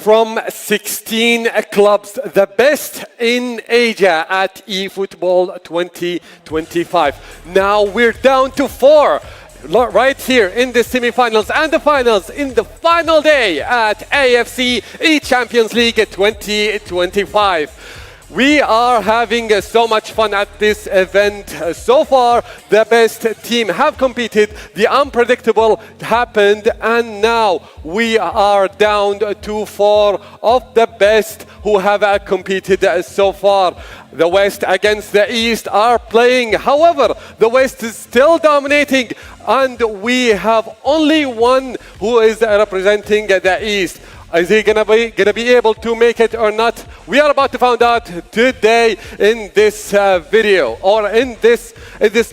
from 16 clubs, the best in Asia at eFootball 2025. Now we're down to 4. Right here in the semifinals and the finals in the final day at AFC eChampions League 2025. We are having so much fun at this event. So far, the best team have competed, the unpredictable happened, and now we are down to 4 of the best who have competed so far. The West against the East are playing. However, the West is still dominating, and we have only one who is representing the East. Is he gonna be able to make it or not? We are about to find out today in this video or in this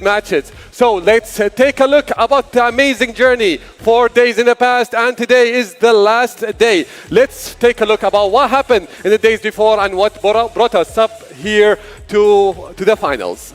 matches. So let's take a look about the amazing journey. 4 days in the past, and today is the last day. Let's take a look about what happened in the days before and what brought us up here to the finals.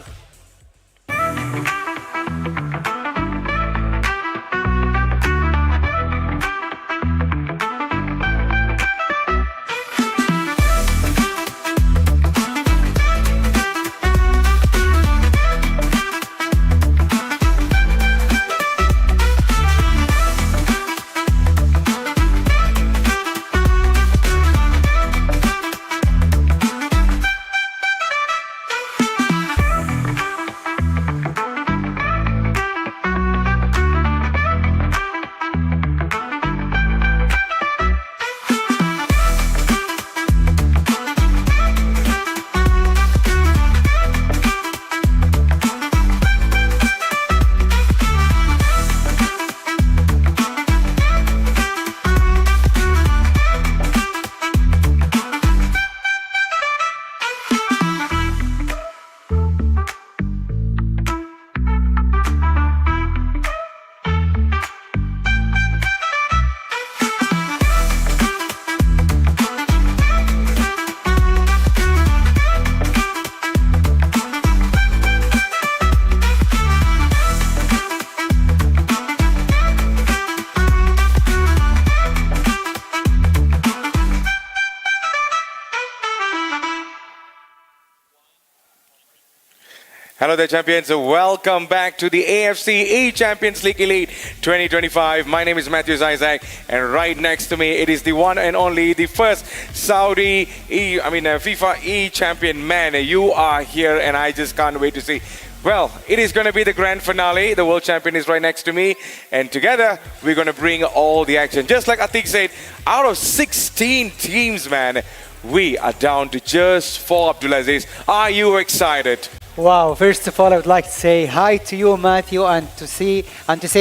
Hello there, champions. Welcome back to the AFC eChampions League Elite 2025. My name is Matthew Isaac, and right next to me, it is the one and only, the first Saudi FIFA e-champion. Man, you are here, and I just can't wait to see. Well, it is going to be the grand finale. The world champion is right next to me, and together we're going to bring all the action. Just like Atik said, out of 16 teams, man, we are down to just 4, Abdulaziz. Are you excited? Wow, first of all, I would like to say hi to you, Matthew, and to say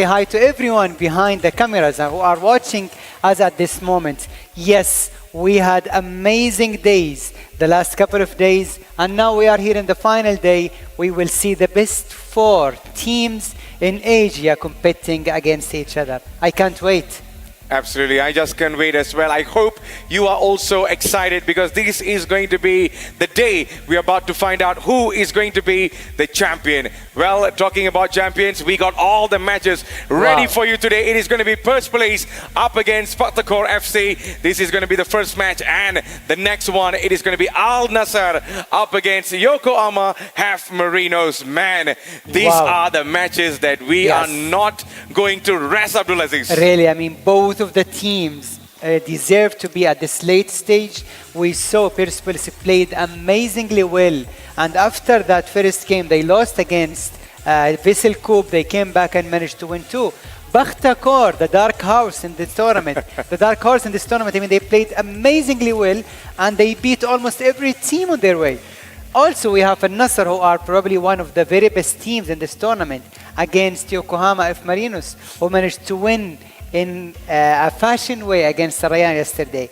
hi to everyone behind the cameras who are watching us at this moment. Yes, we had amazing days the last couple of days, and now we are here in the final day. We will see the best 4 teams in Asia competing against each other. I can't wait. Absolutely, I just can't wait as well. I hope you are also excited, because this is going to be the day we are about to find out who is going to be the champion. Well, talking about champions, we got all the matches ready for you today. It is going to be Persepolis up against Fatakor FC. This is going to be the first match, and the next one, it is going to be Al Nassr up against Yokohama Half Marinos. Man, these are the matches that we are not going to rest, Abdulaziz. Really, I mean, both of the teams deserve to be at this late stage. We saw Persepolis played amazingly well, and after that first game they lost against Vissel Koop. They came back and managed to win 2. Bakhtakor, the dark horse in this tournament, I mean, they played amazingly well, and they beat almost every team on their way. Also, we have Al Nassr, who are probably one of the very best teams in this tournament, against Yokohama F Marinos, who managed to win in a fashion way against Rayan yesterday.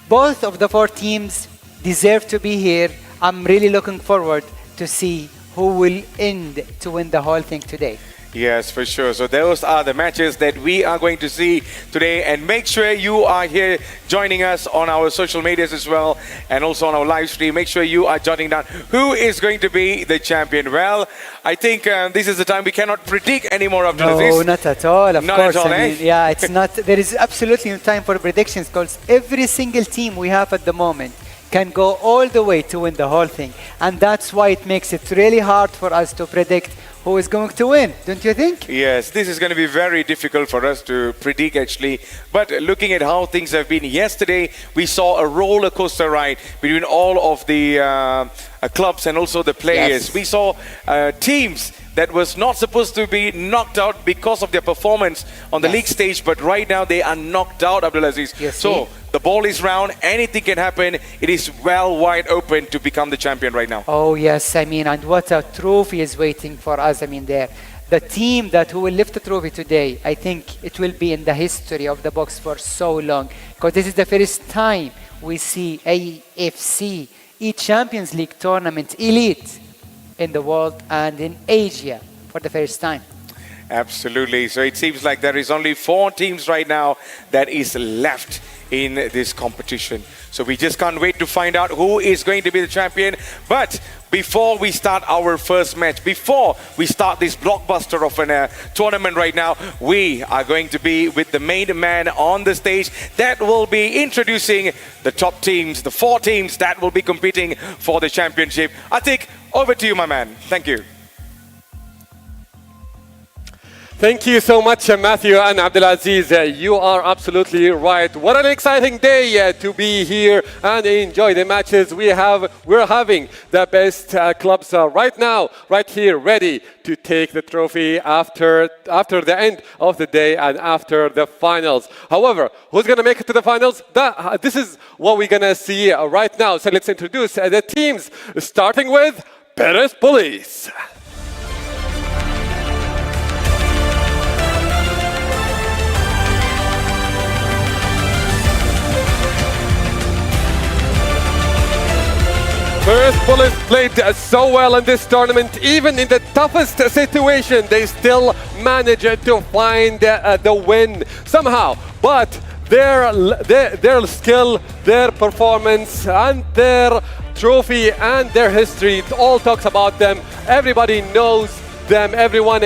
Both of the 4 teams deserve to be here. I'm really looking forward to see who will end to win the whole thing today. Yes, for sure. So those are the matches that we are going to see today. And make sure you are here joining us on our social medias as well, and also on our live stream. Make sure you are jotting down who is going to be the champion. Well, I think this is the time we cannot predict anymore after this. No, not at all. Of Not course, at all, I mean, eh? yeah, it's not. There is absolutely no time for predictions because every single team we have at the moment can go all the way to win the whole thing, and that's why it makes it really hard for us to predict who is going to win, don't you think? Yes, this is going to be very difficult for us to predict actually. But looking at how things have been yesterday, we saw a roller coaster ride between all of the clubs and also the players. Yes. We saw teams that was not supposed to be knocked out because of their performance on the Yes. league stage, but right now they are knocked out, Abdulaziz. Yes, So see? the ball is round, anything can happen. It is well wide open to become the champion right now. Oh yes, I mean, and what a trophy is waiting for us. I mean, there, the team that who will lift the trophy today, I think it will be in the history of the box for so long, because this is the first time we see AFC eChampions League Tournament Elite in the world and in Asia for the first time. Absolutely. So it seems like there is only 4 teams right now that is left in this competition. So we just can't wait to find out who is going to be the champion. But before we start our first match, before we start this blockbuster of a tournament right now, we are going to be with the main man on the stage that will be introducing the top teams, the 4 teams that will be competing for the championship. Atik, over to you, my man. Thank you. Thank you so much, Matthew and Abdulaziz. You are absolutely right. What an exciting day to be here and enjoy the matches we're having the best clubs right now, right here, ready to take the trophy after the end of the day and after the finals. However, who's going to make it to the finals? This is what we're going to see right now. So let's introduce the teams, starting with Perez Police. Persepolis played so well in this tournament. Even in the toughest situation, they still managed to find the win somehow. But their skill, their performance, and their trophy and their history, it all talks about them. Everybody knows them. Everyone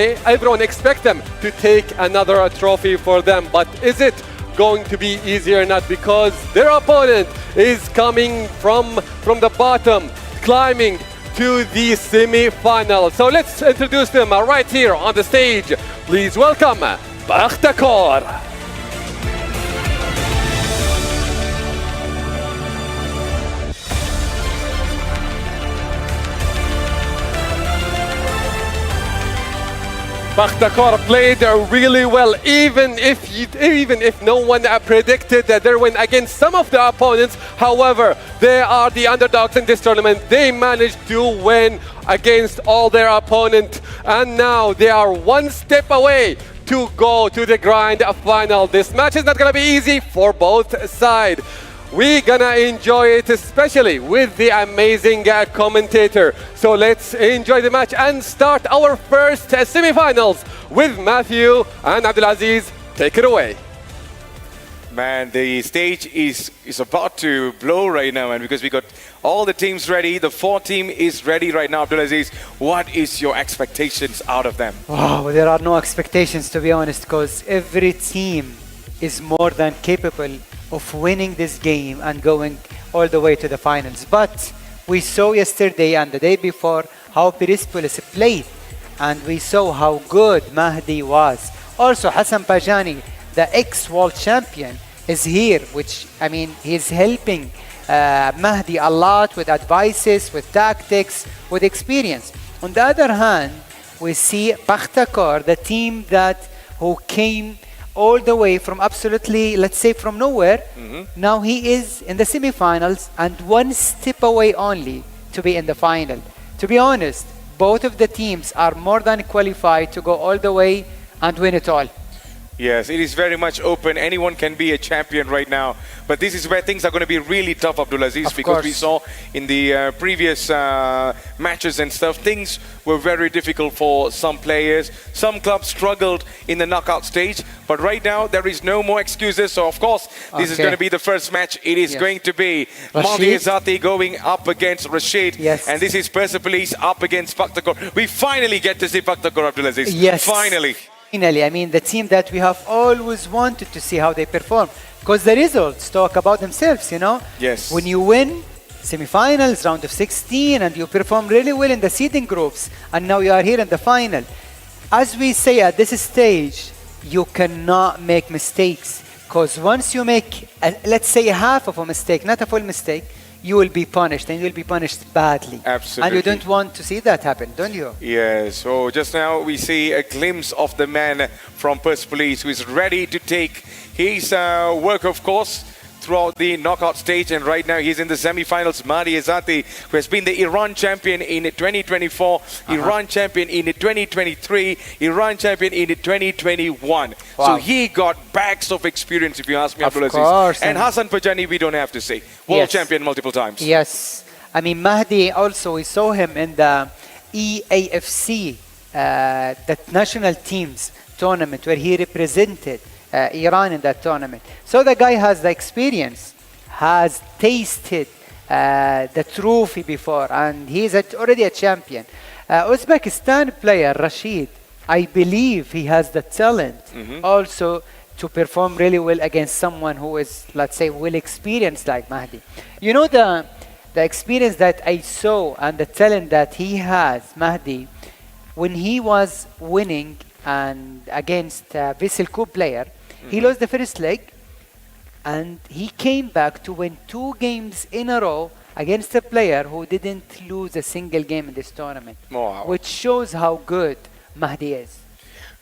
expects them to take another trophy for them. But is it going to be easy or not? Because their opponent is coming from the bottom, climbing to the semi-final. So let's introduce them right here on the stage. Please welcome Bakhtakor. Bakhtakor played really well, even if no one predicted their win against some of the opponents. However, they are the underdogs in this tournament. They managed to win against all their opponents, and now they are one step away to go to the grand final. This match is not going to be easy for both sides. We're gonna enjoy it, especially with the amazing commentator. So let's enjoy the match and start our first semi-finals with Matthew and Abdulaziz. Take it away. Man, the stage is about to blow right now, man, because we got all the teams ready. The 4 team is ready right now. Abdulaziz, what is your expectations out of them? Wow, there are no expectations, to be honest, because every team is more than capable of winning this game and going all the way to the finals. But we saw yesterday and the day before how Persepolis played, and we saw how good Mahdi was. Also, Hassan Pajani, the ex-world champion, is here, which, I mean, he's helping Mahdi a lot with advices, with tactics, with experience. On the other hand, we see Bakhtakor, the team who came all the way from absolutely, let's say, from nowhere. Now he is in the semi-finals and one step away only to be in the final. To be honest, both of the teams are more than qualified to go all the way and win it all. Yes, it is very much open. Anyone can be a champion right now. But this is where things are going to be really tough, Abdulaziz, Of because we course. saw in the previous matches and stuff, things were very difficult for some players. Some clubs struggled in the knockout stage. But right now, there is no more excuses. So, of course, this is Okay. going to be the first match. It is Yes. going to be Rashid. Mahdi Azati going up against Rashid. Yes. And this is Persepolis up against Paktakor. We finally get to see Paktakor, Abdulaziz. Yes. Finally. Finally, I mean, the team that we have always wanted to see how they perform. Because the results talk about themselves, you know? Yes. When you win semifinals, round of 16, and you perform really well in the seeding groups, and now you are here in the final. As we say at this stage, you cannot make mistakes. Because once you make, let's say, half of a mistake, not a full mistake, you will be punished, and you will be punished badly. Absolutely. And you don't want to see that happen, don't you? Yes, so just now we see a glimpse of the man from Persepolis who is ready to take his work, of course, throughout the knockout stage. And right now he's in the semi-finals. Mahdi Azati, who has been the Iran champion in 2024, Iran champion in 2023, Iran champion in 2021. Wow. So he got bags of experience, if you ask me, Of Abdulaziz. course, And and- Hassan Pajani, we don't have to say. World Yes. champion multiple times. Yes. I mean, Mahdi also, we saw him in the eAFC, the national teams tournament where he represented Iran in that tournament. So the guy has the experience, has tasted the trophy before, and he's already a champion. Uzbekistan player Rashid, I believe he has the talent also to perform really well against someone who is, let's say, well experienced like Mahdi. You know, the experience that I saw and the talent that he has, Mahdi, when he was winning and against a Vissel Koop player, he lost the first leg, and he came back to win 2 games in a row against a player who didn't lose a single game in this tournament, Wow. which shows how good Mahdi is.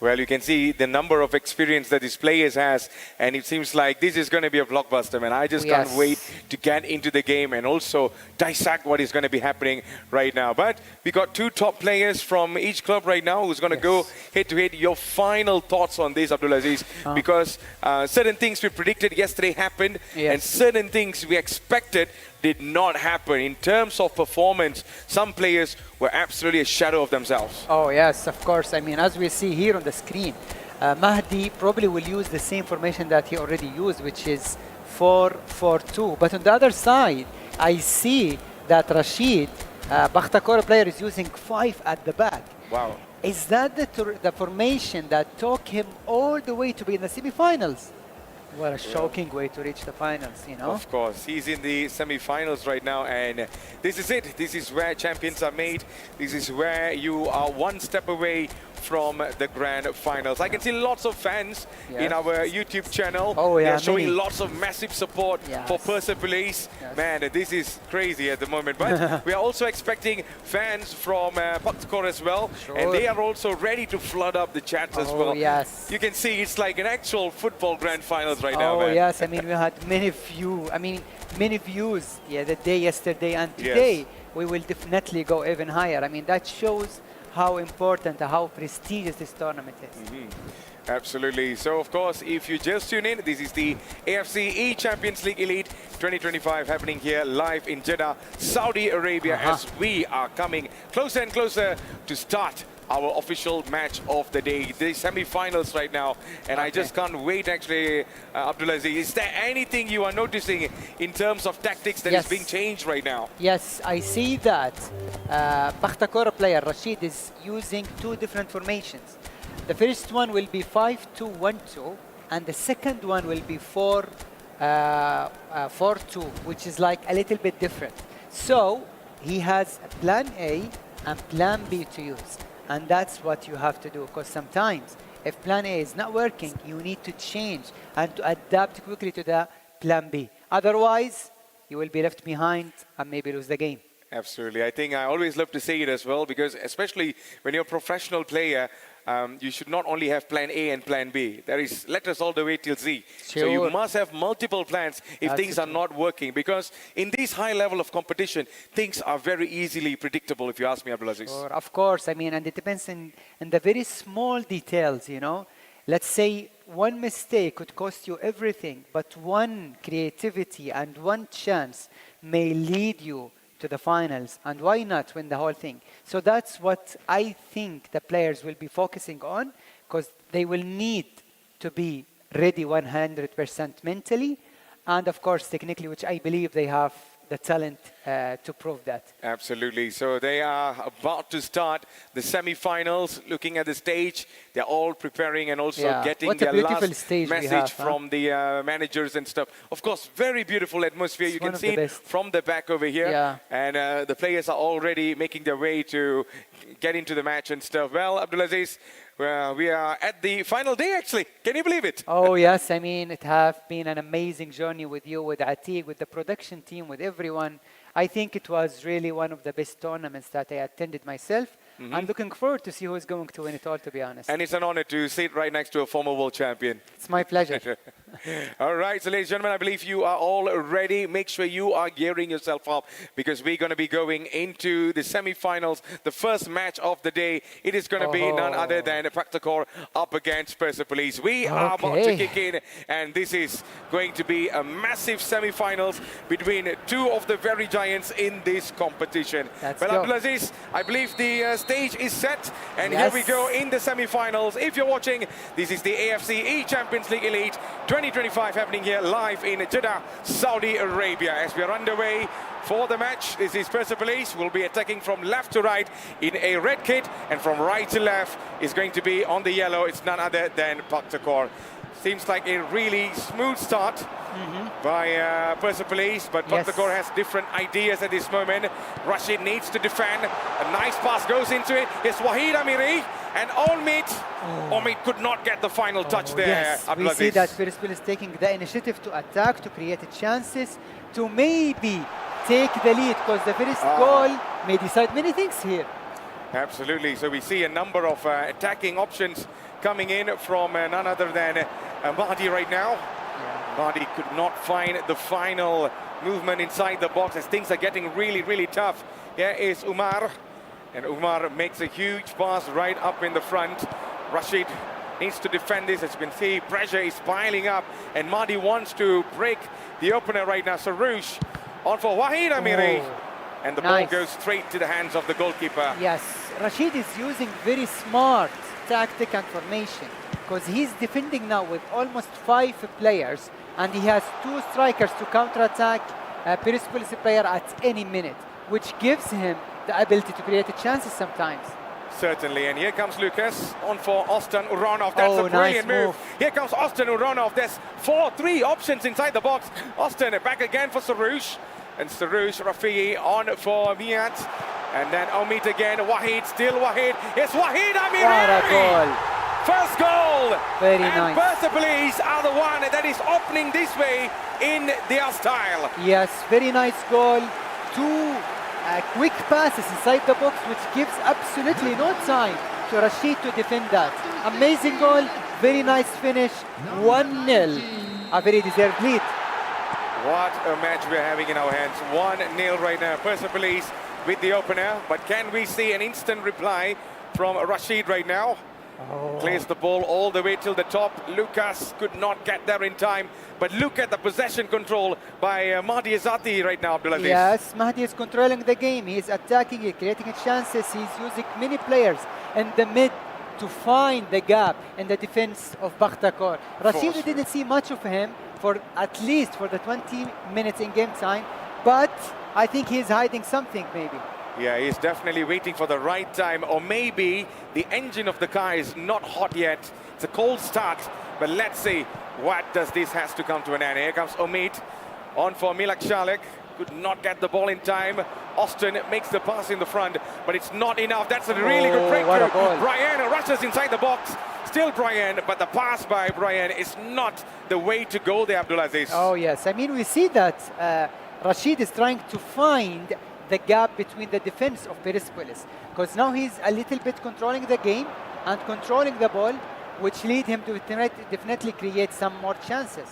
Well, you can see the number of experience that these players has, and it seems like this is going to be a blockbuster, man. I just can't Yes. wait to get into the game and also dissect what is going to be happening right now. But we got 2 top players from each club right now who's going to go head-to-head. Your final thoughts on this, Abdulaziz, because certain things we predicted yesterday happened, Yes. and certain things we expected did not happen. In terms of performance, some players were absolutely a shadow of themselves. Oh, yes, of course. I mean, as we see here on the screen, Mahdi probably will use the same formation that he already used, which is 4-4-2. But on the other side, I see that Rashid, Bakhtakor player, is using 5 at the back. Wow. Is that the formation that took him all the way to be in the semifinals? What a shocking way to reach the finals, you know? Of course, he's in the semi-finals right now, and this is it. This is where champions are made. This is where you are one step away from the grand finals. I can see lots of fans in Yes. our YouTube channel. Oh, yeah, They are showing many. lots of massive support Yes. for Persepolis. Yes. Man, this is crazy at the moment. But we are also expecting fans from Paktakor as well, and Sure. they are also ready to flood up the chats as well. Yes. You can see it's like an actual football grand finals right now, Oh, man. yes. I mean, we had many views the day yesterday, and Yes. today we will definitely go even higher. I mean, that shows how important, how prestigious this tournament is. Absolutely. So, of course, if you just tune in, this is the AFC eChampions League Elite 2025 happening here live in Jeddah, Saudi Arabia, as we are coming closer and closer to start our official match of the day, the semi-finals right now. And I just can't wait, actually, Abdulaziz. Is there anything you are noticing in terms of tactics that is Yes. being changed right now? Yes, I see that Bakhtakor player Rashid is using 2 different formations. The first one will be 5-2-1-2, and the second one will be 4-2, which is like a little bit different. So he has a plan A and plan B to use, and that's what you have to do, because sometimes if plan A is not working, you need to change and to adapt quickly to the plan B. Otherwise, you will be left behind and maybe lose the game. Absolutely. I think I always love to say it as well, because especially when you're a professional player, you should not only have plan A and plan B. There is letters all the way till Z. So you Sure. must have multiple plans if That's things are not working, because in this high level of competition, things are very easily predictable, if you ask me, Abdulaziz. Or of course, I mean, and it depends in the very small details, you know. Let's say one mistake could cost you everything, but one creativity and one chance may lead you to the finals, and why not win the whole thing? So that's what I think the players will be focusing on, because they will need to be ready 100% mentally, and of course technically, which I believe they have the talent to prove that. Absolutely. So they are about to start the semi-finals. Looking at the stage, they're all preparing and also getting What a their beautiful last stage we message have, from the managers and stuff. Of course, very beautiful atmosphere. It's you one can of see the it best. from the back over here. Yeah. And the players are already making their way to get into the match and stuff. Well, Abdulaziz, we are at the final day actually. Can you believe it? Oh yes, I mean it has been an amazing journey with you, with Atiq, with the production team, with everyone. I think it was really one of the best tournaments that I attended myself. I'm looking forward to see who is going to win it all, to be honest. And it's an honor to sit right next to a former world champion. It's my pleasure. All right, so ladies and gentlemen, I believe you are all ready. Make sure you are gearing yourself up because we're going to be going into the semi-finals, the first match of the day. It is going to be none other than Praktakor up against Persepolis. We are about to kick in, and this is going to be a massive semi-finals between two of the very giants in this competition. Let's well, go. Abdulaziz, I believe the stage is set, and Yes. here we go in the semi-finals. If you're watching, this is the AFC eChampions League Elite 2025 happening here live in Jeddah, Saudi Arabia. As we are underway for the match, this is Persepolis. Will be attacking from left to right in a red kit, and from right to left is going to be on the yellow. It's none other than Praktakor. Seems like a really smooth start by Persepolis, but Yes. Praktakor has different ideas at this moment. Rashid needs to defend. A nice pass goes into it. It's Wahid Amiri and Omid. Omid could not get the final touch there. Yes, we Abdulaziz. see that Persepolis is taking the initiative to attack, to create chances, to maybe take the lead, because the first goal may decide many things here. Absolutely. So we see a number of attacking options coming in from none other than Mahdi right now. Mahdi could not find the final movement inside the box as things are getting really, really tough. Here is Umar, and Umar makes a huge pass right up in the front. Rashid needs to defend this. As you can see, pressure is piling up, and Mahdi wants to break the opener right now. Sarouche on for Wahid Amiri, and the ball Nice. goes straight to the hands of the goalkeeper. Yes, Rashid is using very smart tactic and formation, because he's defending now with almost 5 players, and he has 2 strikers to counter-attack a Persepolis player at any minute, which gives him the ability to create chances sometimes. Certainly, and here comes Lucas on for Austin Uranov. That's a nice brilliant move. move. Here comes Austin Uranov. There's 4-3 options inside the box. Austin back again for Sarouche, and Sarouche Rafi'i on for Miat, and then Omid again. Wahid, still Wahid. It's Wahid Amiri. What a goal! First goal. Very and nice. Persepolis are the one that is opening this way in their style. Yes, very nice goal. 2 quick passes inside the box, which gives absolutely no time to Rashid to defend that. Amazing goal, very nice finish. 1-0, a very deserved lead. What a match we're having in our hands. 1-0 right now. Persepolis with the opener, but can we see an instant reply from Rashid right now? Clears the ball all the way till the top. Lucas could not get there in time, but look at the possession control by Mahdi Azati right now, Abdulaziz. Yes, Mahdi is controlling the game. He is attacking it, creating chances. He's using many players in the mid to find the gap in the defense of Praktakor. Rashid, we didn't see much of him for at least for the 20 minutes in game time, but I think he's hiding something maybe. Yeah, he's definitely waiting for the right time, or maybe the engine of the car is not hot yet. It's a cold start, but let's see what does this has to come to an end. Here comes Omid on for Milak Shalek. Could not get the ball in time. Austin makes the pass in the front, but it's not enough. That's a really good breakthrough. What a goal. Brian rushes inside the box. Still Brian, but the pass by Brian is not the way to go there, Abdulaziz. Oh yes, I mean we see that Rashid is trying to find the gap between the defense of Persepolis, because now he's a little bit controlling the game and controlling the ball, which lead him to definitely create some more chances.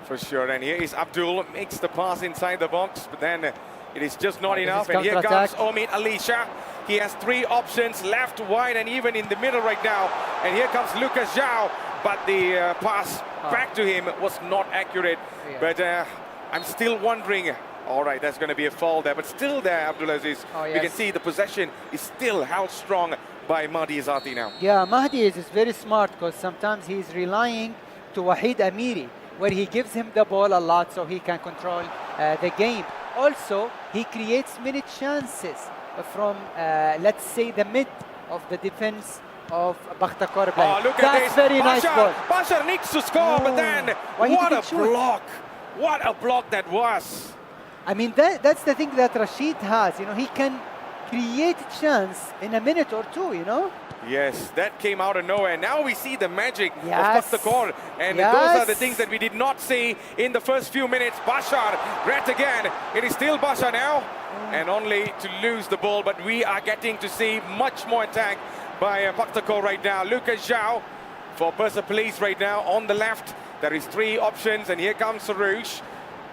For sure, and here is Abdul, makes the pass inside the box, but then it is just not enough. And here comes Omid Alisha. He has 3 options, left, wide, and even in the middle right now. And here comes Lucas Zhao but the pass back to him was not accurate. Yeah. But I'm still wondering. All right, that's going to be a foul there, but still there, Abdulaziz. Oh, We can yes. see the possession is still held strong by Mahdi Izati now. Yeah, Mahdi is very smart because sometimes he's relying to Wahid Amiri, where he gives him the ball a lot so he can control the game. Also, he creates many chances from, let's say, the mid of the defense of Bakhtakor. Oh, look at That's this. very nice ball. Bashar needs to score, but then Why he what a didn't shoot? block. What a block that was. I mean, that's the thing that Rashid has. You know, he can create chance in a minute or two, you know? Yes, that came out of nowhere. Now we see the magic Yes. of Bakhtakor, and Yes. those are the things that we did not see in the first few minutes. Bashar, red again. It is still Bashar now, and only to lose the ball, but we are getting to see much more attack by Bakhtakor right now. Lucas Zhao for Persepolis right now on the left. There is three options, and here comes Sarouche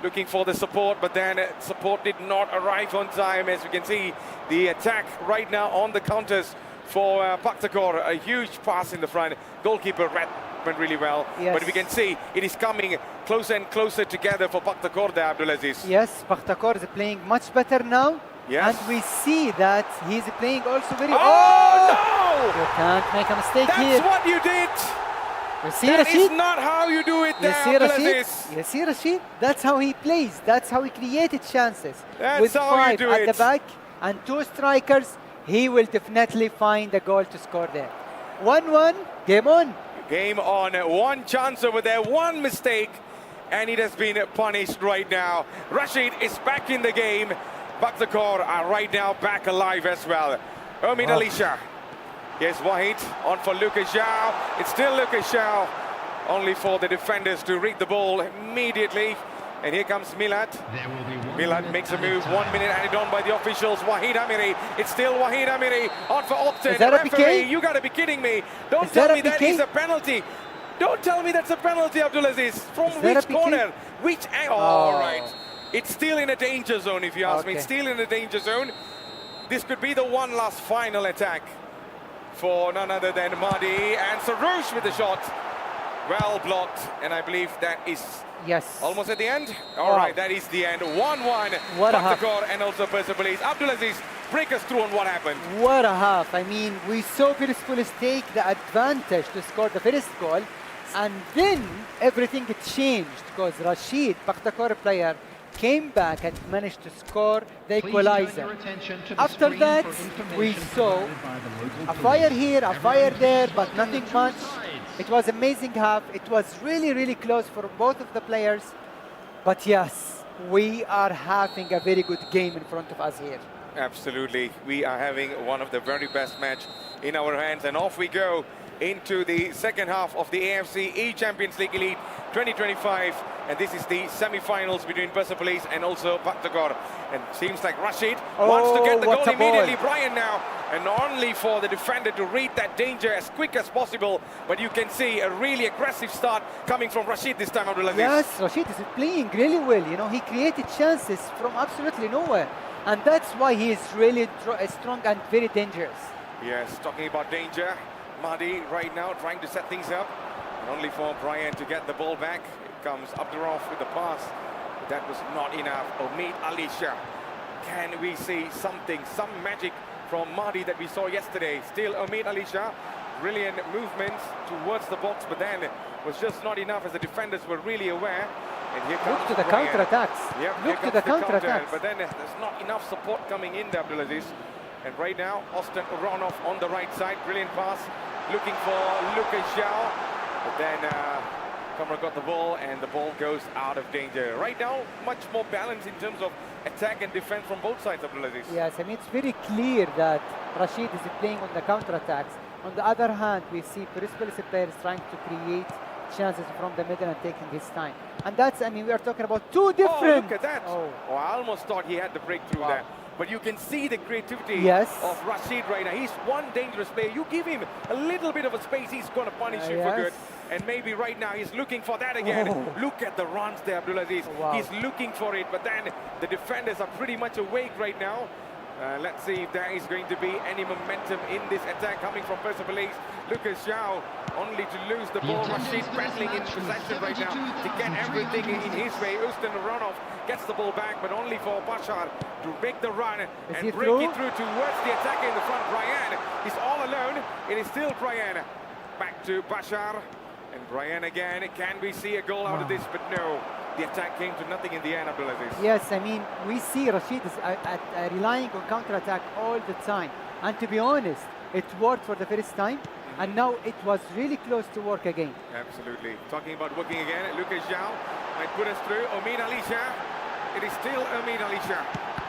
looking for the support, but then support did not arrive on time. As we can see, the attack right now on the counters for Bakhtakor. A huge pass in the front. Goalkeeper went really well, Yes. but we can see it is coming closer and closer together for Bakhtakor there, Abdulaziz. Yes, Bakhtakor is playing much better now. Yes. And we see that he's playing also very... Oh, You can't make a mistake no! here. That's what you did! You see That is Rashid? not how you do it You there, see Rashid? Abdulaziz. You see Rashid? That's how he plays. That's how he created chances. That's With how you five do at it. the back and two strikers, he will definitely find a goal to score there. 1-1, game on. Game on, one chance over there, one mistake, and it has been punished right now. Rashid is back in the game. Bakhtakor are right now back alive as well. Omid Alisha. Here's Wahid on for Lucas Zhao. It's still Lucas Zhao. Only for the defenders to read the ball immediately. And here comes Milad. Milad makes a move, 1 minute added on by the officials. Wahid Amiri. It's still Wahid Amiri on for Upton. Is that a Referee, PK? you gotta be kidding me. Don't Is tell that a me that PK? is a penalty. Don't tell me that's a penalty, Abdulaziz. From Is that which a PK? corner? Which angle? Oh. All right. It's still in a danger zone, if you ask me. Okay. It's still in a danger zone. This could be the one last final attack for none other than Mahdi, and Sarouche with the shot. Well blocked, and I believe that is Yes. almost at the end. All right, that is the end. 1-1. What a half. Bakhtakor and also Persepolis. Abdulaziz, break us through on what happened. What a half. I mean, we saw Persepolis take the advantage to score the first goal, and then everything changed because Rashid, Bakhtakor player, came back and managed to score the equalizer. After that, we saw a fire here, a fire there, but nothing much. It was amazing half. It was really, really close for both of the players. But yes, we are having a very good game in front of us here. Absolutely. We are having one of the very best match in our hands, and off we go into the second half of the AFC eChampions League Elite 2025, and this is the semi-finals between Persepolis and also Bakhtakor. And seems like Rashid wants to get the what goal a ball. immediately. Brian now, and only for the defender to read that danger as quick as possible. But you can see a really aggressive start coming from Rashid this time, Abdulaziz. Yes, Rashid is playing really well. You know, he created chances from absolutely nowhere. And that's why he is really strong and very dangerous. Yes, talking about danger. Mahdi right now trying to set things up. And only for Brian to get the ball back. It comes Abdurrahman with the pass. But that was not enough. Omid Alisha. Can we see something, some magic from Mahdi that we saw yesterday? Still Omid Alisha. Brilliant movements towards the box, but then was just not enough as the defenders were really aware. And here comes Look to the Brian. counter-attacks. Yep, Look here to the comes counter-attacks. But then there's not enough support coming in there, Abdulaziz. And right now, Austin Uranov on the right side. Brilliant pass. Looking for Lucas Zhao. But then Kamara got the ball, and the ball goes out of danger. Right now, much more balance in terms of attack and defense from both sides, Abdulaziz. Yes, I mean, it's very clear that Rashid is playing on the counter-attacks. On the other hand, we see Persepolis players trying to create chances from the middle and taking his time. And that's, I mean, we are talking about two different... Oh, look at that. Oh, I almost thought he had the breakthrough Wow. there. But you can see the creativity Yes. of Rashid right now. He's one dangerous player. You give him a little bit of a space, he's going to punish you for yes. good. And maybe right now he's looking for that again. Oh. Look at the runs there, Abdulaziz. Wow. He's looking for it, but then the defenders are pretty much awake right now. Let's see if there is going to be any momentum in this attack coming from Persepolis. Lucas Zhao only to lose the ball. Rashid battling in possession right now to get everything in his way. Ustin Ronov gets the ball back, but only for Bashar to make the run and break it through towards the attacker in the front. Brian is all alone. It is still Brian. Back to Bashar. And Brian again. Can we see a goal out of this? But no. The attack came to nothing in the end, Abdulaziz. Yes, I mean, we see Rashid is relying on counter-attack all the time. And to be honest, it worked for the first time. And now it was really close to work again. Absolutely. Talking about working again, Lucas Zhao might put us through. Omid Alisha. It is still Omid Alisha.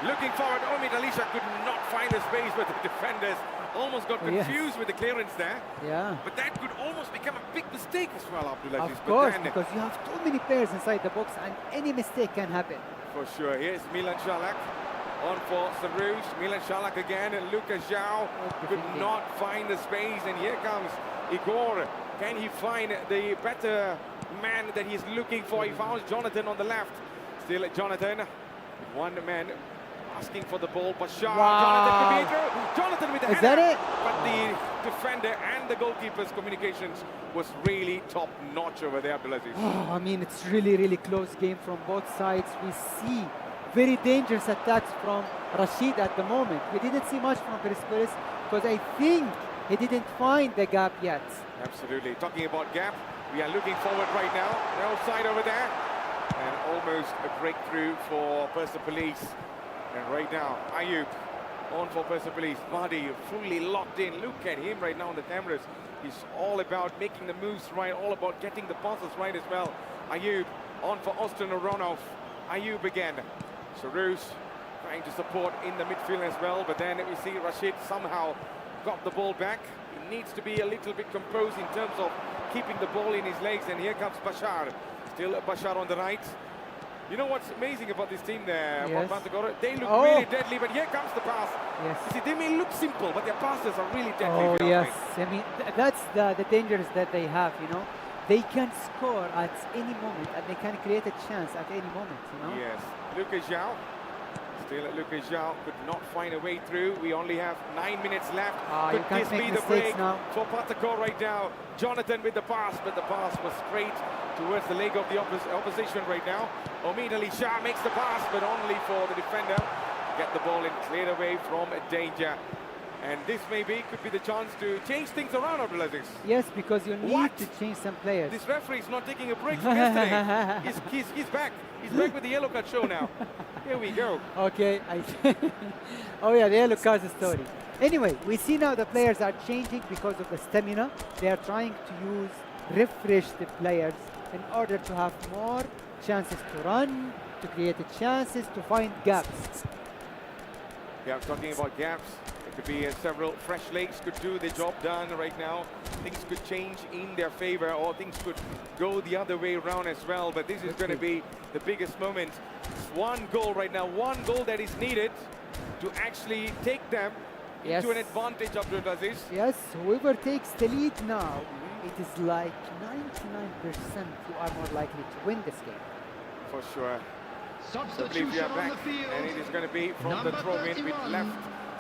Looking forward, Omid Alisha could not find the space with the defenders. Almost got confused with the clearance there. Yeah. But that could almost become a big mistake as well, Abdulaziz. Of course, because you have too many players inside the box and any mistake can happen. For sure. Here's Milan Shalak. On for Sarouche. Milan Shalak again. And Lucas Zhao could not find the space. And here comes Igor. Can he find the better man that he's looking for? He found Jonathan on the left. Still Jonathan. One man asking for the ball. Bashar. Jonathan could be through. Jonathan with the header. Is that it? But the defender and the goalkeeper's communications was really top-notch over there, Abdulaziz. Oh, I mean, it's really close game from both sides. We see very dangerous attacks from Rashid at the moment. We didn't see much from Persepolis because I think he didn't find the gap yet. Absolutely. Talking about gap, we are looking forward right now. No offside over there. And almost a breakthrough for Persepolis. And right now, Ayub on for Persepolis. Mahdi fully locked in. Look at him right now on the cameras. He's all about making the moves right, all about getting the passes right as well. Ayub on for Austin Aronov. Ayub again. Sarouche trying to support in the midfield as well. But then we see Rashid somehow got the ball back. He needs to be a little bit composed in terms of keeping the ball in his legs. And here comes Bashar. Still Bashar on the right. You know what's amazing about this team there? Yes. They look really deadly, but here comes the pass. Yes. You see, they may look simple, but their passes are really deadly. Oh, yes. I mean, that's the dangers that they have, you know. They can score at any moment and they can create a chance at any moment, you know. Yes. Lucas Zhao. Still Lucas Zhao could not find a way through. We only have 9 minutes left. Could this be the break for Patakor right now? Jonathan with the pass, but the pass was straight towards the leg of the opposition right now. Omid Ali Shah makes the pass, but only for the defender to get the ball in, cleared away from danger. And this could be the chance to change things around, Abdulaziz. Yes, because you need to change some players. This referee is not taking a break from yesterday. He's back. He's back with the yellow card show now. Here we go. Okay. Oh yeah, the yellow card story. Anyway, we see now the players are changing because of the stamina. They are trying to refresh the players in order to have more chances to run, to create chances, to find gaps. Yeah, I'm talking about gaps. It could be several fresh legs could do the job done right now. Things could change in their favor, or things could go the other way around as well. But this is going to be the biggest moment. One goal right now, one goal that is needed to actually take them into an advantage of Abdulaziz. Yes, whoever takes the lead now, it is like 99% who are more likely to win this game. For sure. Substitution we are back, on the field. and it is going to be from the throw-in with left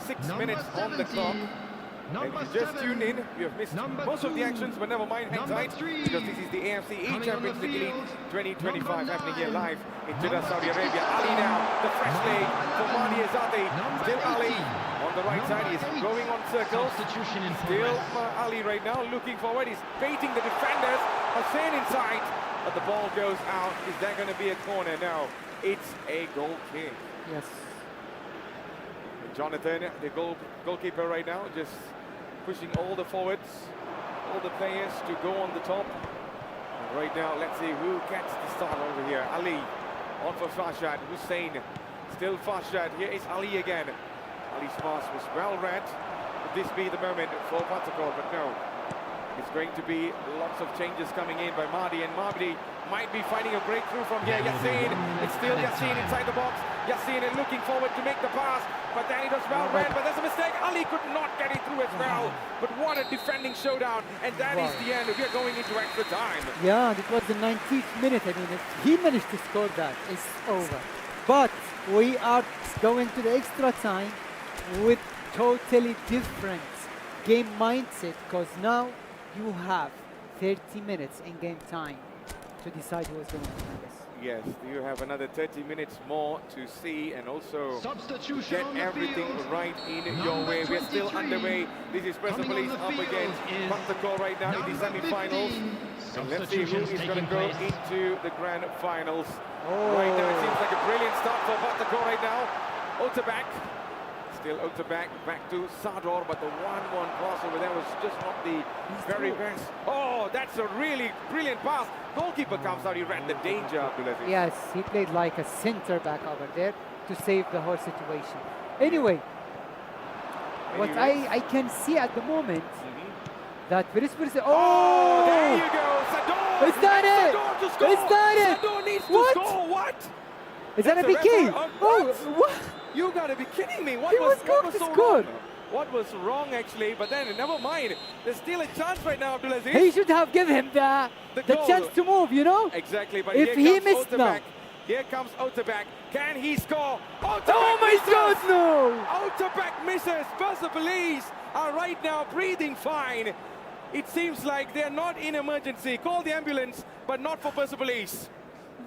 6 minutes on the clock. And if you just tuned in, you have missed most of the actions, but never mind, hang tight, because this is the AFC eChampions League Elite 2025 happening here live in Jeddah, Saudi Arabia. Ali now, the fresh leg for Mahdi Azadi. Still Ali on the right side, he's going on circles. Still Ali right now, looking forward, he's baiting the defenders. Hussein inside, but the ball goes out. Is that going to be a corner? No, it's a goal kick. Yes. Jonathan, the goalkeeper right now, just pushing all the forwards, all the players to go on the top. And right now, let's see who gets the start over here. Ali on for Farshad. Hussein, still Farshad. Here is Ali again. Ali's pass was well read. Could this be the moment for Patakor? But no. It's going to be lots of changes coming in by Mahdi, and Mahdi might be finding a breakthrough from here. Yassin, it's still Yassin inside the box. Yassin is looking forward to make the pass, but then it was well read, but there's a mistake. Ali could not get it through as well. But what a defending showdown, and that is the end. We're going into extra time. Yeah, it was the 19th minute. I mean, if he managed to score that, it's over. But we are going to the extra time, with totally different game mindset, because now you have 30 minutes in game time to decide who is going to win this. Yes, you have another 30 minutes more to see and also Substitution get on the everything field. right in your Number way. We're still 23. underway. This is Pressure Coming on Police the up field against is Paktako right now in the number semi-finals. 15. And let's see who Substitutions is going to taking go place. into the grand finals. Oh. Right now it seems like a brilliant start for Paktako right now. Otabak. Still Otabak back to Sador, but the 1-1 pass over there was just not the very best. Oh, that's a really brilliant pass. Goalkeeper comes out, he read the danger, Abdulaziz. Yes, he played like a center back over there to save the whole situation. Anyway, what I can see at the moment that Perez. Oh, there you go, Sador! Is that it? Sador to score! Is that it? Sador needs What? to score, what? Is that a That's big key? referee. Oh, what? You gotta be kidding me! What He was going to so score. wrong? What was wrong actually? But then never mind. There's still a chance right now, Abdulaziz. He should have given him The the goal. chance to move, you know? Exactly, but If here he comes missed now. Otabak. Here comes Otabak. Can he score? Otabak Oh my misses. God, no! Otabak misses. Persepolis are right now breathing fine. It seems like they're not in emergency. Call the ambulance, but not for Persepolis.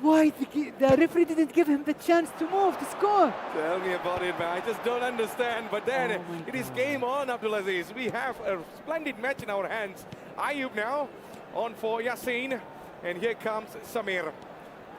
Why the referee didn't give him the chance to move, to score? Tell me about it, man. I just don't understand. But then Oh my it is God. game on, Abdulaziz. We have a splendid match in our hands. Ayub now on for Yassin. And here comes Samir.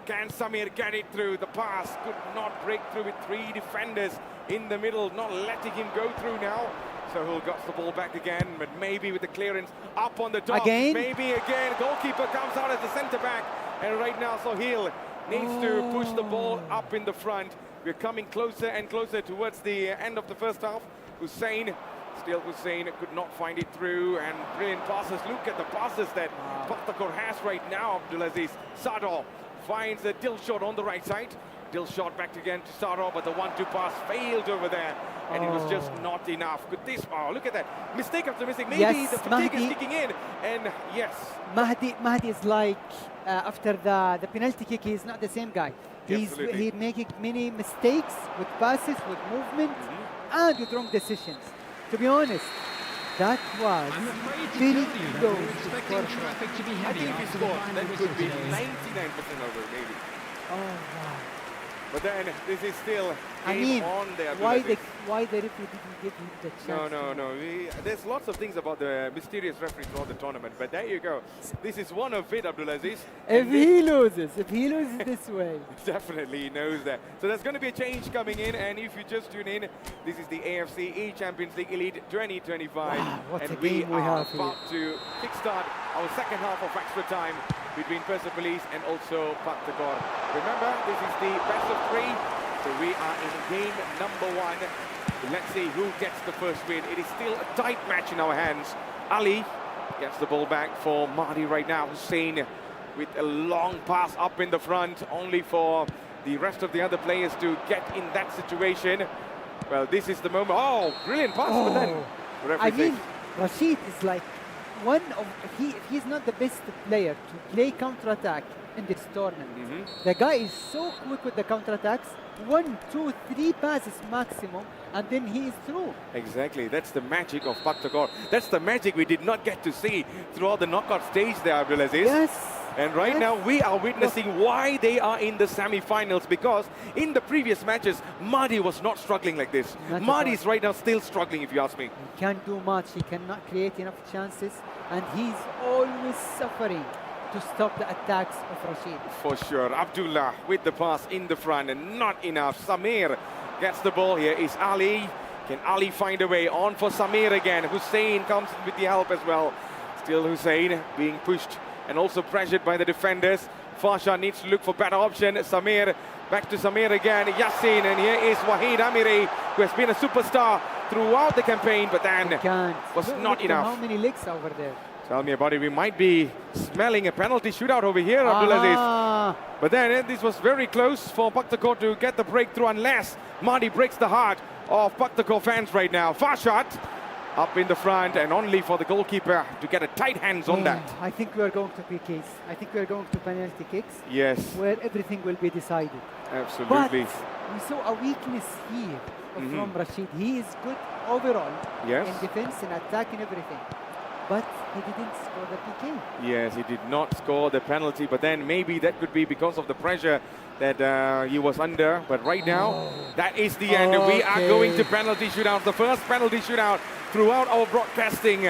Can Samir get it through? The pass could not break through with three defenders in the middle, not letting him go through now. Sohail got the ball back again, but maybe with the clearance up on the top. Again? Maybe again. Goalkeeper comes out as the centre back. And right now Sohail needs to push the ball up in the front. We're coming closer and closer towards the end of the first half. Hussein, still Hussein could not find it through, and brilliant passes. Look at the passes that Paktako has right now, Abdulaziz. Sador finds a Dilshot on the right side. Dilshot back again to Sador, but the 1-2 pass failed over there. And it was just not enough. Could this, oh, look at that. Mistake after mistake. Maybe Yes, the fatigue is Mahdi. kicking in. And yes, Mahdi is like, after the penalty kick, he's not the same guy. Absolutely. He's making many mistakes with passes, with movement, and with wrong decisions. To be honest, that was I'm afraid to very tell you that close we're to expecting score. traffic to be I heavy think he after the scored. final That whistle could be today. 99% over, maybe. Oh, wow. But then this is still I game mean, on there. why Abdulaziz. the referee didn't give him the chance? No. There's lots of things about the mysterious referee throughout the tournament, but there you go. This is one of it, Abdulaziz. If he loses this way. Definitely he knows that. So there's going to be a change coming in, and if you just tune in, this is the AFC eChampions League Elite 2025. Wow, what and a game we are have here. about to kickstart our second half of extra time between Persepolis and also Paktako. Remember, this is the best of three, so we are in game number one. Let's see who gets the first win. It is still a tight match in our hands. Ali gets the ball back for Mahdi right now. Hussein with a long pass up in the front, only for the rest of the other players to get in that situation. Well, this is the moment. Oh, brilliant pass, but then the referee I mean, says, Rashid is like one of, if he's not the best player to play counter-attack in this tournament. The guy is so quick with the counter-attacks. 1, 2, 3 passes maximum, and then he is through. exactly, that's the magic of Paktako. That's the magic we did not get to see throughout the knockout stage there, Abdulaziz. Yes. And right yes. now we are witnessing why they are in the semi-finals, because in the previous matches, Mahdi was not struggling like this. Not at Mahdi all. is right now still struggling, if you ask me. He can't do much. He cannot create enough chances, and he's always suffering to stop the attacks of Rashid. For sure. Abdullah with the pass in the front, and not enough. Samir gets the ball. Here is Ali. Can Ali find a way? On for Samir again. Hussein comes with the help as well. Still Hussein being pushed and also pressured by the defenders. Fasha needs to look for better option. Samir, back to Samir again. Yassin, and here is Wahid Amiri, who has been a superstar throughout the campaign, but then Can't. was Look not at enough. How many legs over there? Tell me about it. We might be smelling a penalty shootout over here, Abdulaziz. Ah, But then this was very close for Paktako to get the breakthrough, unless Mahdi breaks the heart of Paktako fans right now. Far shot. up in the front, and only for the goalkeeper to get a tight hands on that. I think we are going to PKs. I think we are going to penalty kicks. Yes, Where everything will be decided. absolutely. But we saw a weakness here from Rashid. He is good overall Yes. in defense and attack and everything. But he didn't score the PK. Yes, he did not score the penalty, but then maybe that could be because of the pressure that he was under. But right now, that is the end. We are going to penalty shootout. The first penalty shootout throughout our broadcasting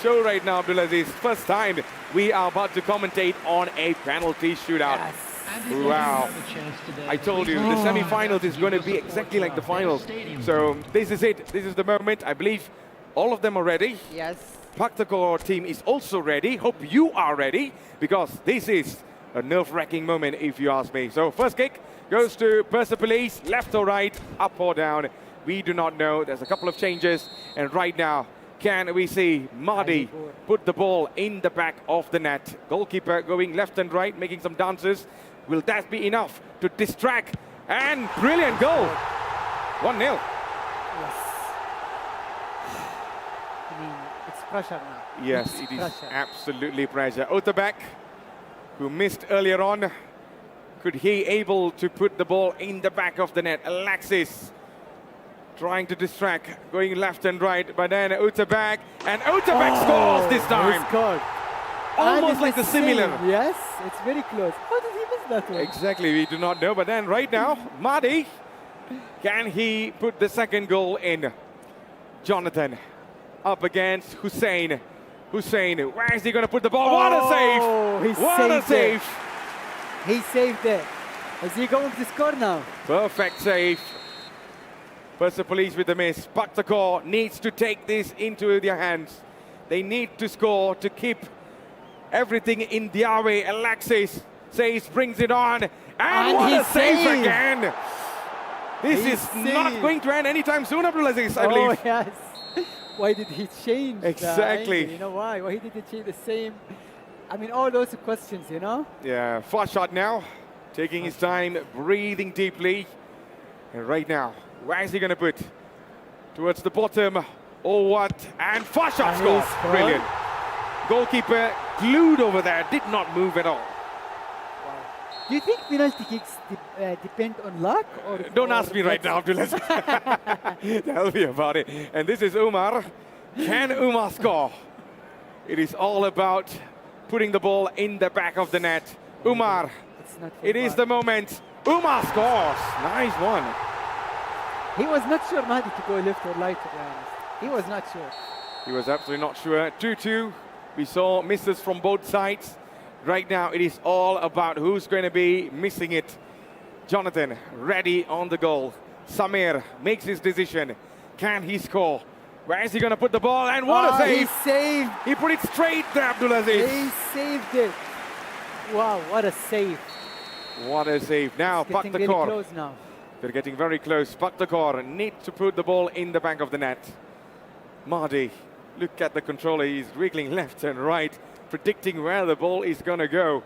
show right now, Abdulaziz. First time we are about to commentate on a penalty shootout. Yes. Wow. I told you, the semi-finals is going to be exactly like the finals. So this is it. This is the moment. I believe all of them are ready. Yes. Paktakor team is also ready. Hope you are ready, because this is a nerve-wracking moment, if you ask me. So first kick goes to Persepolis, left or right, up or down. We do not know. There's a couple of changes. And right now, can we see Mahdi put the ball in the back of the net? Goalkeeper going left and right, making some dances. Will that be enough to distract? And brilliant goal. 1-0. Yes. I mean, it's pressure now. Yes, It's it is pressure. absolutely pressure. Otabak, who missed earlier on, could he able to put the ball in the back of the net? Alexis trying to distract, going left and right, but then Otabak, and Otabak scores this He time. scored. Almost And like the it's similar. same. Yes, it's very close. How did he miss that one? Exactly, we do not know, but then right now, Mahdi, can he put the second goal in? Jonathan up against Hussein. Hussein, where is he going to put the ball? What a Oh, he save! What a saved save! it. He saved it. Is he going to score now? Perfect save. Persepolis with the miss. Paktakor needs to take this into their hands. They need to score to keep everything in their way. Alexis says, brings it on. And what he a save saved. again! This He is not saved. going to end anytime soon, Abdulaziz, I Oh, believe. yes. Why did he change the Exactly. angle? You know why? Why did he change the same? I mean, all those questions, you know? Yeah, fast shot now. Taking his time, breathing deeply. And right now, where is he going to put? Towards the bottom, or what? And fast shot And score. he scored. Brilliant. Goalkeeper glued over there, did not move at all. Do you think penalty kicks depend on luck? Or Don't or ask me right now, Abdulaziz. Tell me about it. And this is Umar. Can Umar score? It is all about putting the ball in the back of the net. Umar, It's not it is the moment. Umar scores. Nice one. He was not sure Mahdi to go left or right, to be honest. He was not sure. He was absolutely not sure. 2-2. We saw misses from both sides. Right now, it is all about who's going to be missing it. Jonathan, ready on the goal. Samir makes his decision. Can he score? Where is he going to put the ball? And what a He save! saved. He put it straight there, Abdulaziz. He saved it. Wow, what a save. What a save. Now, Getting really Paktakor. close now. They're getting very close. Paktakor needs to put the ball in the back of the net. Mahdi, look at the controller. He's wiggling left and right, predicting where the ball is going to go.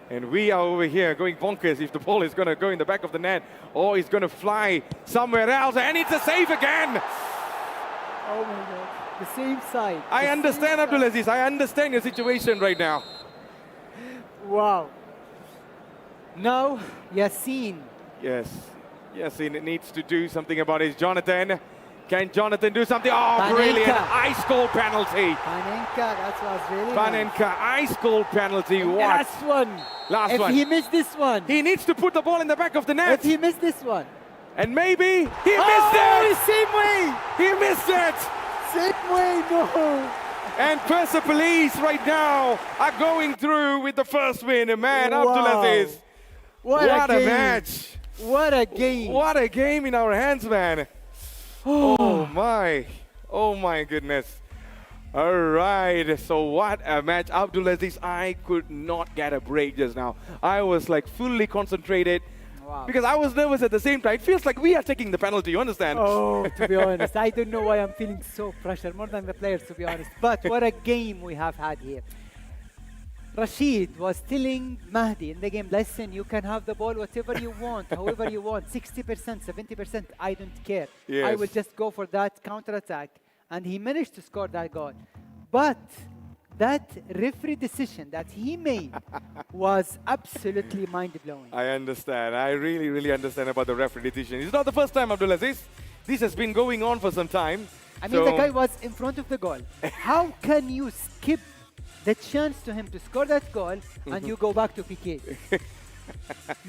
And we are over here going bonkers if the ball is going to go in the back of the net or it's going to fly somewhere else. And it's a save again. Oh my God. The same side. I The understand, same side. Abdulaziz. I understand your situation right now. Wow. Now, Yassine. Yes. Yes, he needs to do something about it. Jonathan. Can Jonathan do something? Oh, Panenka. brilliant. Ice cold penalty. Panenka, that was really nice. Panenka, ice cold penalty. What? Last one. Last if one. he missed this one. He needs to put the ball in the back of the net. If he missed this one. And maybe he Oh, missed it. same way. He missed it. Same way, no. And Persepolis right now are going through with the first win. Man, Wow. Abdulaziz. What a game. match. What a game. What a game in our hands, man. Oh my. Oh my goodness. All right. So what a match. Abdulaziz, I could not get a break just now. I was like fully concentrated. Wow. Because I was nervous at the same time. It feels like we are taking the penalty, you understand? Oh, to be honest, I don't know why I'm feeling so pressure, more than the players, to be honest. But what a game we have had here. Rashid was telling Mahdi in the game, listen, you can have the ball whatever you want, however you want, 60%, 70%, I don't care. I Yes. will just go for that counter-attack and he managed to score that goal. But that referee decision that he made was absolutely mind-blowing. I understand. I really, really understand about the referee decision. It's not the first time, Abdulaziz. This has been going on for some time. I mean, the guy was in front of the goal. How can you skip the chance to him to score that goal and you go back to PK?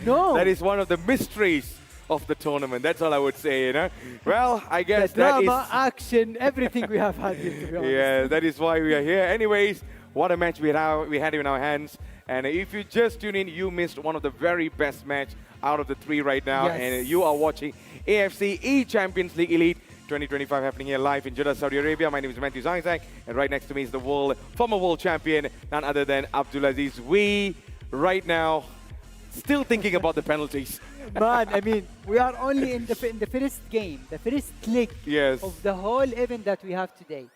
No. That is one of the mysteries of the tournament. That's all I would say, you know. Well, I guess the that drama, is... action, everything we have had here, to be honest. Yeah, that is why we are here. Anyways, what a match we had in our hands. And if you just tune in, you missed one of the very best match out of the three right now. Yes. And you are watching AFC eChampions League Elite 2025 happening here live in Jeddah, Saudi Arabia. My name is Matthew Isaac, and right next to me is the former world champion, none other than Abdulaziz. We, right now, still thinking about the penalties. Man, I mean, we are only in the first game, the first leg Yes. of the whole event that we have today.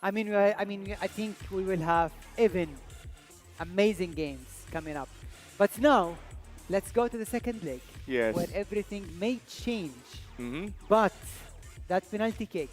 I mean, I think we will have even amazing games coming up. But now, let's go to the second leg, Yes. where everything may change. Mhm. But that penalty kick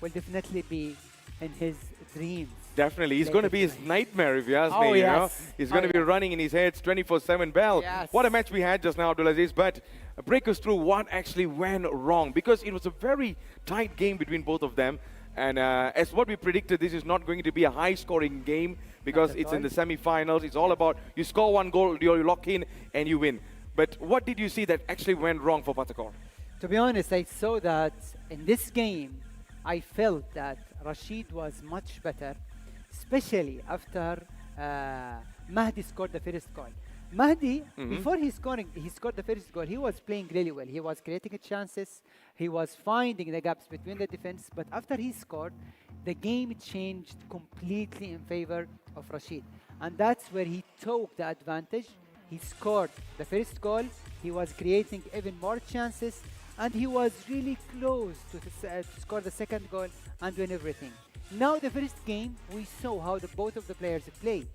will definitely be in his dreams. Definitely. He's Later going to be his tonight. nightmare, if you ask Oh, me. You yes. know? He's going Oh, to be yes. running in his head 24/7 bell. Yes. What a match we had just now, Abdulaziz. But break us through what actually went wrong, because it was a very tight game between both of them. And as what we predicted, this is not going to be a high-scoring game because Not at it's in all. the semi-finals. It's all about you score one goal, you lock in, and you win. But what did you see that actually went wrong for Patakor? To be honest, I saw that in this game, I felt that Rashid was much better, especially after Mahdi scored the first goal. Mahdi, before he scored the first goal, he was playing really well. He was creating chances. He was finding the gaps between the defense. But after he scored, the game changed completely in favor of Rashid. And that's where he took the advantage. He scored the first goal. He was creating even more chances. And he was really close to score the second goal and win everything. Now the first game, we saw how both of the players play.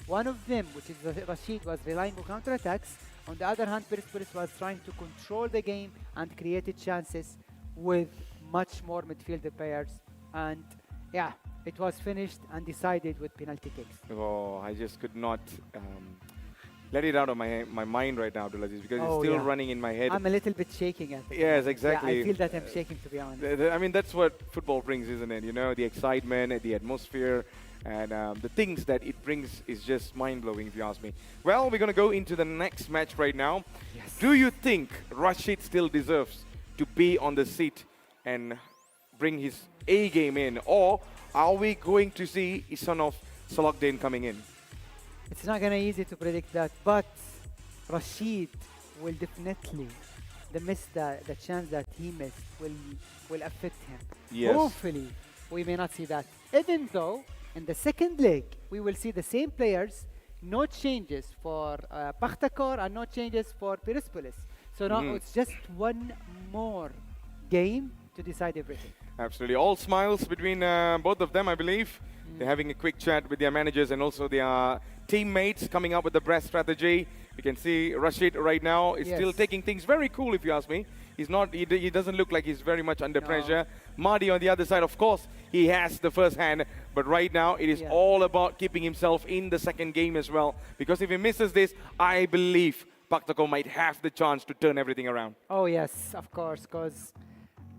One of them, which is Rashid, was relying on counterattacks. On the other hand, Persepolis was trying to control the game and created chances with much more midfielder players. And yeah, it was finished and decided with penalty kicks. Oh, I just could not let it out of my mind right now, Abdulaziz, because it's Oh, still yeah. running in my head. I'm a little bit shaking at it. Yes, exactly. Yeah, I feel that I'm shaking, to be honest. I mean, that's what football brings, isn't it? You know, the excitement, the atmosphere, and the things that it brings is just mind-blowing, if you ask me. Well, we're going to go into the next match right now. Yes. Do you think Rashid still deserves to be on the seat and bring his A game in? Or are we going to see Ihsanov Salokdin coming in? It's not going to be easy to predict that, but Rashid will definitely, the chance that he missed will affect him. Yes. Hopefully, we may not see that. Even though, in the second leg, we will see the same players, no changes for Pakhtakor and no changes for Persepolis. So now it's just one more game to decide everything. Absolutely. All smiles between both of them, I believe. They're having a quick chat with their managers and also their teammates, coming up with the best strategy. You can see Rashid right now is still taking things very cool, if you ask me. He's not. He doesn't look like he's very much under pressure. Mahdi on the other side, of course, he has the first hand. But right now, it is all about keeping himself in the second game as well. Because if he misses this, I believe Pakhtakor might have the chance to turn everything around. Oh yes, of course, because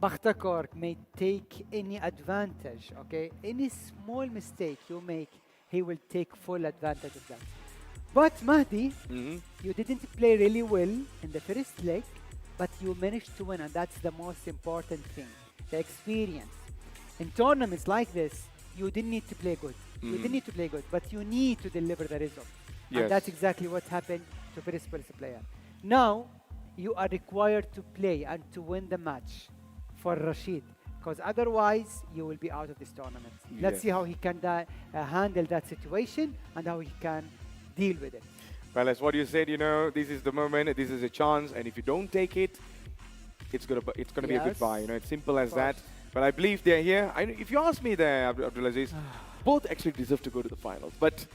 Pakhtakor may take any advantage, okay? Any small mistake you make, he will take full advantage of that. But Mahdi, you didn't play really well in the first leg, but you managed to win, and that's the most important thing, the experience. In tournaments like this, you didn't need to play good. You didn't need to play good, but you need to deliver the result. Yes. And that's exactly what happened to Persepolis player. Now, you are required to play and to win the match for Rashid, because otherwise you will be out of this tournament. Let's see how he can handle that situation and how he can deal with it. Well, as what you said, you know, this is the moment, this is a chance, and if you don't take it, it's gonna be a goodbye. You know, it's simple as that. But I believe they're here. If you ask me there, Abdulaziz, both actually deserve to go to the finals. But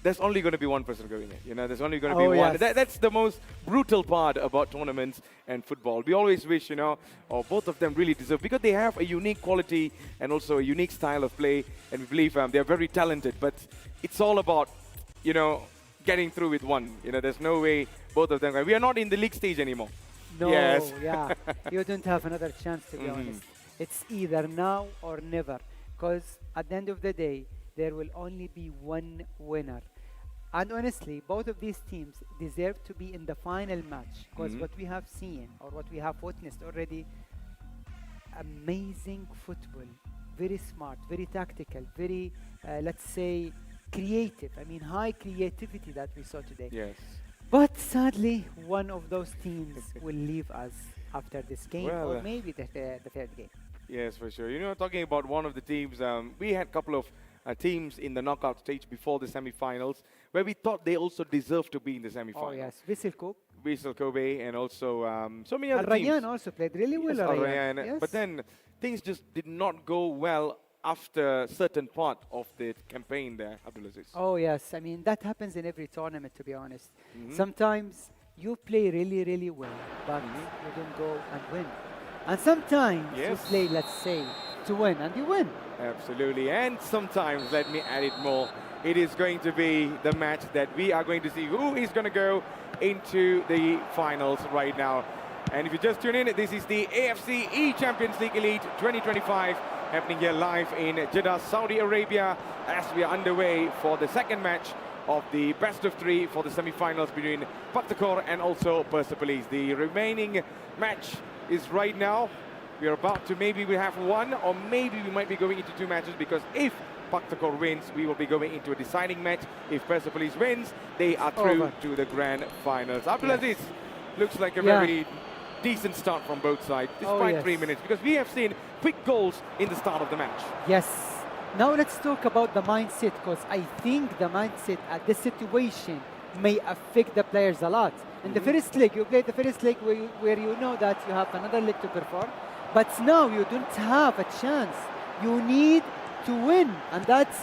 there's only going to be one person going in. You know, there's only going to be one. Yes. That's the most brutal part about tournaments and football. We always wish, you know, or both of them really deserve, because they have a unique quality and also a unique style of play, and we believe they're very talented. But it's all about, you know, getting through with one. You know, there's no way both of them. We are not in the league stage anymore. No, Yes. yeah. You don't have another chance, to be honest. It's either now or never. Because at the end of the day, there will only be one winner. And honestly, both of these teams deserve to be in the final match. Because what we have seen, or what we have witnessed already, amazing football. Very smart, very tactical, very, let's say, creative. I mean, high creativity that we saw today. Yes. But sadly, one of those teams will leave us after this game, Well, or maybe the third game. Yes, for sure. You know, talking about one of the teams, we had a couple of teams in the knockout stage before the semi-finals where we thought they also deserved to be in the semi-final. Oh yes, Vissel Kobe. Vissel Kobe, and also so many other Al teams. Rayyan also played really well. Yes, Al Al Rayyan. Rayyan. Yes. But then things just did not go well after a certain part of the campaign there, Abdulaziz. Oh yes, I mean that happens in every tournament, to be honest. Sometimes you play really, really well, but you don't go and win. And sometimes Yes. you play, let's say, to win, and you win. Absolutely. And sometimes, let me add it more, it is going to be the match that we are going to see who is going to go into the finals right now. And if you just tune in, this is the AFC eChampions League Elite 2025 happening here live in Jeddah, Saudi Arabia, as we are underway for the second match of the best of three for the semi-finals between Paktakor and also Persepolis. The remaining match is right now. We are about to, maybe we have one, or maybe we might be going into two matches, because if Paktakor wins, we will be going into a deciding match. If Persepolis wins, they are through to the grand finals. Abdulaziz, looks like a very decent start from both sides, despite 3 minutes, because we have seen quick goals in the start of the match. Yes. Now let's talk about the mindset, because I think the mindset at this situation may affect the players a lot. In the first leg, you played the first leg where you know that you have another leg to perform, but now you don't have a chance. You need to win, and that's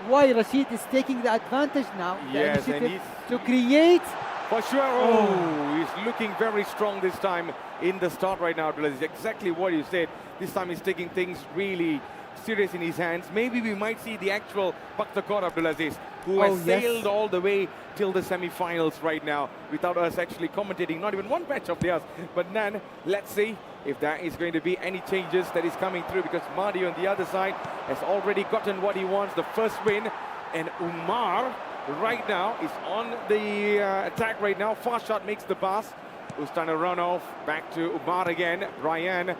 why Rashid is taking the advantage now, the initiative to create. For sure. Oh, he's looking very strong this time in the start right now, Abdulaziz. Exactly what you said. This time he's taking things really serious in his hands. Maybe we might see the actual Paktakor, Abdulaziz, who has sailed all the way till the semi-finals right now without us actually commentating, not even one match of theirs. But then, let's see if there is going to be any changes that is coming through, because Mahdi on the other side has already gotten what he wants, the first win. And Umar right now is on the attack right now. Fast shot makes the pass. Who's trying to run off. Back to Umar again. Ryan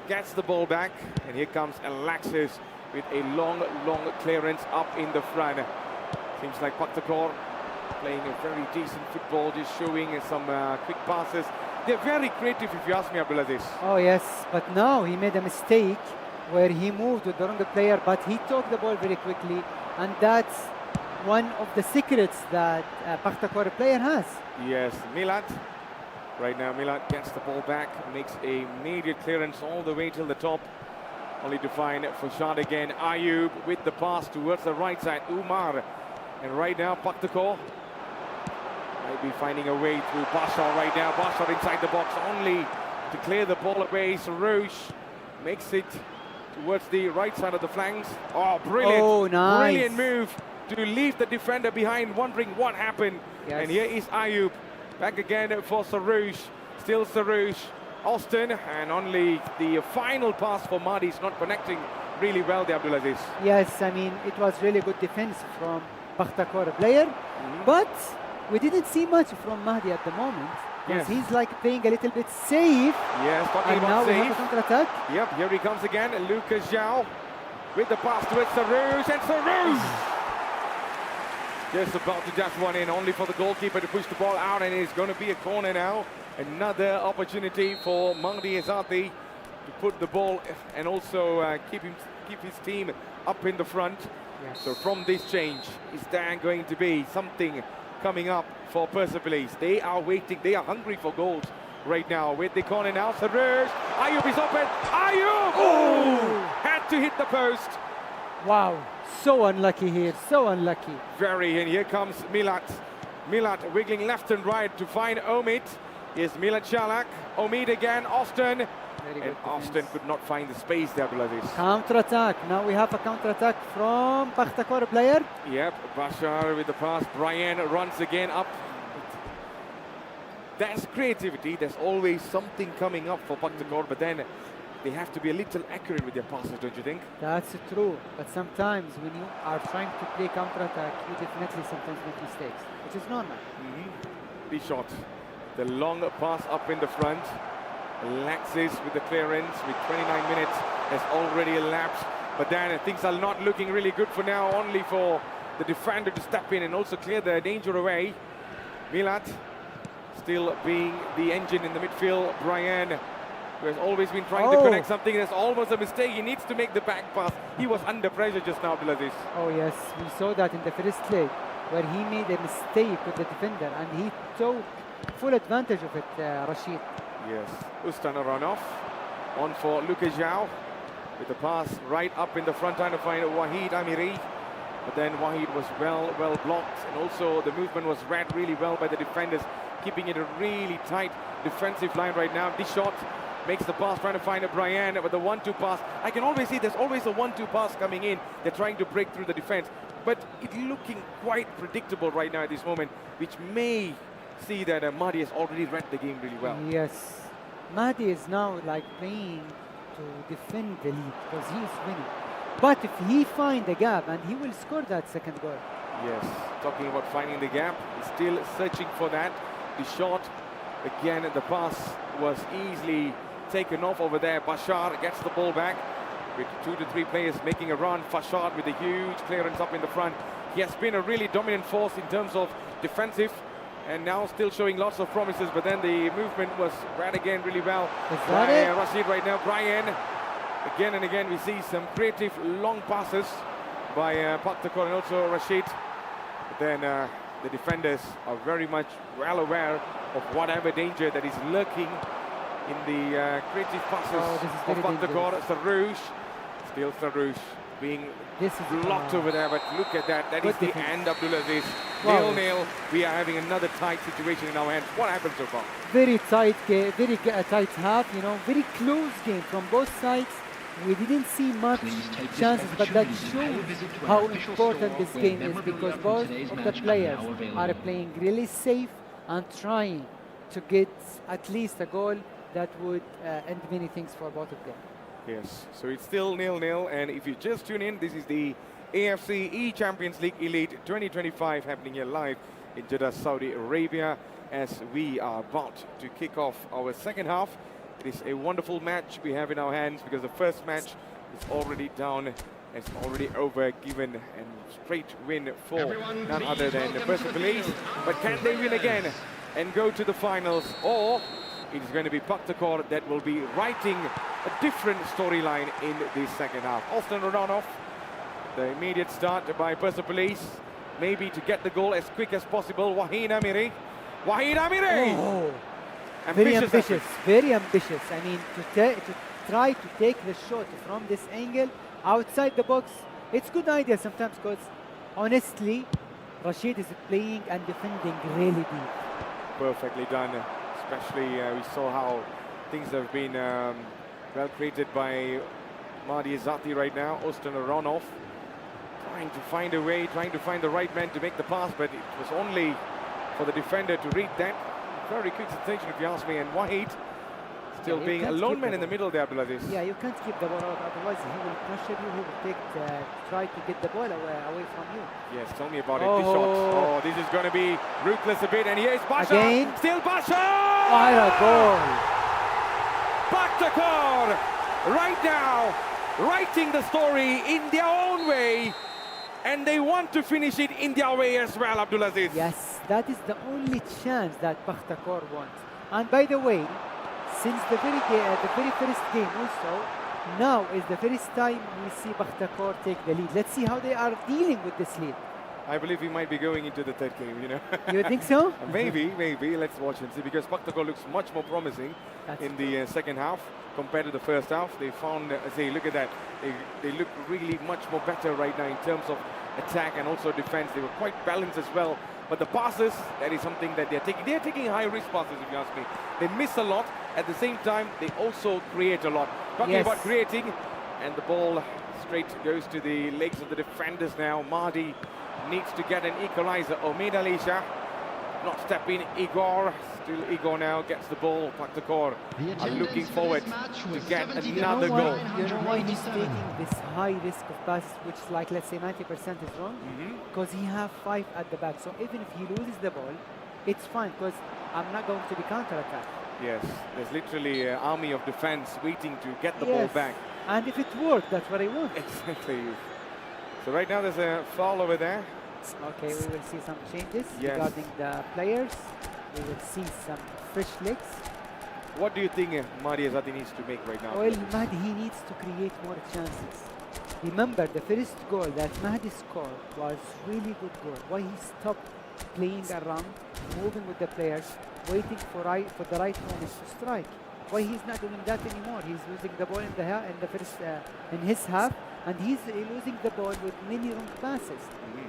gets the ball back. And here comes Alexis with a long clearance up in the front. Seems like Paktakor playing a very decent football, just showing some quick passes. They're very creative, if you ask me, Abdulaziz. Oh yes, but now he made a mistake where he moved with the wrong player, but he took the ball very quickly, and that's one of the secrets that Paktakor player has. Yes, Milat. Right now, Milat gets the ball back, makes a immediate clearance all the way till the top, only to find Fashad again. Ayub with the pass towards the right side. Umar. And right now, Paktakor might be finding a way through Bashar right now. Bashar inside the box only to clear the ball away. Sarouche makes it towards the right side of the flanks. Oh, brilliant. Oh, nice. Brilliant move to leave the defender behind, wondering what happened. Yes. And here is Ayub. Back again for Sarouche. Still Sarouche. Austin, and only the final pass for Mahdi is not connecting really well there, Abdulaziz. Yes, I mean, it was really good defense from Paktakor player, but we didn't see much from Mahdi at the moment. Yes. He's like playing a little bit safe. Yes, talking and about now safe. we have a counter-attack. Yep, here he comes again, Lucas Zhao with the pass towards Sarouche, and Sarouche just about to dash one in, only for the goalkeeper to push the ball out, and it's going to be a corner now. Another opportunity for Mahdi Azati to put the ball and also keep his team up in the front. Yes. So from this change, is there going to be something coming up for Persepolis? They are waiting, they are hungry for goals right now with the corner now. Sarouche, Ayub is open, Ayub! Oh! Had to hit the post. Wow. So unlucky here, so unlucky. Very, and here comes Milat. Milat wiggling left and right to find Omid. Here's Milat Shalak. Omid again, Austin. Very And good Austin defense. could not find the space there, Abdulaziz. Counter-attack. Now we have a counter-attack from Pakhtakor player. Yep, Bashar with the pass. Brian runs again up. There's creativity. There's always something coming up for Pakhtakor, but then they have to be a little accurate with their passes, don't you think? That's true. But sometimes when you are trying to play counter-attack, you definitely sometimes make mistakes, which is normal. The shot. The long pass up in the front. Laxis with the clearance with 29 minutes has already elapsed. But then things are not looking really good for now, only for the defender to step in and also clear the danger away. Milat still being the engine in the midfield. Brian, who has always been trying to connect something, that's almost a mistake. He needs to make the back pass. He was under pressure just now, Abdulaziz. Oh yes, we saw that in the first leg where he made a mistake with the defender and he took full advantage of it, Rashid. Yes, Ustan a run-off. On for Luka Zhao with the pass right up in the front trying to find Wahid Amiri. But then Wahid was well blocked, and also the movement was read really well by the defenders, keeping it a really tight defensive line right now. This shot makes the pass, trying to find a Brian, but the 1-2 pass, I can always see there's always a 1-2 pass coming in. They're trying to break through the defense, but it's looking quite predictable right now at this moment, which may see that Mahdi has already read the game really well. Yes, Mahdi is now like playing to defend the lead because he is winning. But if he find the gap, and he will score that second goal. Yes, talking about finding the gap, he's still searching for that. The shot, again, the pass was easily taken off over there. Bashar gets the ball back with 2 to 3 players making a run. Fashad with a huge clearance up in the front. He has been a really dominant force in terms of defensive, and now still showing lots of promises, but then the movement was read again really well. Is that it? Rashid right now. Brian, again and again we see some creative long passes by Pakhtakor and also Rashid. But then the defenders are very much well aware of whatever danger that is lurking in the creative passes of Pakhtakor. Sarouche, still Sarouche being blocked over there, but look at that. That is the end, Abdulaziz. 0-0. We are having another tight situation in our hands. What happened so far? Very tight game, very tight half, you know, very close game from both sides. We didn't see much chances, but that shows how important this game is because both of the players are playing really safe and trying to get at least a goal that would end many things for both of them. Yes, so it's still 0-0, and if you just tune in, this is the AFC eChampions League Elite 2025 happening here live in Jeddah, Saudi Arabia, as we are about to kick off our second half. It is a wonderful match we have in our hands because the first match is already down, it's already over, given and straight win for none other than the Persepolis. But can they win again and go to the finals, or it is going to be Pakhtakor that will be writing a different storyline in the second half. Austin Rodonov, the immediate start by Persepolis, maybe to get the goal as quick as possible. Wahid Amiri. Wahid Amiri! Oh, very ambitious, very ambitious. I mean, to try to take the shot from this angle, outside the box, it's a good idea sometimes because, honestly, Rashid is playing and defending really deep. Perfectly done. Especially we saw how things have been well created by Mahdi Zati right now. Austin Aronov trying to find a way, trying to find the right man to make the pass, but it was only for the defender to read that. Very quick sensation if you ask me, and Wahid still being a lone man in the middle there, Abdulaziz. Yeah, you can't keep the ball out, otherwise he will pressure you, he will try to get the ball away from you. Yes, tell me about it. This shot. Oh, this is going to be ruthless a bit, and here's Basha. Again? Still Basha! What a goal! Pakhtakor right now writing the story in their own way, and they want to finish it in their way as well, Abdulaziz. Yes, that is the only chance that Pakhtakor wants. And by the way, since the very first game also, now is the first time we see Pakhtakor take the lead. Let's see how they are dealing with this lead. I believe we might be going into the third game, you know. You think so? Maybe. Let's watch and see, because Paktakor looks much more promising in the second half compared to the first half. They found, look at that. They look really much more better right now in terms of attack and also defense. They were quite balanced as well. But the passes, that is something that they're taking. They're taking high-risk passes, if you ask me. They miss a lot. At the same time, they also create a lot. Talking about creating, and the ball straight goes to the legs of the defenders now. Mahdi needs to get an equalizer. Omid Alisha not stepping. Igor, still Igor now gets the ball. Paktakor are looking forward to get another goal. You know why he's taking this high risk of passes, which like let's say 90% is wrong? Because he have 5 at the back. So even if he loses the ball, it's fine because I'm not going to be counter-attacked. Yes, there's literally an army of defense waiting to get the ball back. And if it worked, that's what I want. Exactly. So right now there's a foul over there. Okay, we will see some changes regarding the players. We will see some fresh legs. What do you think Mahdi Azadi needs to make right now? Well, Mahdi, he needs to create more chances. Remember, the first goal that Mahdi scored was really good goal. Why he stopped playing around, moving with the players, waiting for the right moment to strike. Why he's not doing that anymore? He's losing the ball in his half, and he's losing the ball with many wrong passes.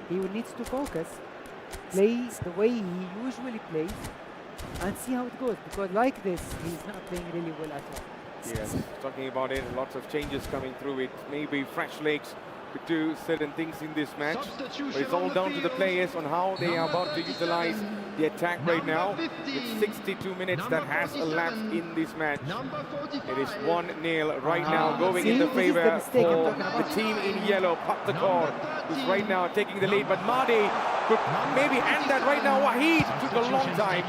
He needs to focus, play the way he usually plays, and see how it goes. Because like this, he's not playing really well at all. Yes, talking about it, lots of changes coming through it. Maybe fresh legs could do certain things in this match. But it's all down to the players on how they are about to utilize the attack right now. It's 62 minutes that has elapsed in this match. It is 1-0 right now, going in the favor for the team in yellow, Paktakor, who's right now taking the lead. But Mahdi could maybe end that right now. Wahid took a long time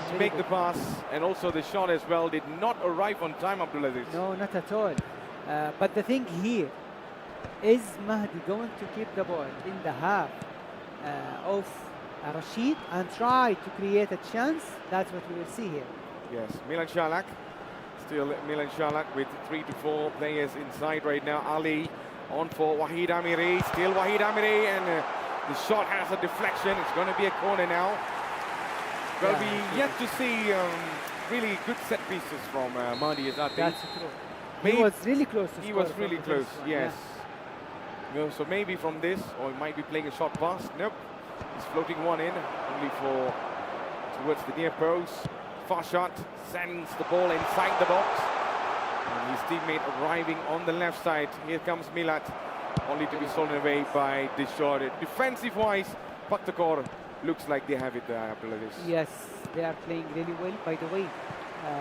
to make the pass, and also the shot as well did not arrive on time, Abdulaziz. No, not at all. But the thing here, is Mahdi going to keep the ball in the half of Rashid and try to create a chance? That's what we will see here. Yes, Milan Shalak. Still Milan Shalak with 3 to 4 players inside right now. Ali on for Wahid Amiri. Still Wahid Amiri, and the shot has a deflection. It's going to be a corner now. Well, we yet to see really good set pieces from Mahdi Azadi. That's true. He was really close to score. He was really close, yes. You know, so maybe from this, or he might be playing a short pass. Nope. He's floating one in, only towards the near post. Farshad sends the ball inside the box. And his teammate arriving on the left side. Here comes Milat, only to be stolen away by Dishore. Defensive-wise, Paktakor looks like they have it there, Abdulaziz. Yes, they are playing really well. By the way,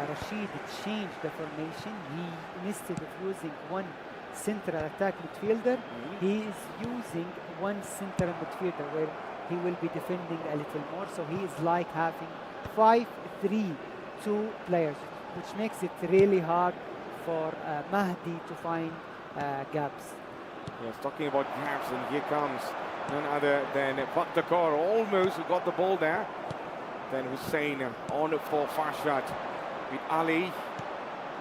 Rashid changed the formation. He, instead of using one central attack midfielder, he is using one central midfielder where he will be defending a little more. So he is like having 5-3-2 players, which makes it really hard for Mahdi to find gaps. Yes, talking about gaps, and here comes none other than Paktakor, almost who got the ball there. Then Hussein on for Farshad with Ali.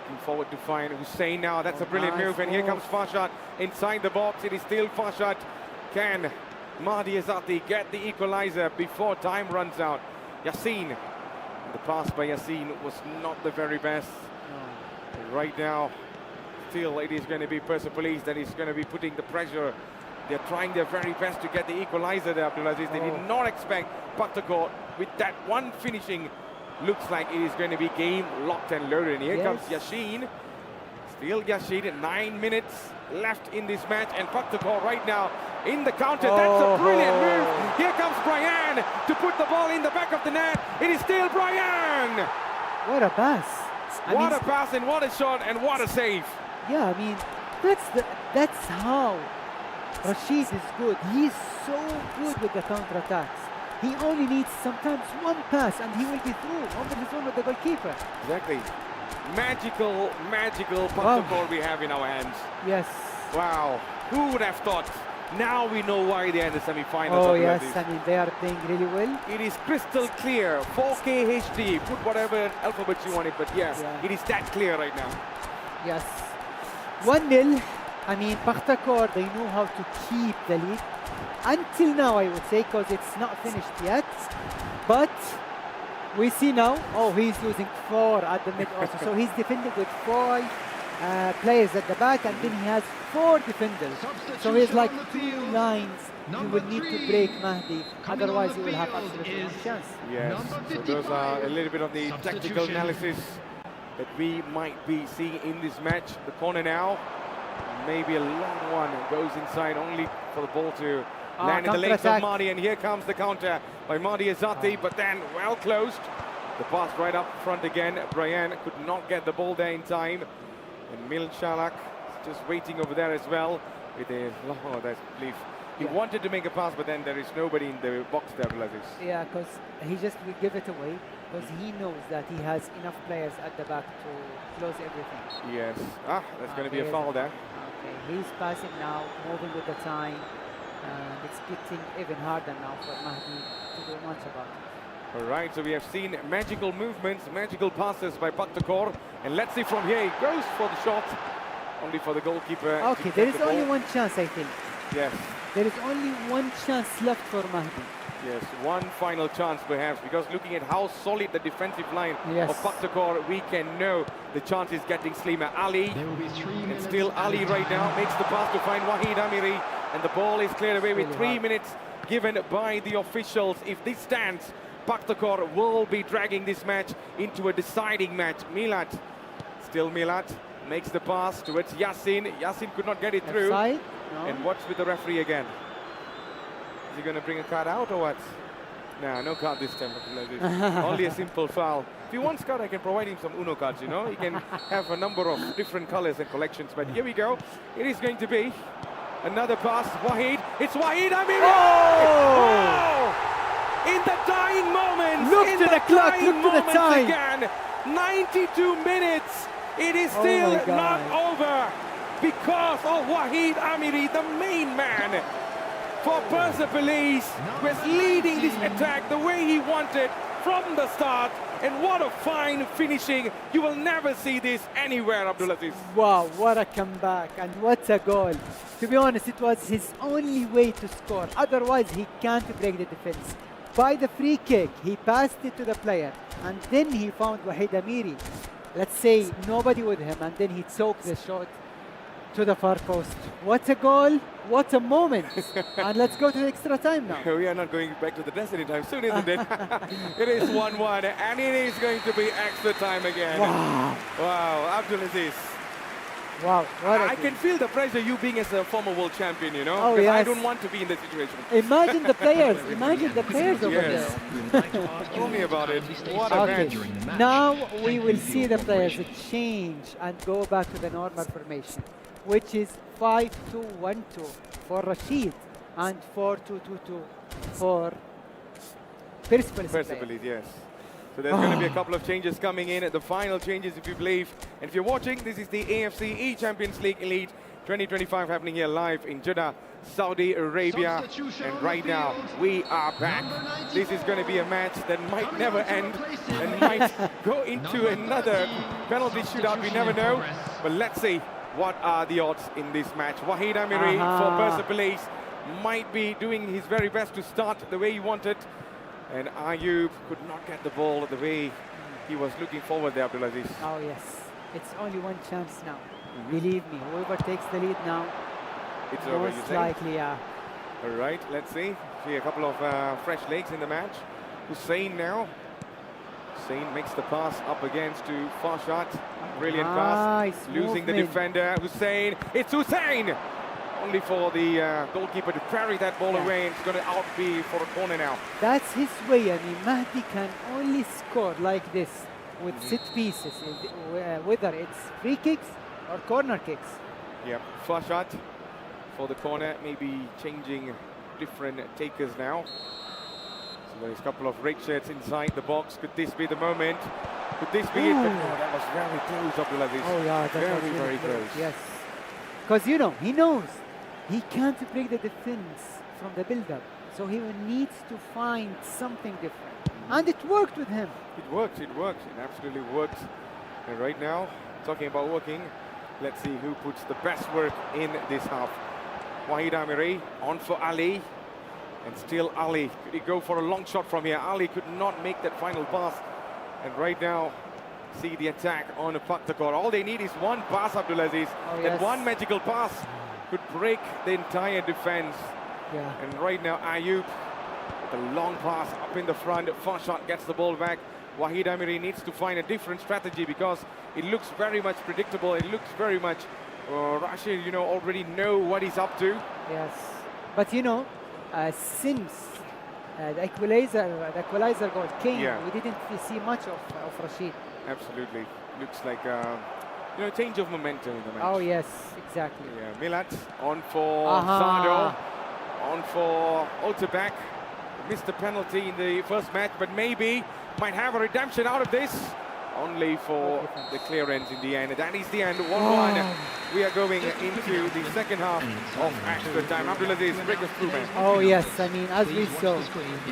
Looking forward to find Hussein now. That's a brilliant move, and here comes Farshad inside the box. It is still Farshad. Can Mahdi Azadi get the equalizer before time runs out? Yassin. The pass by Yassin was not the very best. Right now, still it is going to be Persepolis that is going to be putting the pressure. They're trying their very best to get the equalizer there, Abdulaziz. They did not expect Paktakor with that one finishing. Looks like it is going to be game locked and loaded. And here comes Yashin. Still Yashin. 9 minutes left in this match. And Paktakor right now in the counter. That's a brilliant move. Here comes Brian to put the ball in the back of the net. It is still Brian. What a pass. What a pass, and what a shot, and what a save. Yeah, I mean, that's how Rashid is good. He's so good with the counter-attacks. He only needs sometimes one pass and he will be through over his own with the goalkeeper. Exactly. Magical Paktakor we have in our hands. Yes. Wow. Who would have thought? Now we know why they're in the semi-finals. Oh yes, I mean, they are playing really well. It is crystal clear. 4K HD. Put whatever alphabets you want it, but yes, it is that clear right now. Yes. 1-0. I mean, Paktakor, they know how to keep the lead. until now, I would say, because it's not finished yet. But we see now, he's using 4 at the mid also. So he's defending with 5 players at the back, and then he has 4 defenders. So he's like 2 lines. You will need to break Mahdi, otherwise you will have absolutely no chance. Yes, so those are a little bit of the tactical analysis that we might be seeing in this match. The corner now, maybe a long one, goes inside only for the ball to land in the legs of Mahdi, and here comes the counter by Mahdi Azati, but then well closed. The pass right up front again. Brian could not get the ball there in time, and Mil Shalak just waiting over there as well with a I believe he wanted to make a pass, but then there is nobody in the box there, Abdulaziz. Yeah, because he just will give it away because he knows that he has enough players at the back to close everything. Yes. That's going to be a foul there. Okay, he's passing now, moving with the time, and it's getting even harder now for Mahdi to do much about it. All right, so we have seen magical movements, magical passes by Paktakor, and let's see from here, he goes for the shot, only for the goalkeeper. Okay, there is only one chance, I think. Yes. There is only one chance left for Mahdi. Yes, one final chance perhaps, because looking at how solid the defensive line of Paktakor, we can know the chance is getting slimmer. Ali, and still Ali right now, makes the pass to find Wahid Amiri, and the ball is cleared away with 3 minutes given by the officials. If this stands, Paktakor will be dragging this match into a deciding match. Milat, still Milat, makes the pass towards Yassin. Yassin could not get it through. No. And what's with the referee again? Is he going to bring a card out or what? No card this time. Only a simple foul. If he wants card, I can provide him some Uno cards, you know. He can have a number of different colors and collections. But here we go. It is going to be another pass. Wahid. It's Wahid Amiri! Oh! In the dying moments. Look to the clock. Look to the time. Again. 92 minutes. It is still not over. Because of Wahid Amiri, the main man for Persepolis, was leading this attack the way he wanted from the start. And what a fine finishing. You will never see this anywhere, Abdulaziz. Wow, what a comeback and what a goal. To be honest, it was his only way to score. Otherwise, he can't break the defense. By the free kick, he passed it to the player. And then he found Wahid Amiri. Let's say nobody with him. And then he took the shot to the far post. What a goal, what a moment. And let's go to the extra time now. We are not going back to the death anytime soon, isn't it? It is 1-1 and it is going to be extra time again. Wow, Abdulaziz. Wow, what I can feel the pressure, you being as a former world champion, you know? Oh, yes. I don't want to be in that situation. Imagine the players, imagine the players over there. Tell me about it. What a match. Now we will see the players change and go back to the normal formation, which is 5-2-1-2 for Rashid and 4-2-2-2 for Persepolis. Yes. So there's going to be a couple of changes coming in, the final changes if you believe. And if you're watching, this is the AFC eChampions League Elite 2025 happening here live in Jeddah, Saudi Arabia. And right now, we are back. This is going to be a match that might never end and might go into another penalty shootout. We never know. But let's see what are the odds in this match. Wahid Amiri for Persepolis might be doing his very best to start the way he wanted. And Ayub could not get the ball the way he was looking forward there, Abdulaziz. Oh yes, it's only one chance now. Believe me, whoever takes the lead now, it's over, most likely, All right, let's see. See a couple of fresh legs in the match. Hussein now. Hussein makes the pass up against to Farshad. Brilliant pass. Losing the defender. Hussein. It's Hussein! Only for the goalkeeper to carry that ball away, and it's going to out be for a corner now. That's his way. I mean, Mahdi can only score like this with set pieces, whether it's free kicks or corner kicks. Yeah, Farshad for the corner, maybe changing different takers now. So there's a couple of red shirts inside the box. Could this be the moment? Could this be it? But no, that was very close, Abdulaziz. Oh yeah, that was very close. Yes, because you know, he knows he can't break the defense from the build-up, so he needs to find something different. And it worked with him. It worked, it absolutely worked. And right now, talking about working, let's see who puts the best work in this half. Wahid Amiri on for Ali. And still Ali. Could he go for a long shot from here? Ali could not make that final pass. And right now, see the attack on Paktakor. All they need is one pass, Abdulaziz. Oh, That yes. one magical pass could break the entire defense. Yeah. And right now, Ayub with a long pass up in the front. Farshad gets the ball back. Wahid Amiri needs to find a different strategy because it looks very much predictable. It looks very much Rashid, already know what he's up to. Yes. But since the equalizer goal came, Yeah. we didn't see much of Rashid. Absolutely. Looks like change of momentum in the match. Oh yes, exactly. Yeah, Milat on for Aha. Sado, on for Olterbach. Missed the penalty in the first match, but maybe might have a redemption out of this. Only for the clearance in the end. That is the end, 1-1. We are going into the second half of extra time. Abdulaziz, break us through, man. Oh yes, I mean, as we saw,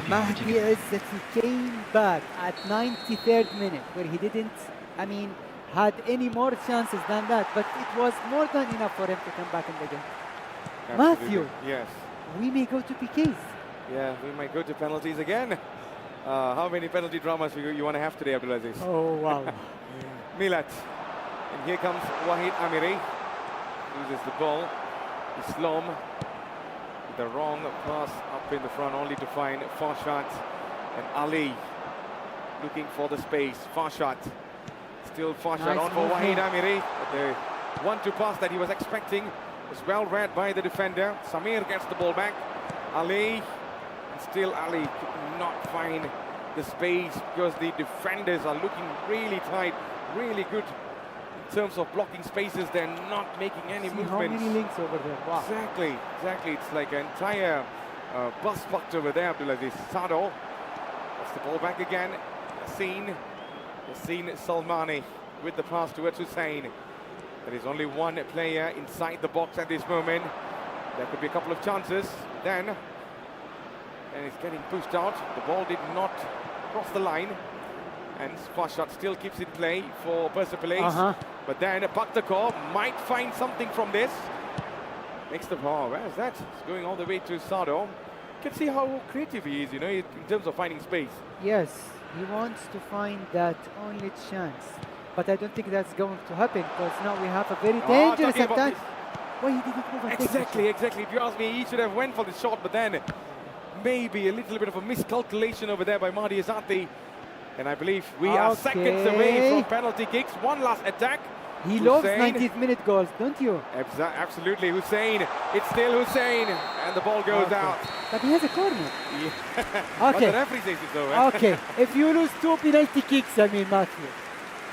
Mahdi Izzat, he came back at 93rd minute where he didn't, had any more chances than that, but it was more than enough for him to come back in the game. Matthew, Yes. we may go to PKs. Yeah, we might go to penalties again. How many penalty dramas you want to have today, Abdulaziz? Oh wow. Milat. And here comes Wahid Amiri. Loses the ball. Islam with the wrong pass up in the front, only to find Farshad and Ali looking for the space. Farshad. Still Farshad Nice on for Wahid movement. Amiri. But the 1-2 pass that he was expecting was well read by the defender. Samir gets the ball back. Ali. And still Ali could not find the space because the defenders are looking really tight, really good in terms of blocking spaces. They're not making any See movements. how many links over there? Wow. Exactly. It's like an entire bus bucked over there, Abdulaziz. Sado gets the ball back again. Yassine Salmani with the pass towards Hussein. There is only one player inside the box at this moment. There could be a couple of chances. Then it's getting pushed out. The ball did not cross the line. And Farshad still keeps it play for Persepolis. But then Paktakor might find something from this. Makes the ball. Where is that? It's going all the way to Sado. You can see how creative he is, in terms of finding space. Yes, he wants to find that only chance. But I don't think that's going to happen because now we have a very dangerous talking about attack. this. Why he didn't move and take the shot? Exactly. If you ask me, he should have went for the shot, but then maybe a little bit of a miscalculation over there by Mahdi Azati. And I believe we are seconds away from penalty kicks. One last attack. He loves 90th minute goals, don't you? Absolutely, Hussein. It's still Hussein, and the ball goes out. But he has a corner. Yeah. But the Okay. referee says it though. Okay, if you lose 2 penalty kicks, Matthew.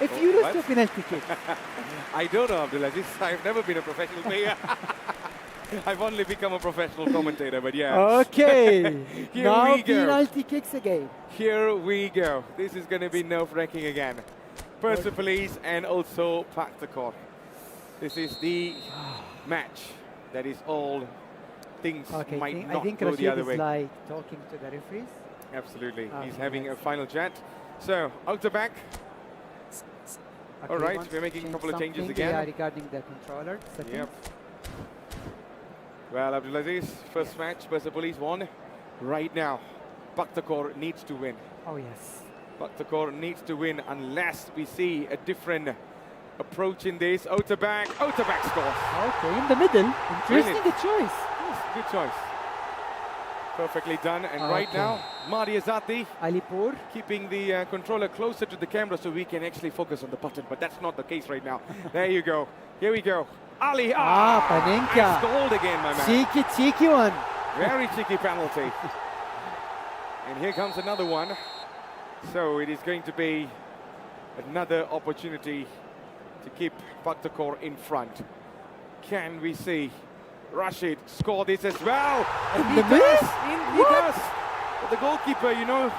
If you lose what? 2 penalty kicks. I don't know, Abdulaziz. I've never been a professional player. I've only become a professional commentator, but yeah. Okay. Here now we go. penalty kicks again. Here we go. This is going to be nerve-wracking again. Persepolis and also Paktakor. This is the match that is all things Okay, might I not think go Rashid the other is way. like talking to the referees. Absolutely. He's Okay, having a let's final chat. So, out the back. Okay, All right, wants we're to making a change couple of changes something, again. Yeah, regarding the controller. settings. Yep. Well, Abdulaziz, first match, Persepolis won. Right now, Paktakor needs to win. Oh yes. Paktakor needs to win unless we see a different approach in this. Outerback scores. Okay, in the middle. Interesting Brilliant. choice. Yes, good choice. Perfectly done. And right Okay. now, Mahdi Azati Alipur. keeping the controller closer to the camera so we can actually focus on the button. But that's not the case right now. There you go. Here we go. Ali. Panenka. Ice cold again, my man. Cheeky one. Very cheeky penalty. And here comes another one. So it is going to be another opportunity to keep Paktakor in front. Can we see Rashid score this as well? And he does. He does. But the goalkeeper, he was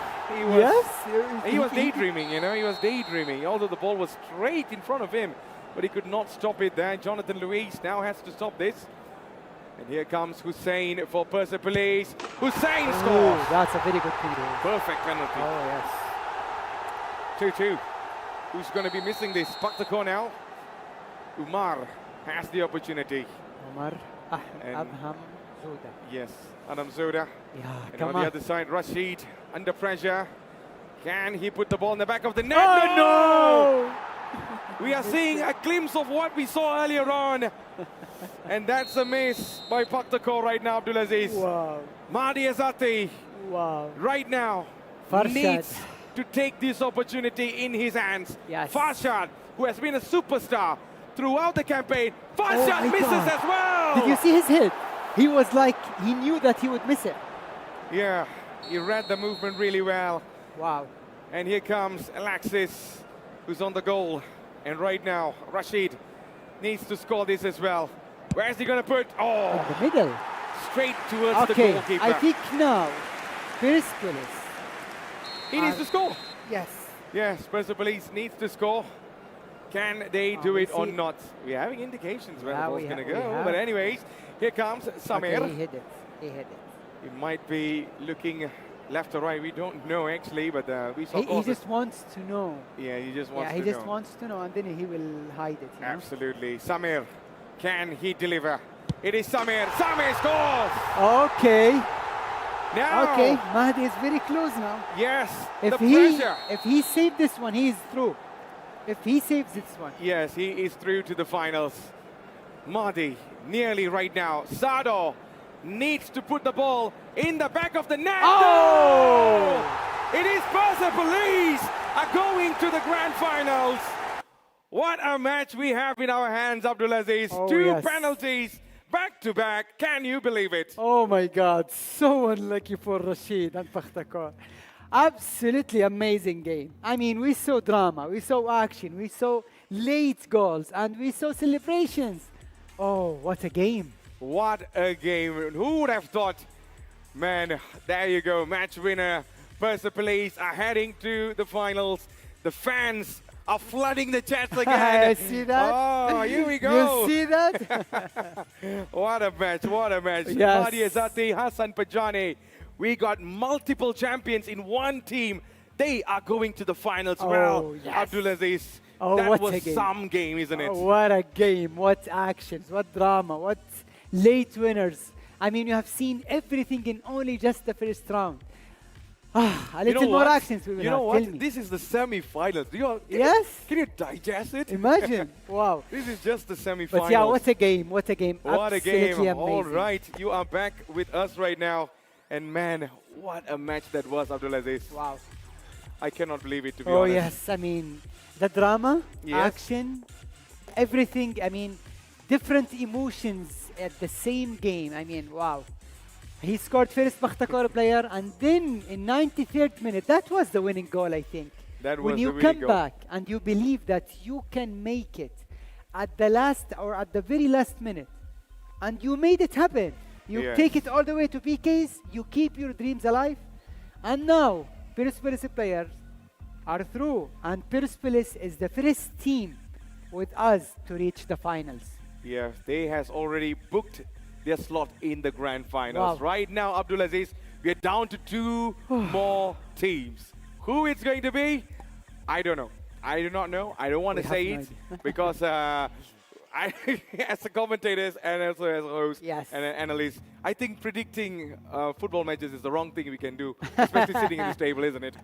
he was daydreaming, he was daydreaming. Although the ball was straight in front of him, but he could not stop it there. Jonathan Luis now has to stop this. And here comes Hussein for Persepolis. Hussein scores. That's a very good penalty. Perfect penalty. Oh yes. 2-2. Who's going to be missing this? Paktakor now. Umar has the opportunity. Omar. Abham Zuda. Yes, Anam Zoda. Yeah, And come on on. the other side, Rashid under pressure. Can he put the ball in the back of the net? Oh, No! We are seeing a glimpse of what we saw earlier on. And that's a miss by Paktakor right now, Abdulaziz. Wow. Mahdi Azati Wow. right now Farshad. needs to take this opportunity in his hands. Yes. Farshad, who has been a superstar throughout the campaign. Farshad my misses God. as well. Did you see his hit? He was like, he knew that he would miss it. Yeah, he read the movement really well. Wow. And here comes Alexis, who's on the goal. And right now, Rashid needs to score this as well. Where's he going to put? In Oh, the middle. straight towards the Okay, goalkeeper. I think now, Persepolis. He needs to score. Yes. Yes, Persepolis needs to score. Can they do we it or see- not? We're having indications where Yeah, the ball's we going to ha- we go. have. But anyways, here comes Samir. Okay, he hit it. He hit it. He might be looking left or right. We don't know actually, but we saw He crosses. just wants to know. Yeah, he just wants Yeah, he to just know. wants to know, and then he will hide it. You know? Absolutely. Samir, can he deliver? It is Samir. Samir scores! Okay. Now! Okay. Mahdi is very close now. Yes, If the he pressure. if he saved this one, he is through. If he saves this one. Yes, he is through to the finals. Mahdi, nearly right now. Sado needs to put the ball in the back of the net. Oh! It is Persepolis are going to the grand finals. What a match we have in our hands, Abdulaziz. Oh, Two yes. penalties back to back. Can you believe it? Oh my God, so unlucky for Rashid and Pakhtakor. Absolutely amazing game. I mean, we saw drama, we saw action, we saw late goals, and we saw celebrations. Oh, what a game. What a game. Who would have thought? Man, there you go. Match winner. Persepolis are heading to the finals. The fans are flooding the chats again. See that? Oh, here we go. You see that? What a match. What a match. Yes. Mahdi Azati, Hassan Pajani. We got multiple champions in one team. They are going to the finals. Oh, Well, yes. Abdulaziz, Oh, that what a was game. some game, isn't it? Oh, what a game, what actions, what drama, what late winners. I mean, you have seen everything in only just the first round. A little more what? actions we will You have. know Tell what? me. This is the semi-finals. Yes? Can you digest it? Imagine. Wow. This is just the semi-finals. But yeah, what a game, what a game. What a Absolutely game. amazing. All right, you are back with us right now. And man, what a match that was, Abdulaziz. Wow. I cannot believe it, to be Oh, honest. yes. I mean, the drama, Yes. action, everything. I mean, different emotions at the same game. I mean, wow. He scored first Pakhtakor player, and then in 93rd minute, that was the winning goal, I think. That When was you the winning come goal. back and you believe that you can make it at the last or at the very last minute, and you made it happen. You Yes. take it all the way to PKs, you keep your dreams alive, and now Persepolis players are through, and Persepolis is the first team with us to reach the finals. Yes, they has already booked their slot in the grand finals. Wow. Right now, Abdulaziz, we are down to two more teams. Who it's going to be? I don't know. I do not know. I don't want to We say have it no because I, as a commentators and also as a host Yes. and an analyst, I think predicting football matches is the wrong thing we can do, especially sitting in this table, isn't it?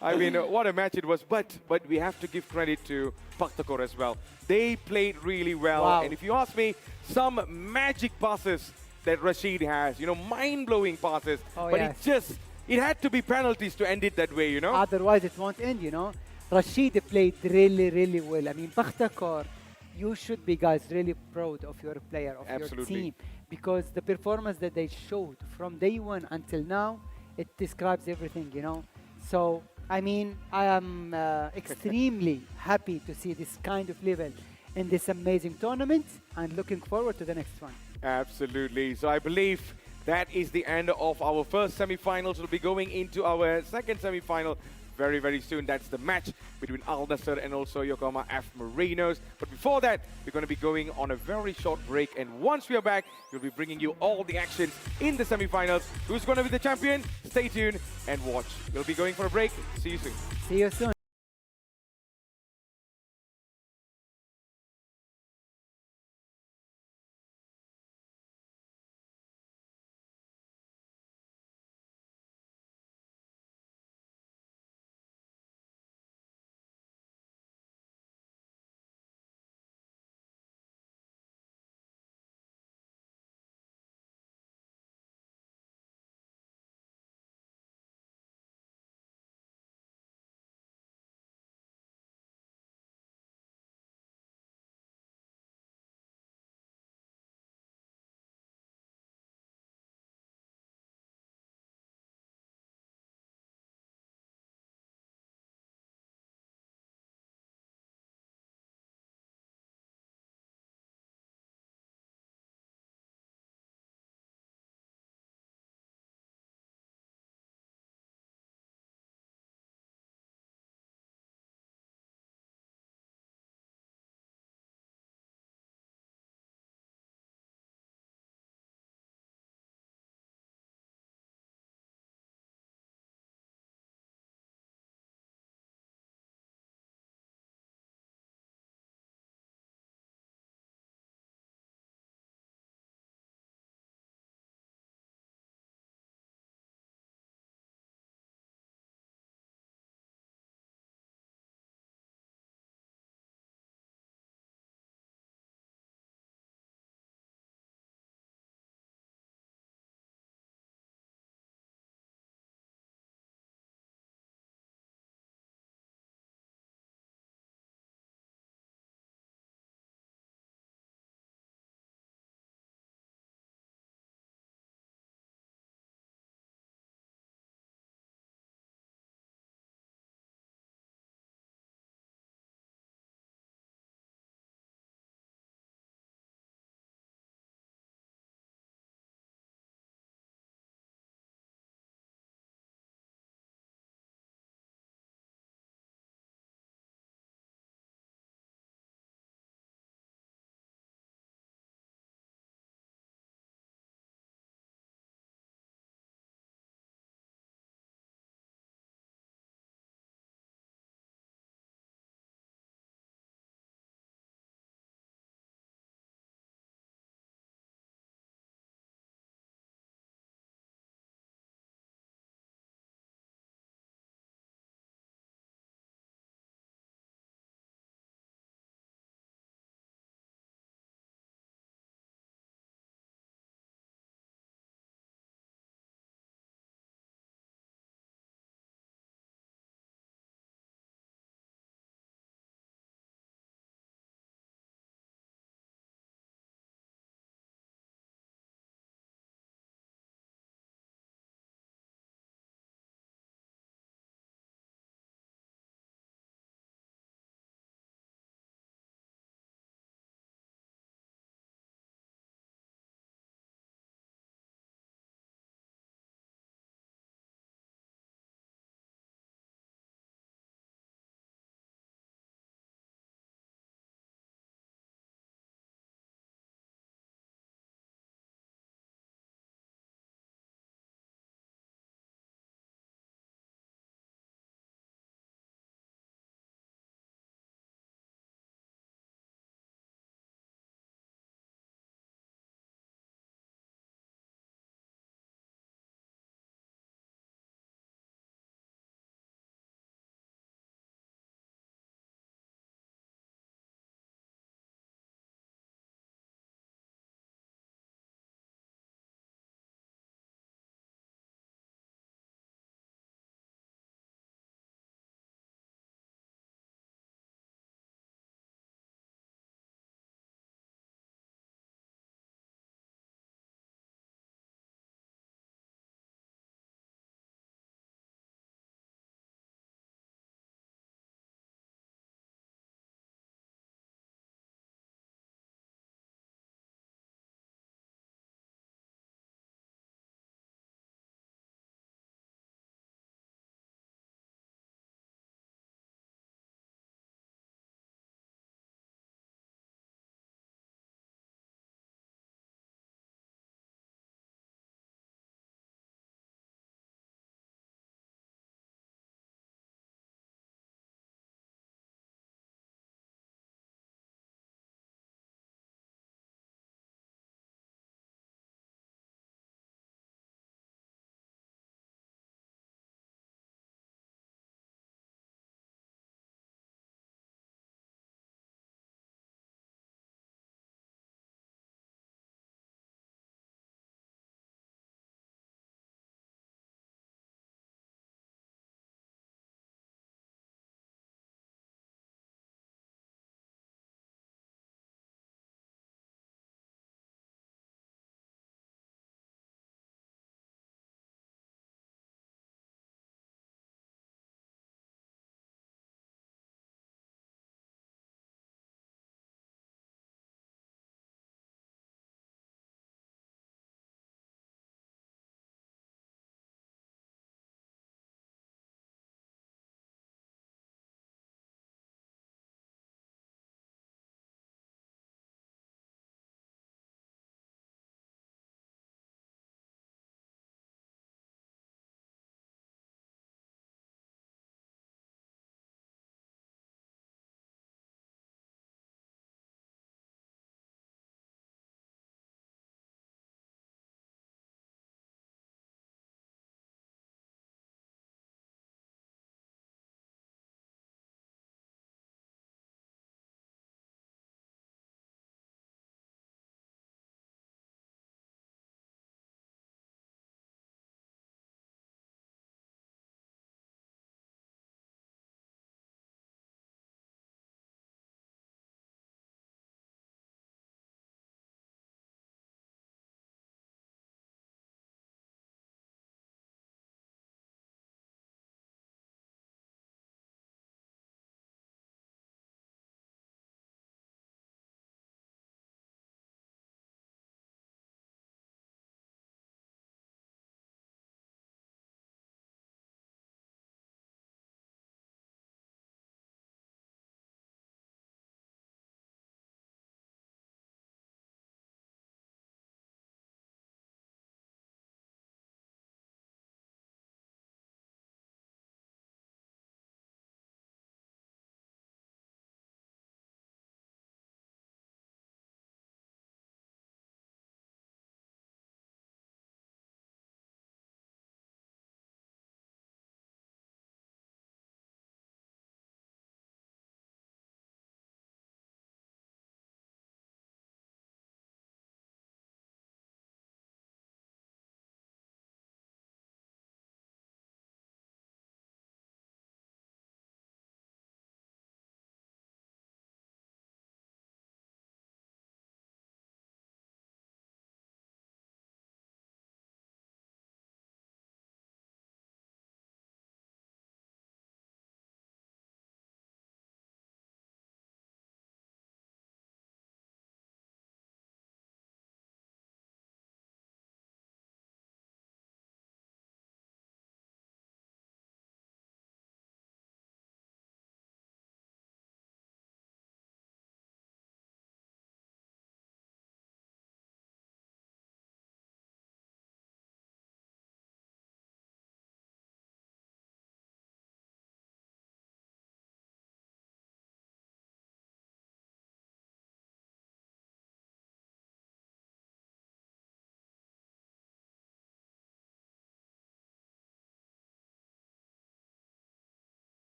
I mean, what a match it was. But we have to give credit to Paktakor as well. They played really well. Wow. And if you ask me, some magic passes that Rashid has, you know, mind-blowing passes. Oh, but yes. it had to be penalties to end it that way, you know? Otherwise, it won't end, you know. Rashid played really, really well. I mean, Pakhtakor, you should be, guys, really proud of your player, of your Absolutely. team, because the performance that they showed from day one until now, it describes everything, you know. So, I mean, I am extremely happy to see this kind of level in this amazing tournament and looking forward to the next one. Absolutely. So I believe that is the end of our first semi-finals. We'll be going into our second semi-final very, very soon. That's the match between Al Nassr and also Yokohama F Marinos. But before that, we're going to be going on a very short break. And once we are back, we'll be bringing you all the actions in the semi-finals. Who's going to be the champion? Stay tuned and watch. We'll be going for a break. See you soon. See you soon.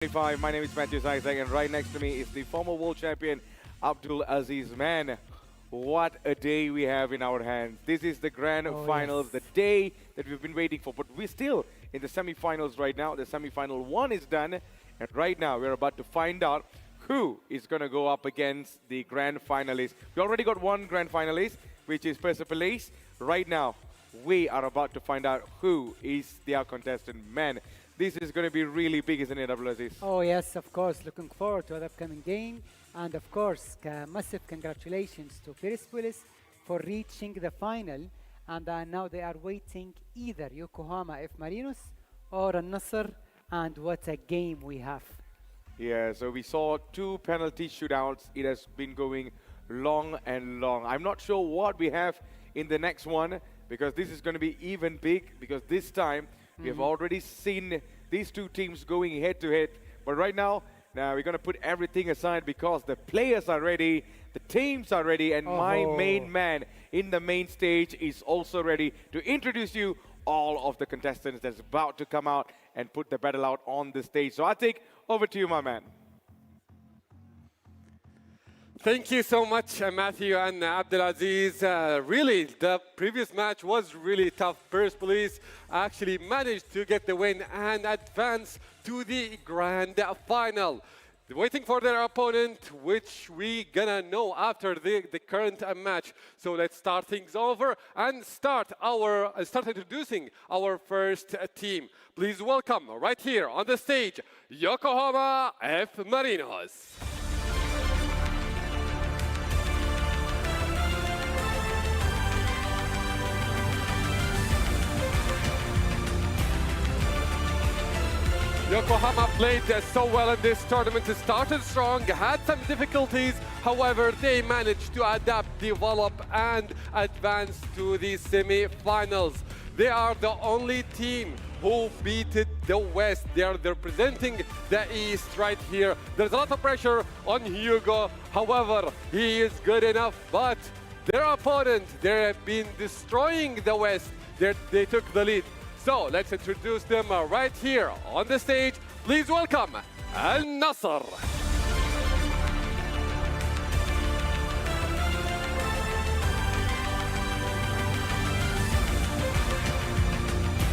25. My name is Matthew Isaac, and right next to me is the former world champion Abdul Aziz. Man, what a day we have in our hands. This is the grand finals, the day that we've been waiting for. But we're still in the semi-finals right now. The semi-final one is done, and right now we're about to find out who is going to go up against the grand finalists. We already got one grand finalist, which is Persepolis. Right now, we are about to find out who is their contestant. Man, this is going to be really big, isn't it, Abdulaziz? Oh, yes, of course. Looking forward to the upcoming game. And of course, massive congratulations to Persepolis for reaching the final. And now they are waiting either Yokohama F. Marinos or Al-Nasr. And what a game we have. Yeah, so we saw 2 penalty shootouts. It has been going long and long. I'm not sure what we have in the next one, because this is going to be even big, because this time we have already seen these 2 teams going head to head. But right now we're going to put everything aside, because the players are ready, the teams are ready, and my main man in the main stage is also ready to introduce you all of the contestants that's about to come out and put the battle out on the stage. So I think over to you, my man. Thank you so much, Matthew and Abdulaziz. Really, the previous match was really tough. Persepolis actually managed to get the win and advance to the grand final. Waiting for their opponent, which we gonna know after the current match. So let's start things over and start introducing our first team. Please welcome right here on the stage, Yokohama F. Marinos. Yokohama played so well in this tournament. It started strong, had some difficulties. However, they managed to adapt, develop, and advance to the semi-finals. They are the only team who beat the West. They are representing the East right here. There's a lot of pressure on Hugo. However, he is good enough. But their opponent, they have been destroying the West. They took the lead. So let's introduce them right here on the stage. Please welcome Al-Nasr.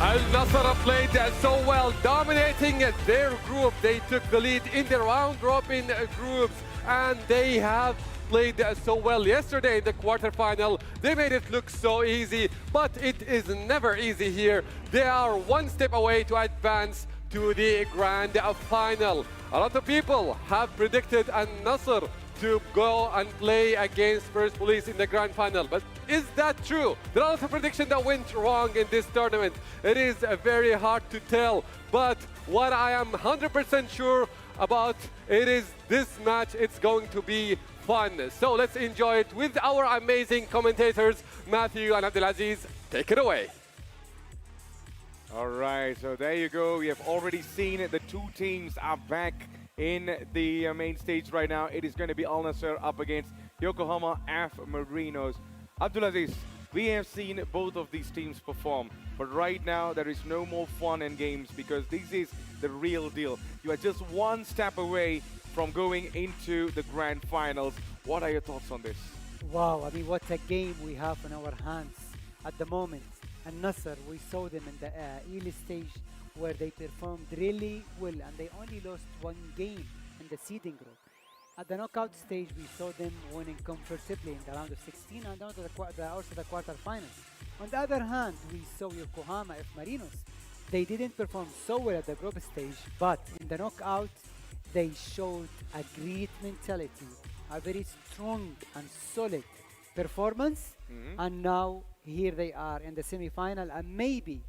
Al-Nasr played so well, dominating their group. They took the lead in the round-robin groups, and they have played so well yesterday in the quarterfinal. They made it look so easy, but it is never easy here. They are one step away to advance to the grand final. A lot of people have predicted Al-Nasr to go and play against Persepolis in the grand final. But is that true? There are a lot of predictions that went wrong in this tournament. It is very hard to tell. But what I am 100% sure about, it is this match, it's going to be fun. So let's enjoy it with our amazing commentators, Matthew and Abdulaziz. Take it away. All right, so there you go. We have already seen the 2 teams are back in the main stage right now. It is going to be Al-Nasr up against Yokohama F. Marinos. Abdulaziz, we have seen both of these teams perform, but right now there is no more fun and games, because this is the real deal. You are just one step away from going into the grand finals. What are your thoughts on this? Wow, I mean, what a game we have in our hands at the moment. And Nasr, we saw them in the Elite stage where they performed really well, and they only lost 1 game in the seeding group. At the knockout stage, we saw them winning comfortably in the round of 16 and also the quarterfinals. On the other hand, we saw Yokohama F. Marinos. They didn't perform so well at the group stage, but in the knockout, they showed a great mentality, a very strong and solid performance, and now here they are in the semi-final, and maybe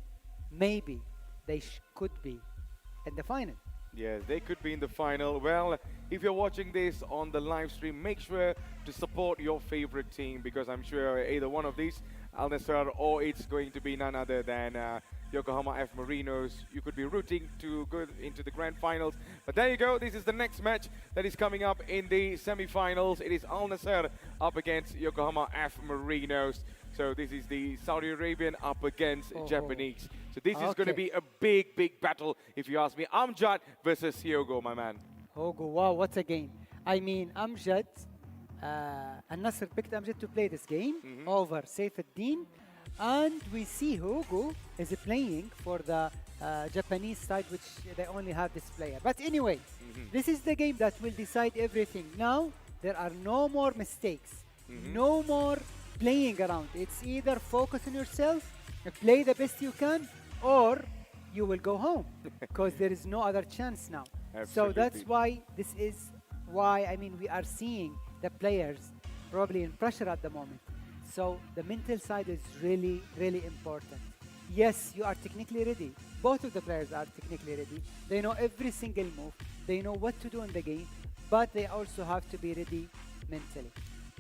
they could be in the final. Yes, they could be in the final. Well, if you're watching this on the live stream, make sure to support your favorite team, because I'm sure either one of these, Al-Nasr, or it's going to be none other than Yokohama F. Marinos. You could be rooting to go into the grand finals. But there you go. This is the next match that is coming up in the semi-finals. It is Al-Nasr up against Yokohama F. Marinos. So this is the Saudi Arabian up against Japanese. So this is going to be a big, big battle, if you ask me. Amjad versus Hyogo, my man. Hogo, wow, what a game. I mean, Amjad, Al-Nasr picked Amjad to play this game over Saifuddin. And we see Hogo is playing for the Japanese side, which they only have this player. But anyway, this is the game that will decide everything. Now, there are no more mistakes, no more playing around. It's either focus on yourself, play the best you can, or you will go home because there is no other chance now. So that's why we are seeing the players probably in pressure at the moment. So the mental side is really, really important. Yes, you are technically ready. Both of the players are technically ready. They know every single move. They know what to do in the game, but they also have to be ready mentally.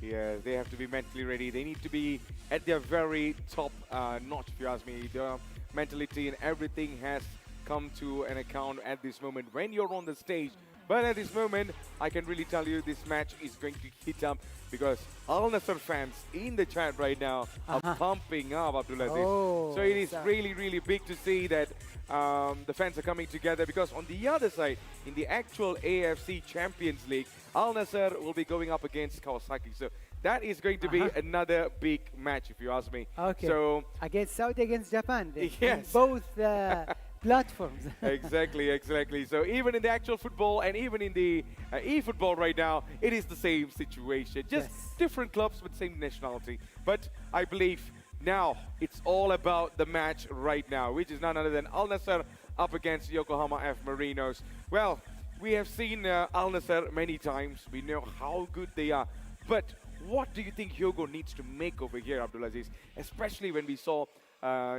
Yeah, they have to be mentally ready. They need to be at their very top notch, if you ask me. Their mentality and everything has come to an account at this moment when you're on the stage. But at this moment, I can really tell you this match is going to heat up because Al Nassr fans in the chat right now are pumping up, Abdulaziz. Oh, so it is really, really big to see that the fans are coming together because on the other side, in the actual AFC Champions League, Al Nassr will be going up against Kawasaki. So that is going to be another big match, if you ask me. Okay. So against Saudi, against Japan. Yes. Both platforms. Exactly. So even in the actual football and even in the eFootball right now, it is the same situation. Just different clubs with same nationality. But I believe now it's all about the match right now, which is none other than Al Nassr up against Yokohama F Marinos. Well, we have seen Al Nassr many times. We know how good they are. But what do you think Hyogo needs to make over here, Abdulaziz? Especially when we saw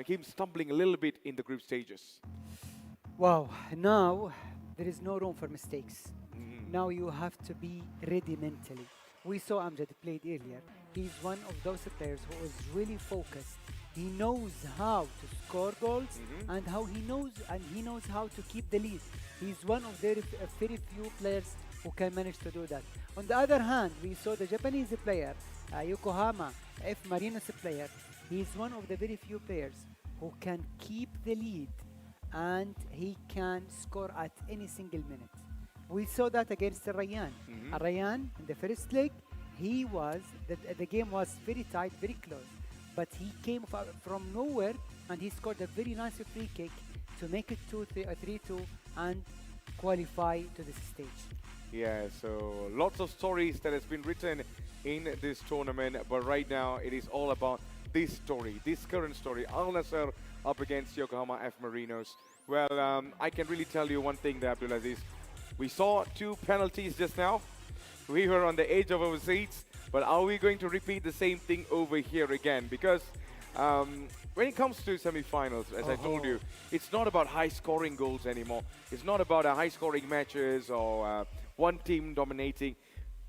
him stumbling a little bit in the group stages. Wow, now there is no room for mistakes. Now you have to be ready mentally. We saw Amjad played earlier. He's one of those players who is really focused. He knows how to score goals and he knows how to keep the lead. He's one of very few players who can manage to do that. On the other hand, we saw the Japanese player, Yokohama F Marinos player. He's one of the very few players who can keep the lead and he can score at any single minute. We saw that against Rayyan. Rayyan, in the first leg, the game was very tight, very close. But he came from nowhere and he scored a very nice free kick to make it 3-2 and qualify to this stage. Yeah, so lots of stories that has been written in this tournament, but right now it is all about this story, this current story. Al Nassr up against Yokohama F Marinos. Well, I can really tell you one thing there, Abdulaziz. We saw 2 penalties just now. We were on the edge of our seats, but are we going to repeat the same thing over here again? Because when it comes to semi-finals, as I told you, it's not about high-scoring goals anymore. It's not about high-scoring matches or one team dominating.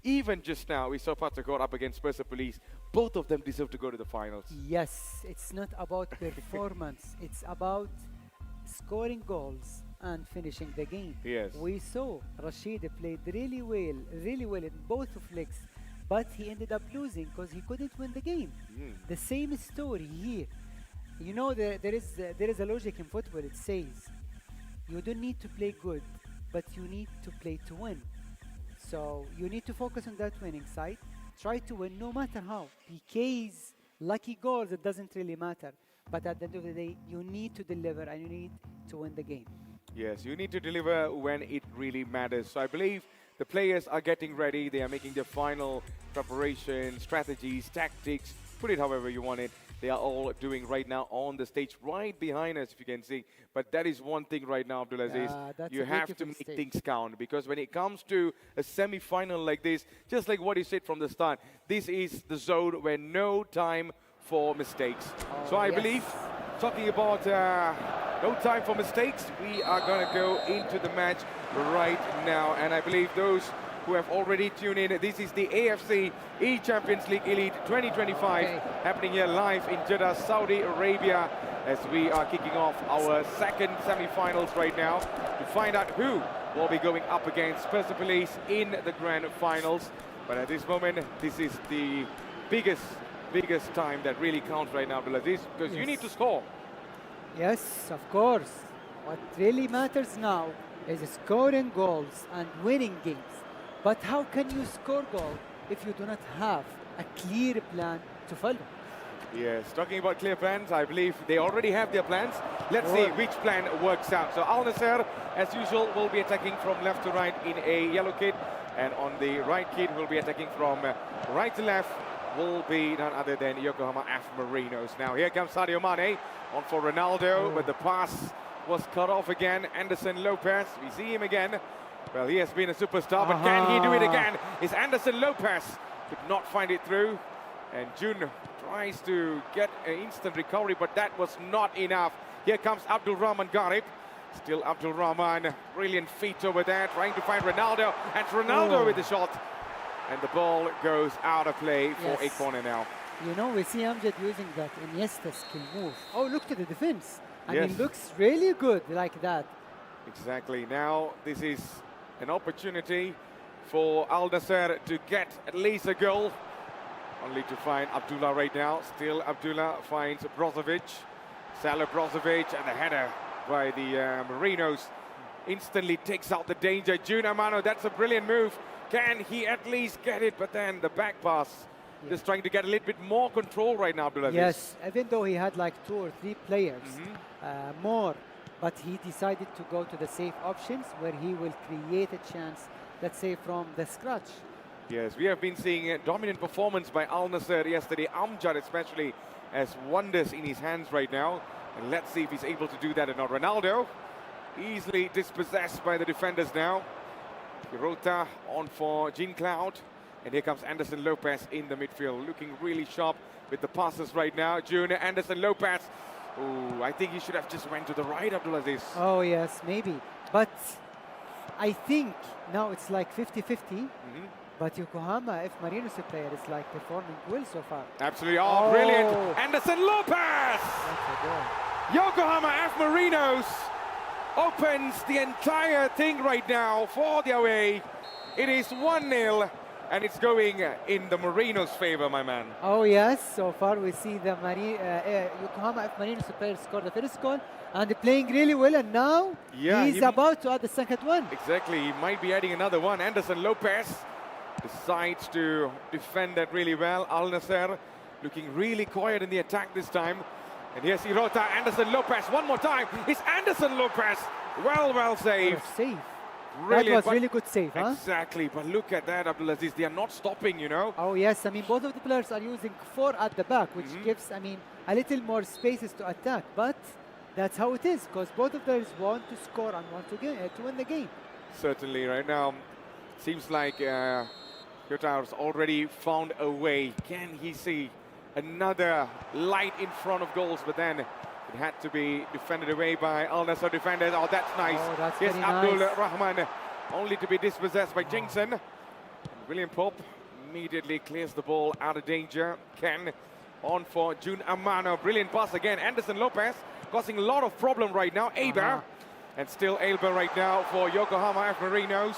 Even just now, we saw Patagor up against Persepolis. Both of them deserve to go to the finals. Yes, it's not about performance. It's about scoring goals and finishing the game. Yes. We saw Rashid played really well in both of legs, but he ended up losing because he couldn't win the game. The same story here. You know, there is a logic in football. It says you don't need to play good, but you need to play to win. So you need to focus on that winning side. Try to win no matter how. PKs, lucky goals, it doesn't really matter. But at the end of the day, you need to deliver and you need to win the game. Yes, you need to deliver when it really matters. So I believe the players are getting ready. They are making their final preparation, strategies, tactics, put it however you want it. They are all doing right now on the stage right behind us, if you can see. But that is one thing right now, Abdulaziz. You have to make things count, because when it comes to a semi-final like this, just like what you said from the start, this is the zone where no time for mistakes. So I believe, talking about no time for mistakes, we are going to go into the match right now. And I believe those who have already tuned in, this is the AFC eChampions League Elite 2025 happening here live in Jeddah, Saudi Arabia, as we are kicking off our second semi-finals right now to find out who will be going up against Persepolis in the grand finals. But at this moment, this is the biggest time that really counts right now, Abdulaziz, because you need to score. Yes, of course. What really matters now is scoring goals and winning games. But how can you score goal if you do not have a clear plan to follow? Yes, talking about clear plans, I believe they already have their plans. Let's see which plan works out. So Al Nassr, as usual, will be attacking from left to right in a yellow kit. And on the right kit, will be attacking from right to left. Will be none other than Yokohama F Marinos. Now here comes Sadio Mane on for Ronaldo, but the pass was cut off again. Anderson Lopez, we see him again. Well, he has been a superstar, but can he do it again? Is Anderson Lopez could not find it through. And Jun tries to get an instant recovery, but that was not enough. Here comes Abdul Rahman Garib. Still Abdul Rahman, brilliant feet over there, trying to find Ronaldo. And Ronaldo with the shot. And the ball goes out of play for a corner now. You know, we see Amjad using that Iniesta skill move. Oh, look to the defense. I Yes. mean, looks really good like that. Exactly. Now this is an opportunity for Al Nassr to get at least a goal. Only to find Abdullah right now. Still Abdullah finds Brozovic. Salah Brozovic, and the header by the Marinos instantly takes out the danger. Jun Amano, that's a brilliant move. Can he at least get it? But then the back pass, just trying to get a little bit more control right now, Abdullah. Yes, even though he had like 2 or 3 players more, but he decided to go to the safe options where he will create a chance, let's say, from the scratch. Yes, we have been seeing a dominant performance by Al Nassr yesterday. Amjad especially has wonders in his hands right now. And let's see if he's able to do that or not. Ronaldo easily dispossessed by the defenders now. Hirota on for Jean Cloud. And here comes Anderson Lopez in the midfield, looking really sharp with the passes right now. Junior Anderson Lopez. Oh, I think he should have just went to the right, Abdulaziz. Oh, yes, maybe. But I think now it's like 50-50. But Yokohama F Marinos player is like performing well so far. Absolutely. Oh, brilliant. Anderson Lopez! That's a goal. Yokohama F Marinos opens the entire thing right now for the away. It is 1-0 and it's going in the Marinos' favor, my man. Oh yes, so far we see the Yokohama F Marinos player score the first goal and they're playing really well, and now he's about to add the second one. Exactly, he might be adding another one. Anderson Lopez decides to defend that really well. Al Nassr looking really quiet in the attack this time. And here's Hirota, Anderson Lopez, one more time. It's Anderson Lopez. Well saved. What a save. Brilliant, that was really good save, huh? Exactly, but look at that, Abdulaziz. They are not stopping, you know. Oh yes, I mean both of the players are using 4 at the back, which gives, I mean, a little more spaces to attack. But that's how it is, because both of the players want to score and want to win the game. Certainly, right now, seems like Hirota already found a way. Can he see another light in front of goals? But then it had to be defended away by Al Nassr defenders. Oh, that's nice. Oh, that's yes, very Abdul nice. Rahman, only to be dispossessed by Jensen. William Pope immediately clears the ball out of danger. Ken on for Jun Amano. Brilliant pass again. Anderson Lopez causing a lot of problem right now. Aber. And still Aber right now for Yokohama F Marinos.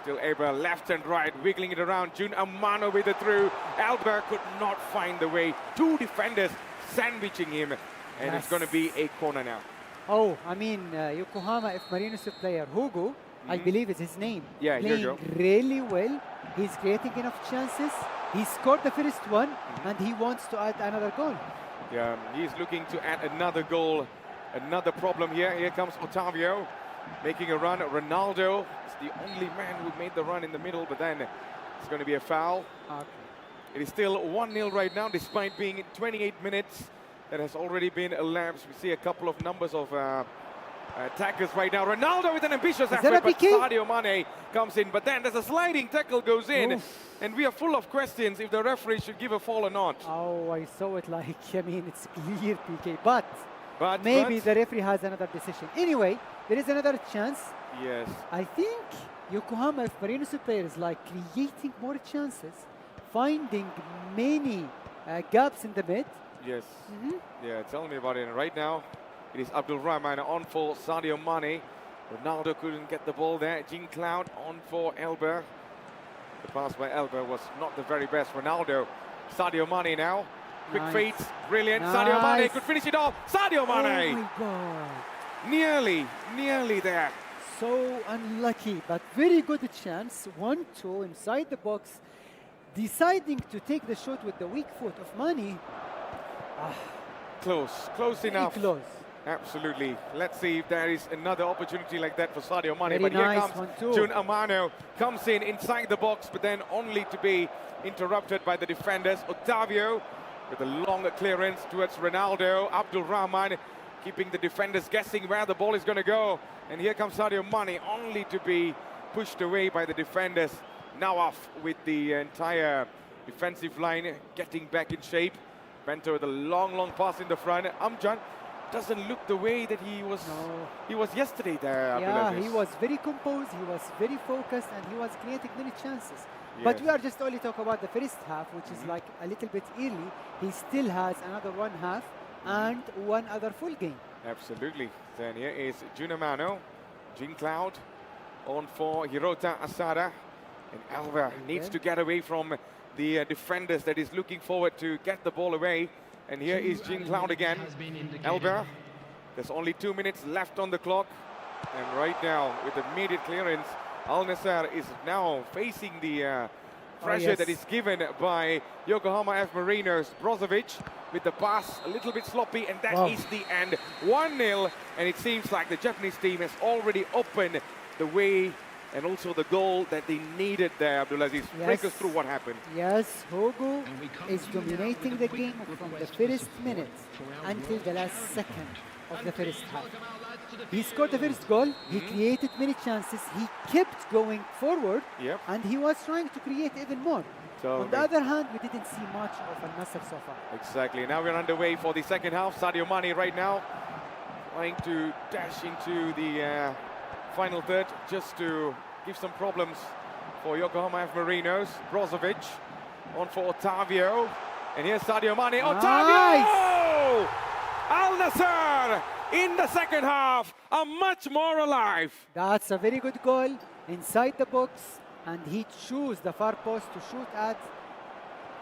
Still Aber left and right, wiggling it around. Jun Amano with it through. Albert could not find the way. 2 defenders sandwiching him. And it's going to be a corner now. Oh, I mean, Yokohama F Marinos player, Hugo, I believe is his name. Yeah, playing really well. He's creating enough chances. He scored the first one, and he wants to add another goal. Yeah, he's looking to add another goal. Another problem here. Here comes Otavio making a run. Ronaldo is the only man who made the run in the middle, but then it's going to be a foul. Okay. It is still 1-0 right now, despite being in 28 minutes. That has already been elapsed. We see a couple of numbers of attackers right now. Ronaldo with an ambitious effort, but Sadio Mane comes in. But then there's a sliding tackle goes in. Oof. And we are full of questions if the referee should give a foul or not. Oh, I saw it like, I mean, it's clear PK. But maybe the referee has another decision. Anyway, there is another chance. Yes. I think Yokohama F Marinos players like creating more chances, finding many gaps in the mid. Yes. Yeah, tell me about it. And right now, it is Abdul Rahman on for Sadio Mane. Ronaldo couldn't get the ball there. Jean Cloud on for Elber. The pass by Elber was not the very best. Ronaldo, Sadio Mane now. Quick Nice. feet, brilliant. Sadio Mane Nice. could finish it off. Sadio Oh Mane, my God. nearly there. So unlucky, but very good chance. 1-2 inside the box. Deciding to take the shot with the weak foot of Mane. Close Very enough. close. Absolutely. Let's see if there is another opportunity like that for Sadio Mane. Very But here nice, comes 1-2. Jun Amano, comes in inside the box, but then only to be interrupted by the defenders. Otavio with a long clearance towards Ronaldo. Abdul Rahman keeping the defenders guessing where the ball is going to go. And here comes Sadio Mane, only to be pushed away by the defenders. Now off with the entire defensive line getting back in shape. Bento with a long pass in the front. Amjad doesn't look the way that he was yesterday there. Yeah, Abdulaziz. he was very composed, he was very focused, and he was creating many chances. But we are just only talking about the first half, which is like a little bit early. He still has another 1 half and 1 other full game. Absolutely. Then here is Junamano, Jean Cloud on for Hirota Asada. And Alba needs to get away from the defenders that is looking forward to get the ball away. And here is Jean Cloud again. Alba, there's only 2 minutes left on the clock. And right now, with immediate clearance, Al Nassr is now facing the pressure that is given by Yokohama F. Marinos. Brozovic with the pass, a little bit sloppy, and that is the end. 1-0, and it seems like the Japanese team has already opened the way and also the goal that they needed there. Abdulaziz, break us through what happened. Yes, Hogo is dominating the game from the first minute until the last second of the first half. He scored the first goal, he created many chances, he kept going forward, and he was trying to create even more. On the other hand, we didn't see much of Al Nassr so far. Exactly. Now we're underway for the second half. Sadio Mane right now trying to dash into the final third just to give some problems for Yokohama F. Marinos. Brozovic on for Otavio. And here's Sadio Mane. Otavio! Al Nassr in the second half are much more alive. That's a very good goal inside the box, and he chose the far post to shoot at.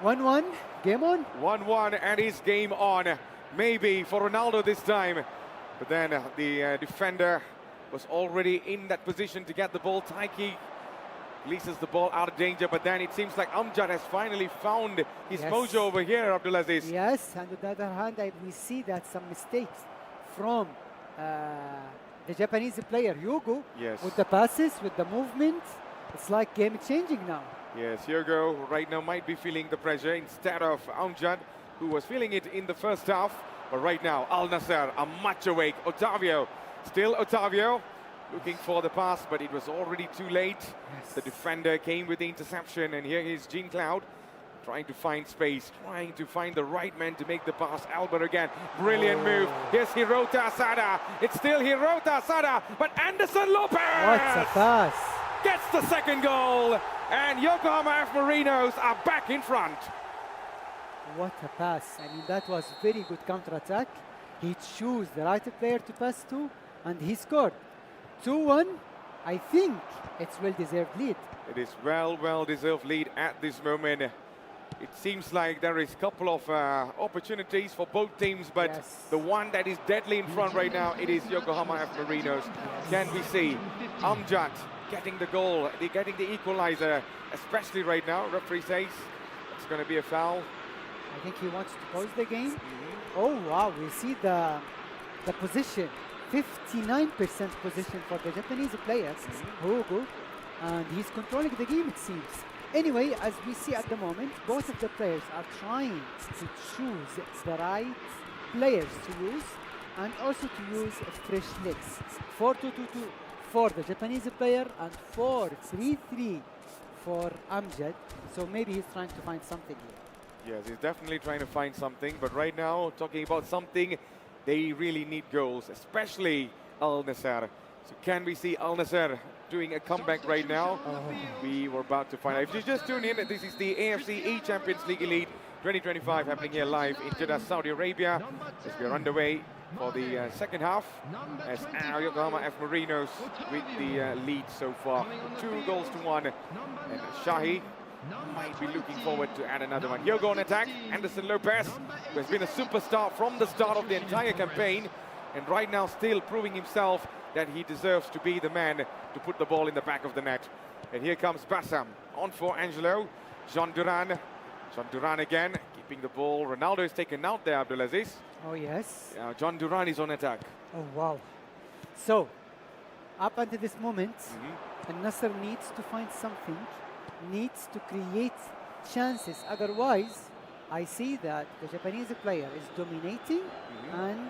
1-1, game on. 1-1, and it's game on. Maybe for Ronaldo this time. But then the defender was already in that position to get the ball. Taiki releases the ball out of danger, but then it seems like Amjad has finally found his mojo over here, Abdulaziz. Yes, and on the other hand, we see that some mistakes from the Japanese player, Hugo, with the passes, with the movement. It's like game changing now. Yes, Hugo right now might be feeling the pressure instead of Amjad, who was feeling it in the first half. But right now, Al Nassr are much awake. Otavio, still Otavio, looking for the pass, but it was already too late. The defender came with the interception, and here is Jean Cloud trying to find space, trying to find the right man to make the pass. Albert again, brilliant move. Here's Hirota Asada. It's still Hirota Asada, but Anderson Lopez! What a pass! Gets the second goal, and Yokohama F. Marinos are back in front. What a pass. I mean, that was very good counter-attack. He chose the right player to pass to, and he scored. 2-1, I think it's well-deserved lead. It is well-deserved lead at this moment. It seems like there is a couple of opportunities for both teams, but the one that is deadly in front right now, it is Yokohama F. Marinos. Can we see Amjad getting the goal, getting the equalizer, especially right now? Referee says it's going to be a foul. I think he wants to pause the game. Oh, wow, we see the position. 59% position for the Japanese players, Hugo, and he's controlling the game, it seems. Anyway, as we see at the moment, both of the players are trying to choose the right players to use and also to use fresh legs. 4-2-2-2 for the Japanese player and 4-3-3 for Amjad. So maybe he's trying to find something here. Yes, he's definitely trying to find something, but right now, talking about something, they really need goals, especially Al Nassr. So can we see Al Nassr doing a comeback right now? We were about to find out. If you just tuned in, this is the AFC eChampions League Elite 2025 happening here live in Jeddah, Saudi Arabia, as we are underway for the second half, as Yokohama F. Marinos with the lead so far, 2-1, and Shahi might be looking forward to add another one. Hyogo on attack. Anderson Lopez, who has been a superstar from the start of the entire campaign, and right now still proving himself that he deserves to be the man to put the ball in the back of the net. And here comes Bassam on for Angelo. Jean Duran. Jean Duran again, keeping the ball. Ronaldo is taken out there, Abdulaziz. Oh, yes. John Duran is on attack. Oh, wow. So, up until this moment, Al-Nassr needs to find something, needs to create chances. Otherwise, I see that the Japanese player is dominating and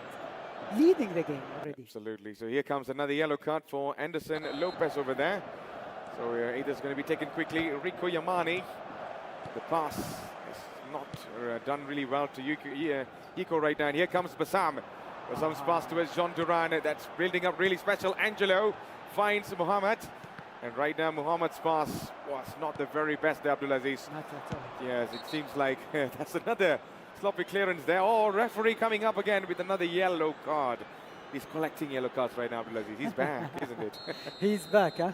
leading the game already. Absolutely. So here comes another yellow card for Anderson Lopez over there. So either is going to be taken quickly. Rico Yamani. The pass is not done really well to Iko right now. And here comes Bassam. Bassam's pass towards Jean Duran. That's building up really special. Angelo finds Muhammad. And right now, Muhammad's pass was not the very best there, Abdulaziz. Not at all. Yes, it seems like that's another sloppy clearance there. Oh, referee coming up again with another yellow card. He's collecting yellow cards right now, Abdulaziz. He's back, isn't it? He's back, huh?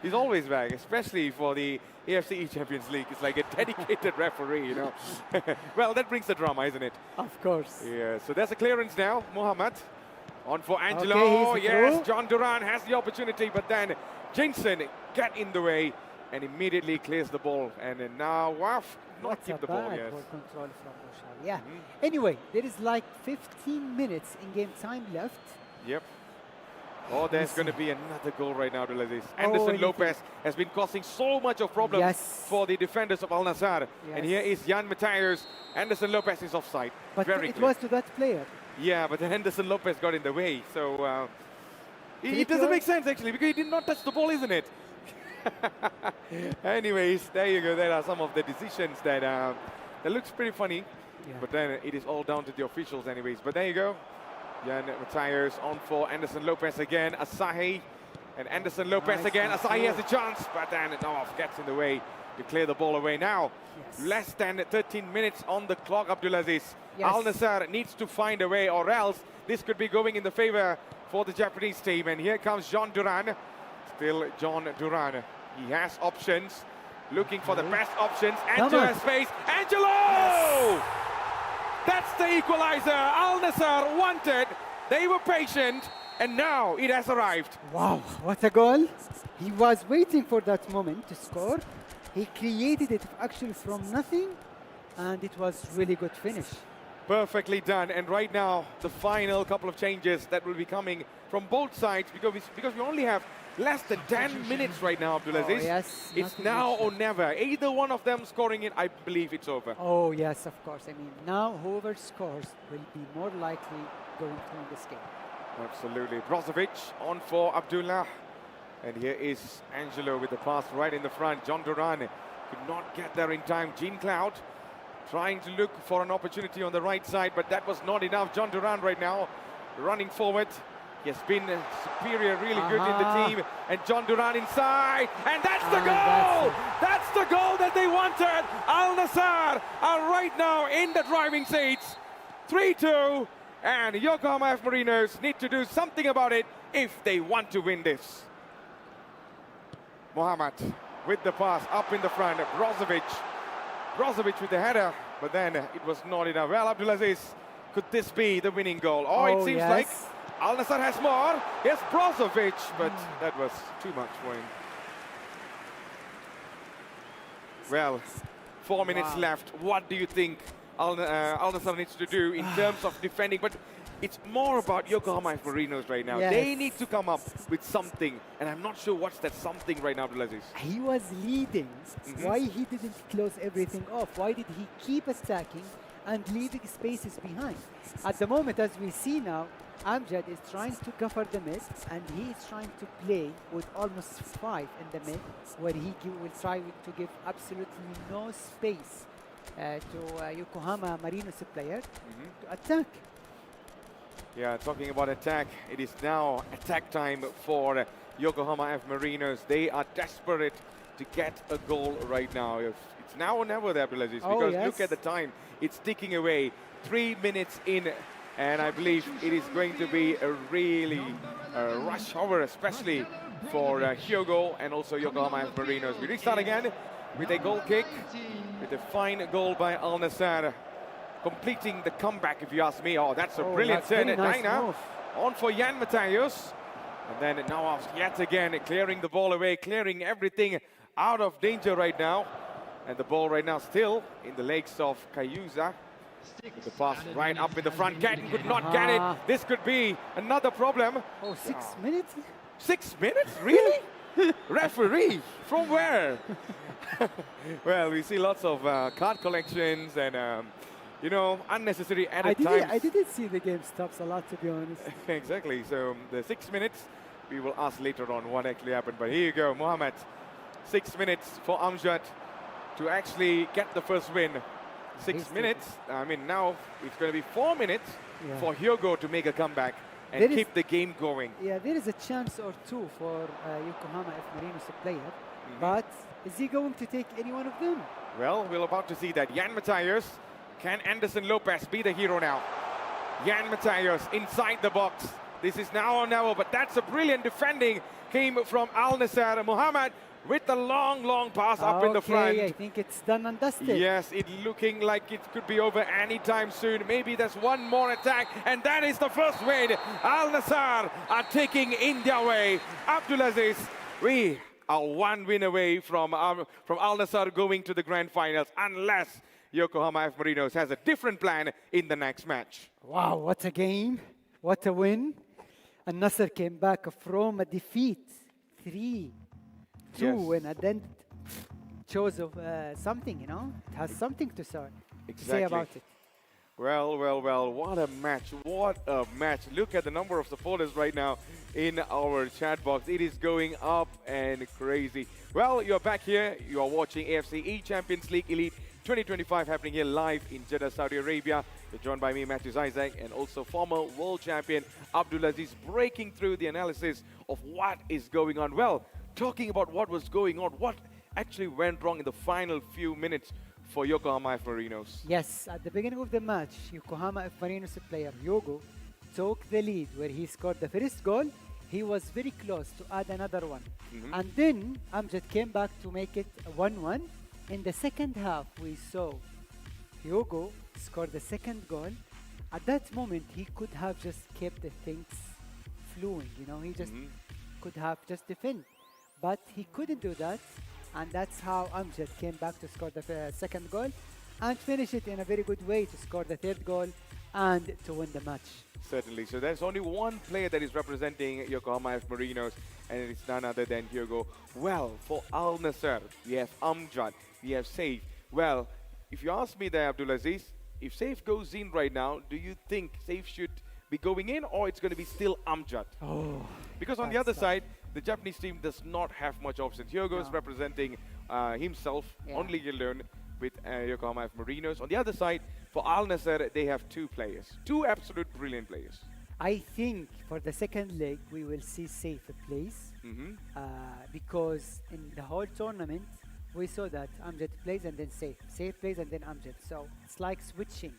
He's always back, especially for the AFC eChampions League. It's like a dedicated referee, you know. Well, that brings the drama, isn't it? Of course. Yeah, so there's a clearance now. Muhammad on for Angelo. Okay, yes, through. John Duran has the opportunity, but then Jensen get in the way and immediately clears the ball. And then now Waf not That's keep the a ball. bad Yes. ball control from Bushra. Yeah. Anyway, there is like 15 minutes in game time left. Yep. Oh, there's going to be another goal right now, Abdulaziz. Oh, Anderson Lopez has been causing so much of problems Yes. for the defenders of Al Nassr. Yes. And here is Jan Matthias. Anderson Lopez is offside. But Very it clear. was to that player. Yeah, but then Anderson Lopez got in the way. So it Peter? doesn't make sense, actually, because he did not touch the ball, isn't it? Anyways, there you go. There are some of the decisions that looks pretty funny. Yeah. But then it is all down to the officials anyways. But there you go. Jan Matthias on for Anderson Lopez again. Asahi and Anderson Lopez Nice again. Asahi has control. a chance, but then Nawaf gets in the way to clear the ball away. Now, Yes. less than 13 minutes on the clock, Abdulaziz. Yes. Al Nassr needs to find a way, or else this could be going in the favor for the Japanese team. And here comes John Duran. Still John Duran. He has options. Looking for the best options. Angelo on. has space. Angelo! That's the equalizer. Al Nassr wanted. They were patient. And now it has arrived. Wow, what a goal. He was waiting for that moment to score. He created it actually from nothing. And it was really good finish. Perfectly done. And right now, the final couple of changes that will be coming from both sides, because we only have less than 10 minutes right now, Abdulaziz. Oh, yes, It's not now much. or never. Either one of them scoring it, I believe it's over. Oh, yes, of course. I mean, now whoever scores will be more likely going through this game. Absolutely. Brozovic on for Abdullah. And here is Angelo with the pass right in the front. John Duran could not get there in time. Jean Cloud trying to look for an opportunity on the right side, but that was not enough. John Duran right now running forward. He has been superior, really good in the team. And John Duran inside. And that's the goal! That's the goal that they wanted. Al Nassr are right now in the driving seats. 3-2. And Yokohama F Marinos need to do something about it if they want to win this. Mohamed with the pass up in the front. Brozovic with the header, but then it was not enough. Well, Abdulaziz, could this be the winning goal? Oh, it seems yes. like Al Nassr has more. Yes, Brozovic, but that was too much for him. Well, 4 minutes left. What do you think Al Nassr needs to do in terms of defending? But it's more about Yokohama F Marinos right now. Yes. They need to come up with something, and I'm not sure what's that something right now, Abdulaziz. He was leading. Why he didn't close everything off? Why did he keep attacking and leaving spaces behind? At the moment, as we see now, Amjad is trying to cover the mid, and he is trying to play with almost 5 in the mid, where he will try to give absolutely no space to Yokohama Marinos player to attack. Yeah, talking about attack, it is now attack time for Yokohama F Marinos. They are desperate to get a goal right now. It's now or never there, Abdulaziz, because look at the time. It's ticking away. 3 minutes in, and I believe it is going to be a really rush hour, especially for Hyogo and also Yokohama F Marinos. We restart again. with a goal kick, with a fine goal by Al Nassr, completing the comeback, if you ask me. Oh, that's a brilliant that's very turn. nice Dina move. on for Jan Matthäus. And then now yet again clearing the ball away, clearing everything out of danger right now. And the ball right now still in the legs of Kayusa. The pass right up in the front. Gatton could not get it. This could be another problem. Oh, 6 minutes? 6 minutes? Really? Referee? From where? Well, we see lots of card collections and, you know, unnecessary added time. I didn't see the game stops a lot, to be honest. Exactly. So the 6 minutes, we will ask later on what actually happened. But here you go, Mohammed. 6 minutes for Amjad to actually get the first win. 6 minutes. I mean, now it's going to be 4 minutes for Hyogo to make a comeback and keep the game going. Yeah, there is a chance or two for Yokohama F. Marinos player, but is he going to take any one of them? Well, we're about to see that. Jan Matthäus, can Anderson Lopez be the hero now? Jan Matthäus inside the box. This is now or never, but that's a brilliant defending. Came from Al Nassr. Mohammed with the long pass up in the front. I think it's done and dusted. Yes, it's looking like it could be over anytime soon. Maybe there's one more attack, and that is the first win. Al Nassr are taking India away. Abdulaziz, we are one win away from Al Nassr going to the grand finals, unless Yokohama F. Marinos has a different plan in the next match. Wow, what a game. What a win. And Nasser came back from a defeat, 3-2, and then chose of something, you know. It has something to say about it. Well, what a match. What a match. Look at the number of supporters right now in our chat box. It is going up and crazy. Well, you're back here. You are watching AFC eChampions League Elite 2025 happening here live in Jeddah, Saudi Arabia. You're joined by me, Matthews Isaac, and also former world champion Abdulaziz, breaking through the analysis of what is going on. Well, talking about what was going on, what actually went wrong in the final few minutes for Yokohama F. Marinos. Yes, at the beginning of the match, Yokohama F. Marinos player Hyogo took the lead where he scored the first goal. He was very close to add another one. And then Amjad came back to make it 1-1. In the second half, we saw Hyogo scored the second goal. At that moment, he could have just kept the things flowing, you know, he just could have just defend. But he couldn't do that, and that's how Amjad came back to score the second goal and finish it in a very good way to score the third goal and to win the match. Certainly. So there's only one player that is representing Yokohama F. Marinos, and it's none other than Hyogo. Well, for Al Nassr, we have Amjad, we have Saif. Well, if you ask me there, Abdulaziz, if Saif goes in right now, do you think Saif should be going in, or it's going to be still Amjad? Oh, because on the other side, the Japanese team does not have much options. Hyogo is representing himself only alone with Yokohama F. Marinos. On the other side, for Al Nassr, they have two players, two absolute brilliant players. I think for the second leg, we will see Saif plays because in the whole tournament, we saw that Amjad plays and then Saif. Saif plays and then Amjad. So it's like switching.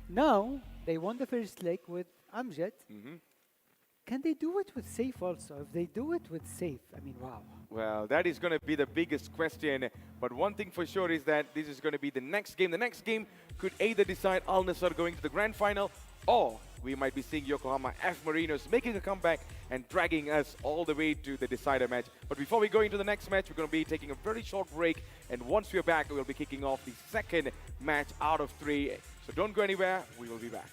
Now, they won the first leg with Amjad. Can they do it with Saif also? If they do it with Saif, I mean, wow. Well, that is going to be the biggest question. But one thing for sure is that this is going to be the next game. The next game could either decide Al Nassr going to the grand final, or we might be seeing Yokohama F. Marinos making a comeback and dragging us all the way to the decider match. But before we go into the next match, we're going to be taking a very short break. And once we're back, we'll be kicking off the second match out of 3. So don't go anywhere. We will be back.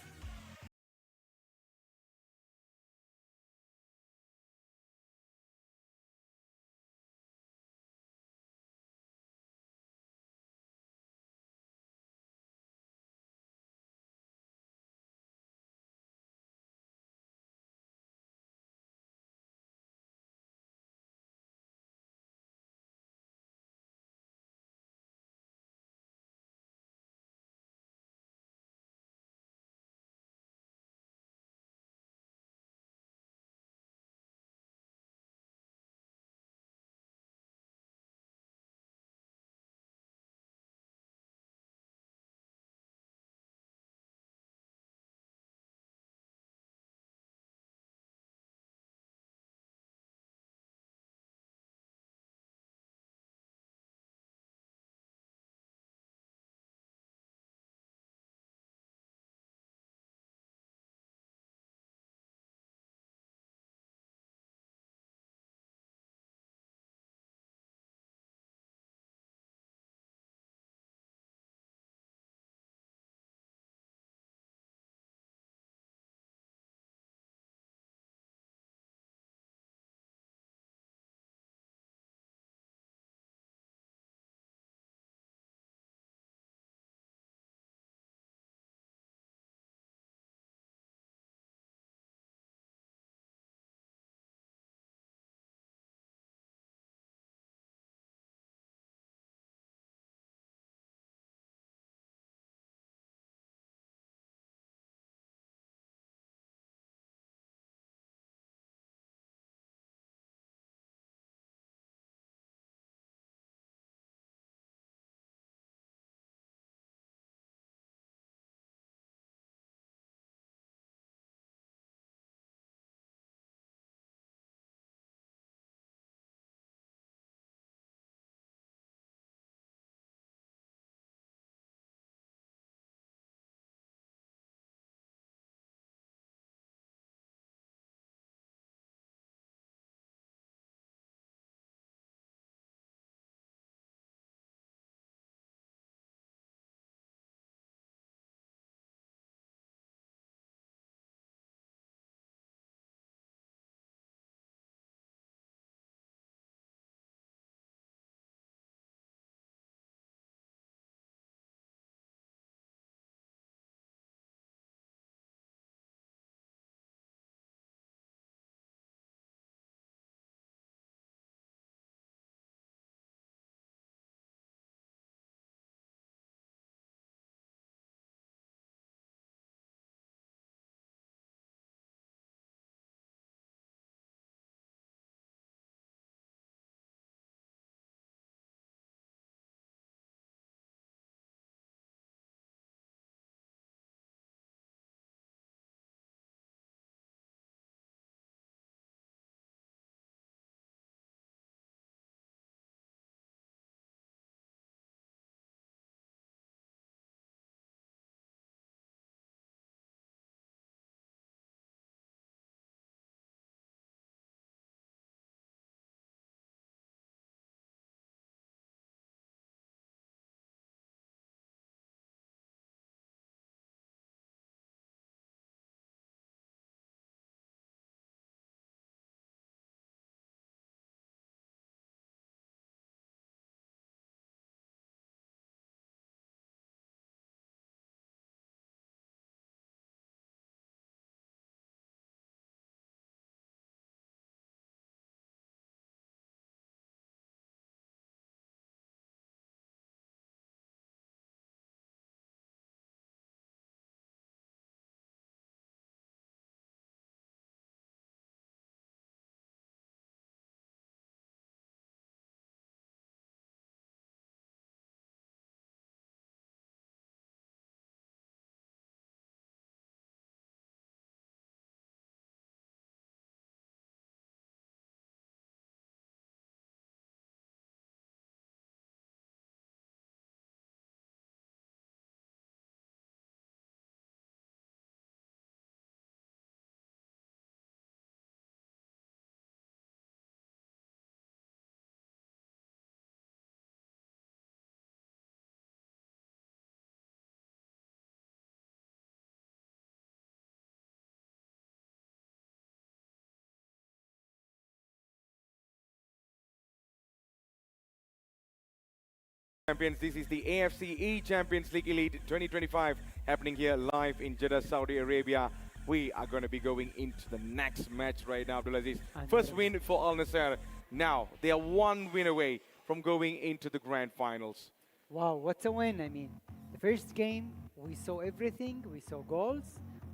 Champions. This is the AFC Champions League Elite 2025 happening here live in Jeddah, Saudi Arabia. We are going to be going into the next match right now, Abdulaziz. First win for Al Nassr. Now, they are one win away from going into the grand finals. Wow, what a win. I mean, the first game, we saw everything. We saw goals.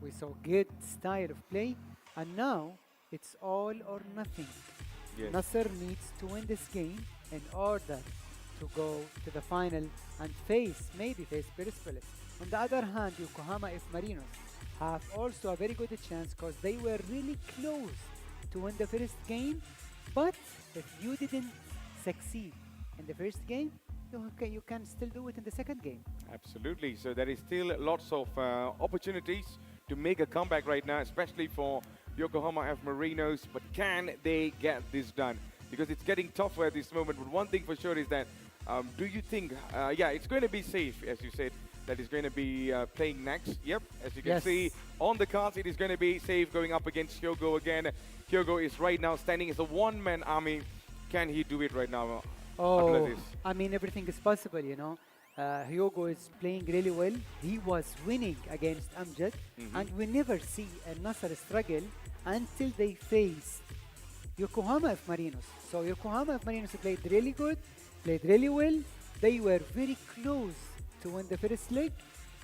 We saw good style of play. And now, it's all or nothing. Yes. Nasser needs to win this game in order to go to the final and maybe face Persepolis. On the other hand, Yokohama F Marinos have also a very good chance because they were really close to win the first game. But if you didn't succeed in the first game, you can still do it in the second game. Absolutely. So there is still lots of opportunities to make a comeback right now, especially for Yokohama F Marinos. But can they get this done? Because it's getting tougher at this moment. But one thing for sure is that, do you think, it's going to be safe, as you said, that is going to be playing next. Yep, as you can see on the cards, it is going to be safe going up against Hyogo again. Hyogo is right now standing as a one-man army. Can he do it right now? Oh, I mean, everything is possible, you know. Hyogo is playing really well. He was winning against Amjad, and we never see a Nasser struggle until they faced Yokohama F Marinos. So Yokohama F Marinos played really good, played really well. They were very close to win the first leg,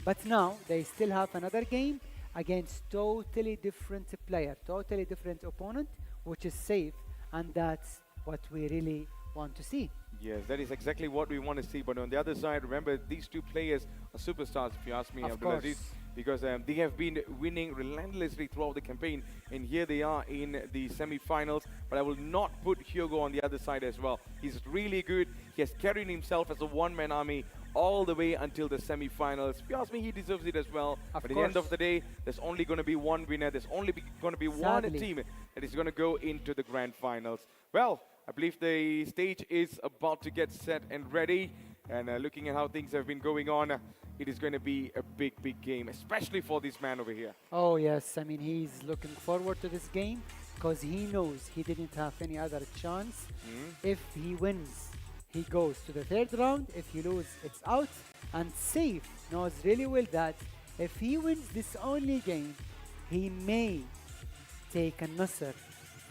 but now they still have another game against totally different player, totally different opponent, which is safe, and that's what we really want to see. Yes, that is exactly what we want to see. But on the other side, remember, these two players are superstars, if you ask me, Abdulaziz, because they have been winning relentlessly throughout the campaign, and here they are in the semi-finals. But I will not put Hyogo on the other side as well. He's really good. He has carried himself as a one-man army all the way until the semi-finals. If you ask me, he deserves it as well. But at the end of the day, there's only going to be one winner. There's only going to be one team that is going to go into the grand finals. Well, I believe the stage is about to get set and ready. And looking at how things have been going on, it is going to be a big, big game, especially for this man over here. Oh, yes. I mean, he's looking forward to this game because he knows he didn't have any other chance. If he wins, he goes to the third round. If he loses, it's out. And Safe knows really well that if he wins this only game, he may take a Nasser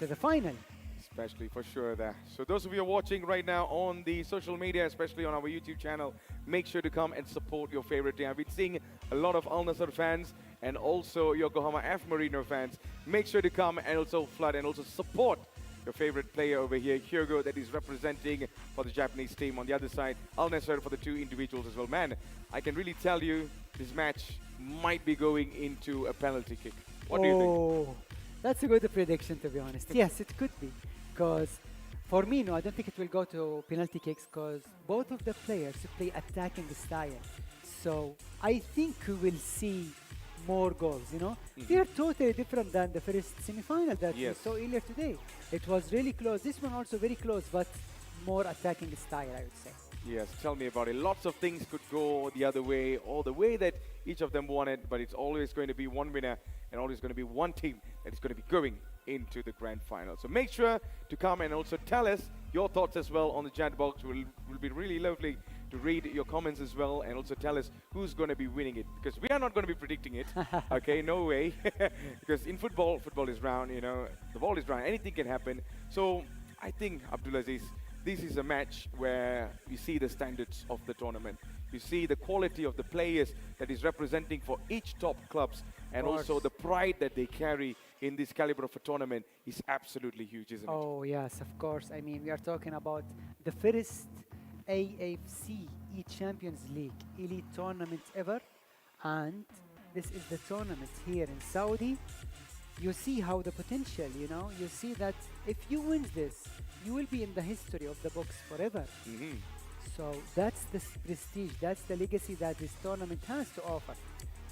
to the final. Especially for sure there. So those of you watching right now on the social media, especially on our YouTube channel, make sure to come and support your favorite team. I've been seeing a lot of Al Nassr fans and also Yokohama F Marino fans. Make sure to come and also flood and also support your favorite player over here, Hyogo, that is representing for the Japanese team. On the other side, Al Nassr for the two individuals as well. Man, I can really tell you this match might be going into a penalty kick. What do you think? That's a good prediction, to be honest. Yes, it could be. Because for me, no, I don't think it will go to penalty kicks because both of the players play attacking style. So I think we will see more goals, you know. They are totally different than the first semi-final that we saw earlier today. It was really close. This one also very close, but more attacking style, I would say. Yes, tell me about it. Lots of things could go the other way or the way that each of them wanted, but it's always going to be one winner and always going to be one team that is going to be going into the grand final. So make sure to come and also tell us your thoughts as well on the chat box. Will be really lovely to read your comments as well and also tell us who's going to be winning it, because we are not going to be predicting it. Okay, no way. Because in football is round, you know, the ball is round, anything can happen. So I think, Abdulaziz, this is a match where you see the standards of the tournament. You see the quality of the players that is representing for each top clubs, and also the pride that they carry in this caliber of a tournament is absolutely huge, isn't it? Oh, yes, of course. I mean, we are talking about the first AFC eChampions League Elite tournament ever. And this is the tournament here in Saudi. You see how the potential, you know, you see that if you win this, you will be in the history of the books forever. So that's the prestige, that's the legacy that this tournament has to offer.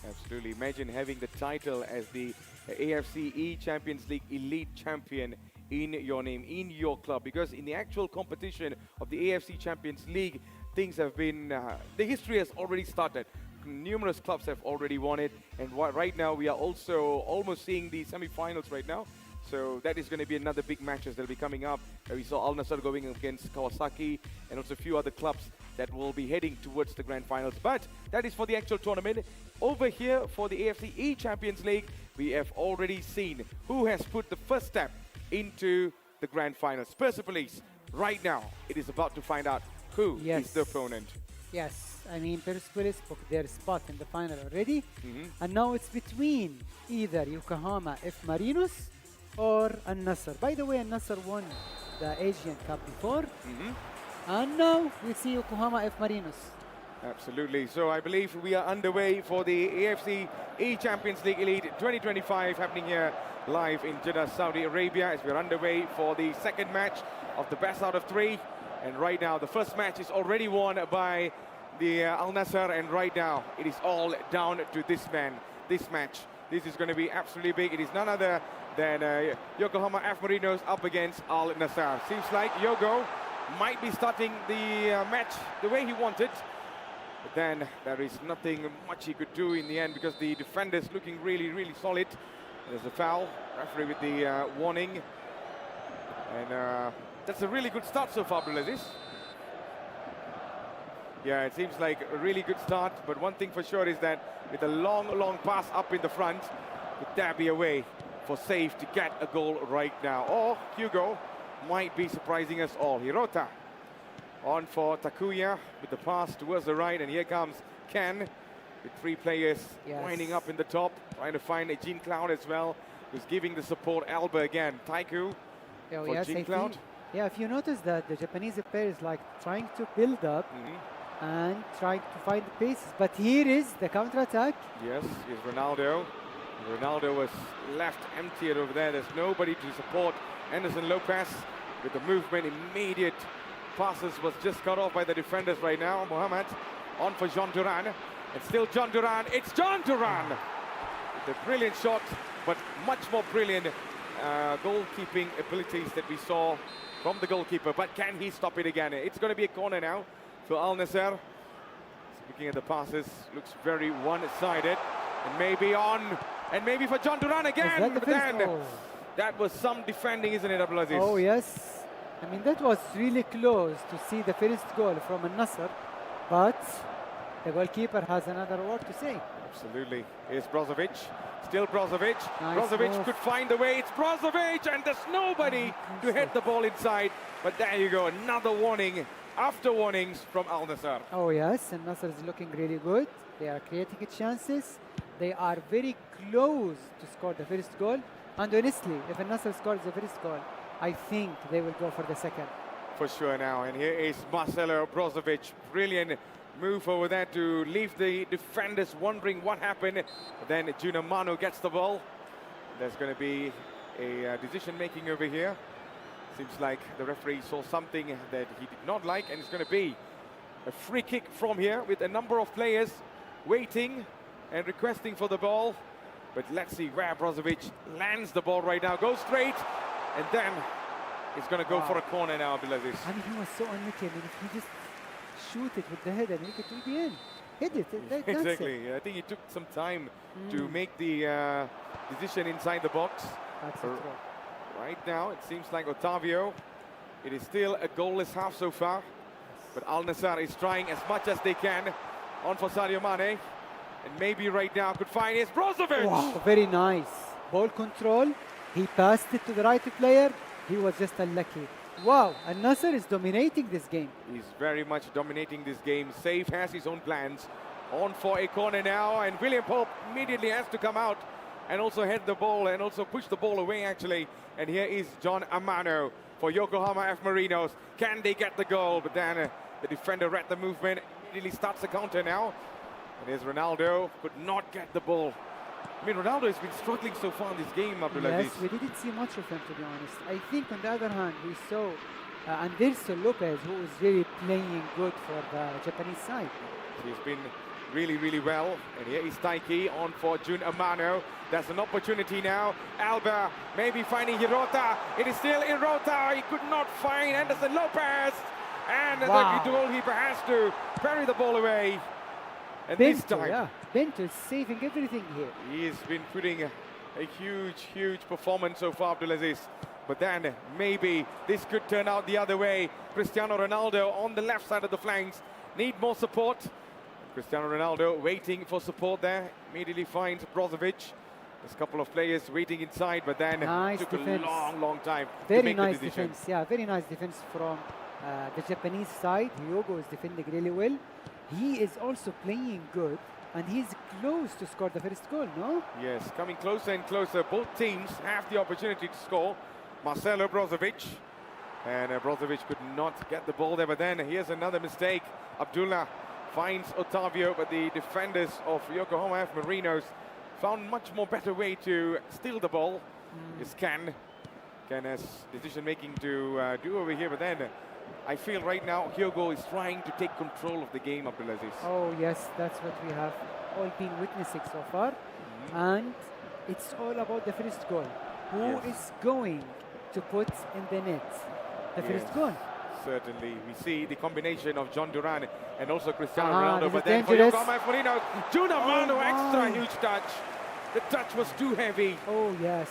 Absolutely. Imagine having the title as the AFC eChampions League Elite champion in your name, in your club, because in the actual competition of the AFC Champions League, things have been, the history has already started. Numerous clubs have already won it, and right now we are also almost seeing the semi-finals right now. So that is going to be another big matches that will be coming up. We saw Al Nassr going against Kawasaki and also a few other clubs that will be heading towards the grand finals. But that is for the actual tournament. Over here for the AFC eChampions League, we have already seen who has put the first step into the grand finals. Persepolis, right now, it is about to find out who is the opponent. Yes, I mean, Persepolis booked their spot in the final already. And now it's between either Yokohama F Marinos or Al Nassr. By the way, Al Nassr won the Asian Cup before. And now we see Yokohama F Marinos. Absolutely. So I believe we are underway for the AFC eChampions League Elite 2025 happening here live in Jeddah, Saudi Arabia, as we're underway for the second match of the best out of three. And right now, the first match is already won by the Al Nassr, and right now, it is all down to this man, this match. This is going to be absolutely big. It is none other than Yokohama F Marinos up against Al Nassr. Seems like Yogo might be starting the match the way he wanted. But then there is nothing much he could do in the end because the defenders looking really, really solid. There's a foul, referee with the warning. And that's a really good start so far, Abdulaziz. Yeah, it seems like a really good start, but one thing for sure is that with a long pass up in the front, would there be a way for Safe to get a goal right now? Or Hugo might be surprising us all. Hirota on for Takuya with the pass towards the right, and here comes Ken with three players winding up in the top, trying to find a Jean Cloud as well, who's giving the support. Alba again, Taiku for Jean Cloud. Yeah, if you notice that the Japanese player is like trying to build up and trying to find the paces, but here is the counter-attack. Yes, here's Ronaldo. Ronaldo was left empty over there. There's nobody to support Anderson Lopez with the movement. Immediate passes was just cut off by the defenders right now. Mohamed on for Jean Duran. And still Jean Duran. It's Jean Duran with a brilliant shot, but much more brilliant goalkeeping abilities that we saw from the goalkeeper. But can he stop it again? It's going to be a corner now for Al Nassr. Looking at the passes, looks very one-sided. And maybe on, and maybe for Jean Duran again. But then that was some defending, isn't it, Abdulaziz? Oh, yes. I mean, that was really close to see the first goal from Al Nassr, but the goalkeeper has another word to say. Absolutely. Here's Brozovic. Still Brozovic. Nice Brozovic move. could find the way. It's Brozovic, and there's nobody to hit the ball inside. But there you go, another warning after warnings from Al Nassr. Oh, yes, Al Nassr is looking really good. They are creating chances. They are very close to score the first goal. And honestly, if Al Nassr scores the first goal, I think they will go for the second. For sure now. And here is Marcelo Brozovic. Brilliant move over there to leave the defenders wondering what happened. Then Juna Manu gets the ball. There's going to be a decision making over here. Seems like the referee saw something that he did not like, and it's going to be a free kick from here with a number of players waiting and requesting for the ball. But let's see where Brozovic lands the ball right now. Goes straight, and then it's going to go for a corner now, Abdulaziz. I mean, he was so unlucky. I mean, if he just shoot it with the head and make it to the end. Hit it. That's exactly. it. I think he took some time to make the decision inside the box. That's it. Right now, it seems like Otavio. It is still a goalless half so far. But Al Nassr is trying as much as they can. On for Sadio Mane. And maybe right now could find his Brozovic. Wow, very nice. Ball control. He passed it to the right player. He was just unlucky. Wow, Al Nassr is dominating this game. He's very much dominating this game. Safe has his own plans. On for a corner now, and William Pope immediately has to come out and also head the ball and also push the ball away, actually. And here is John Amano for Yokohama F Marinos. Can they get the goal? But then the defender read the movement, immediately starts the counter now. And here's Ronaldo, could not get the ball. I mean, Ronaldo has been struggling so far in this game, Abdulaziz. Yes, we didn't see much of him, to be honest. I think, on the other hand, we saw Anderson Lopez, who is really playing good for the Japanese side. He's been really well. And here is Taiki on for Jun Amano. There's an opportunity now. Alba maybe finding Hirota. It is still Hirota. He could not find Anderson Lopez. And the goalkeeper has to parry the ball away. And Bento, this time, Bento is saving everything here. he's been putting A huge, huge performance so far, Abdulaziz. But then maybe this could turn out the other way. Cristiano Ronaldo on the left side of the flanks. Need more support. Cristiano Ronaldo waiting for support there. Immediately finds Brozovic. There's a couple of players waiting inside, but then Nice took defense. a long, long time to Very make nice the decision. defense. Yeah, very nice defense from the Japanese side. Hyogo is defending really well. He is also playing good, and he's close to score the first goal, no? Yes, coming closer and closer. Both teams have the opportunity to score. Marcelo Brozovic. And Brozovic could not get the ball there, but then here's another mistake. Abdullah finds Otavio, but the defenders of Yokohama F Marinos found much more better way to steal the ball. Is Ken has decision making to do over here, but then I feel right now Hyogo is trying to take control of the game, Abdulaziz. Oh yes, that's what we have all been witnessing so far. And it's all about the first goal. Who is going to put in the net the first goal? Certainly, we see the combination of John Duran and also Cristiano Ah, Ronaldo, this but is then for dangerous. Yokohama F Marinos, Junamano, Oh, extra my. huge touch. The touch was too heavy. Oh yes.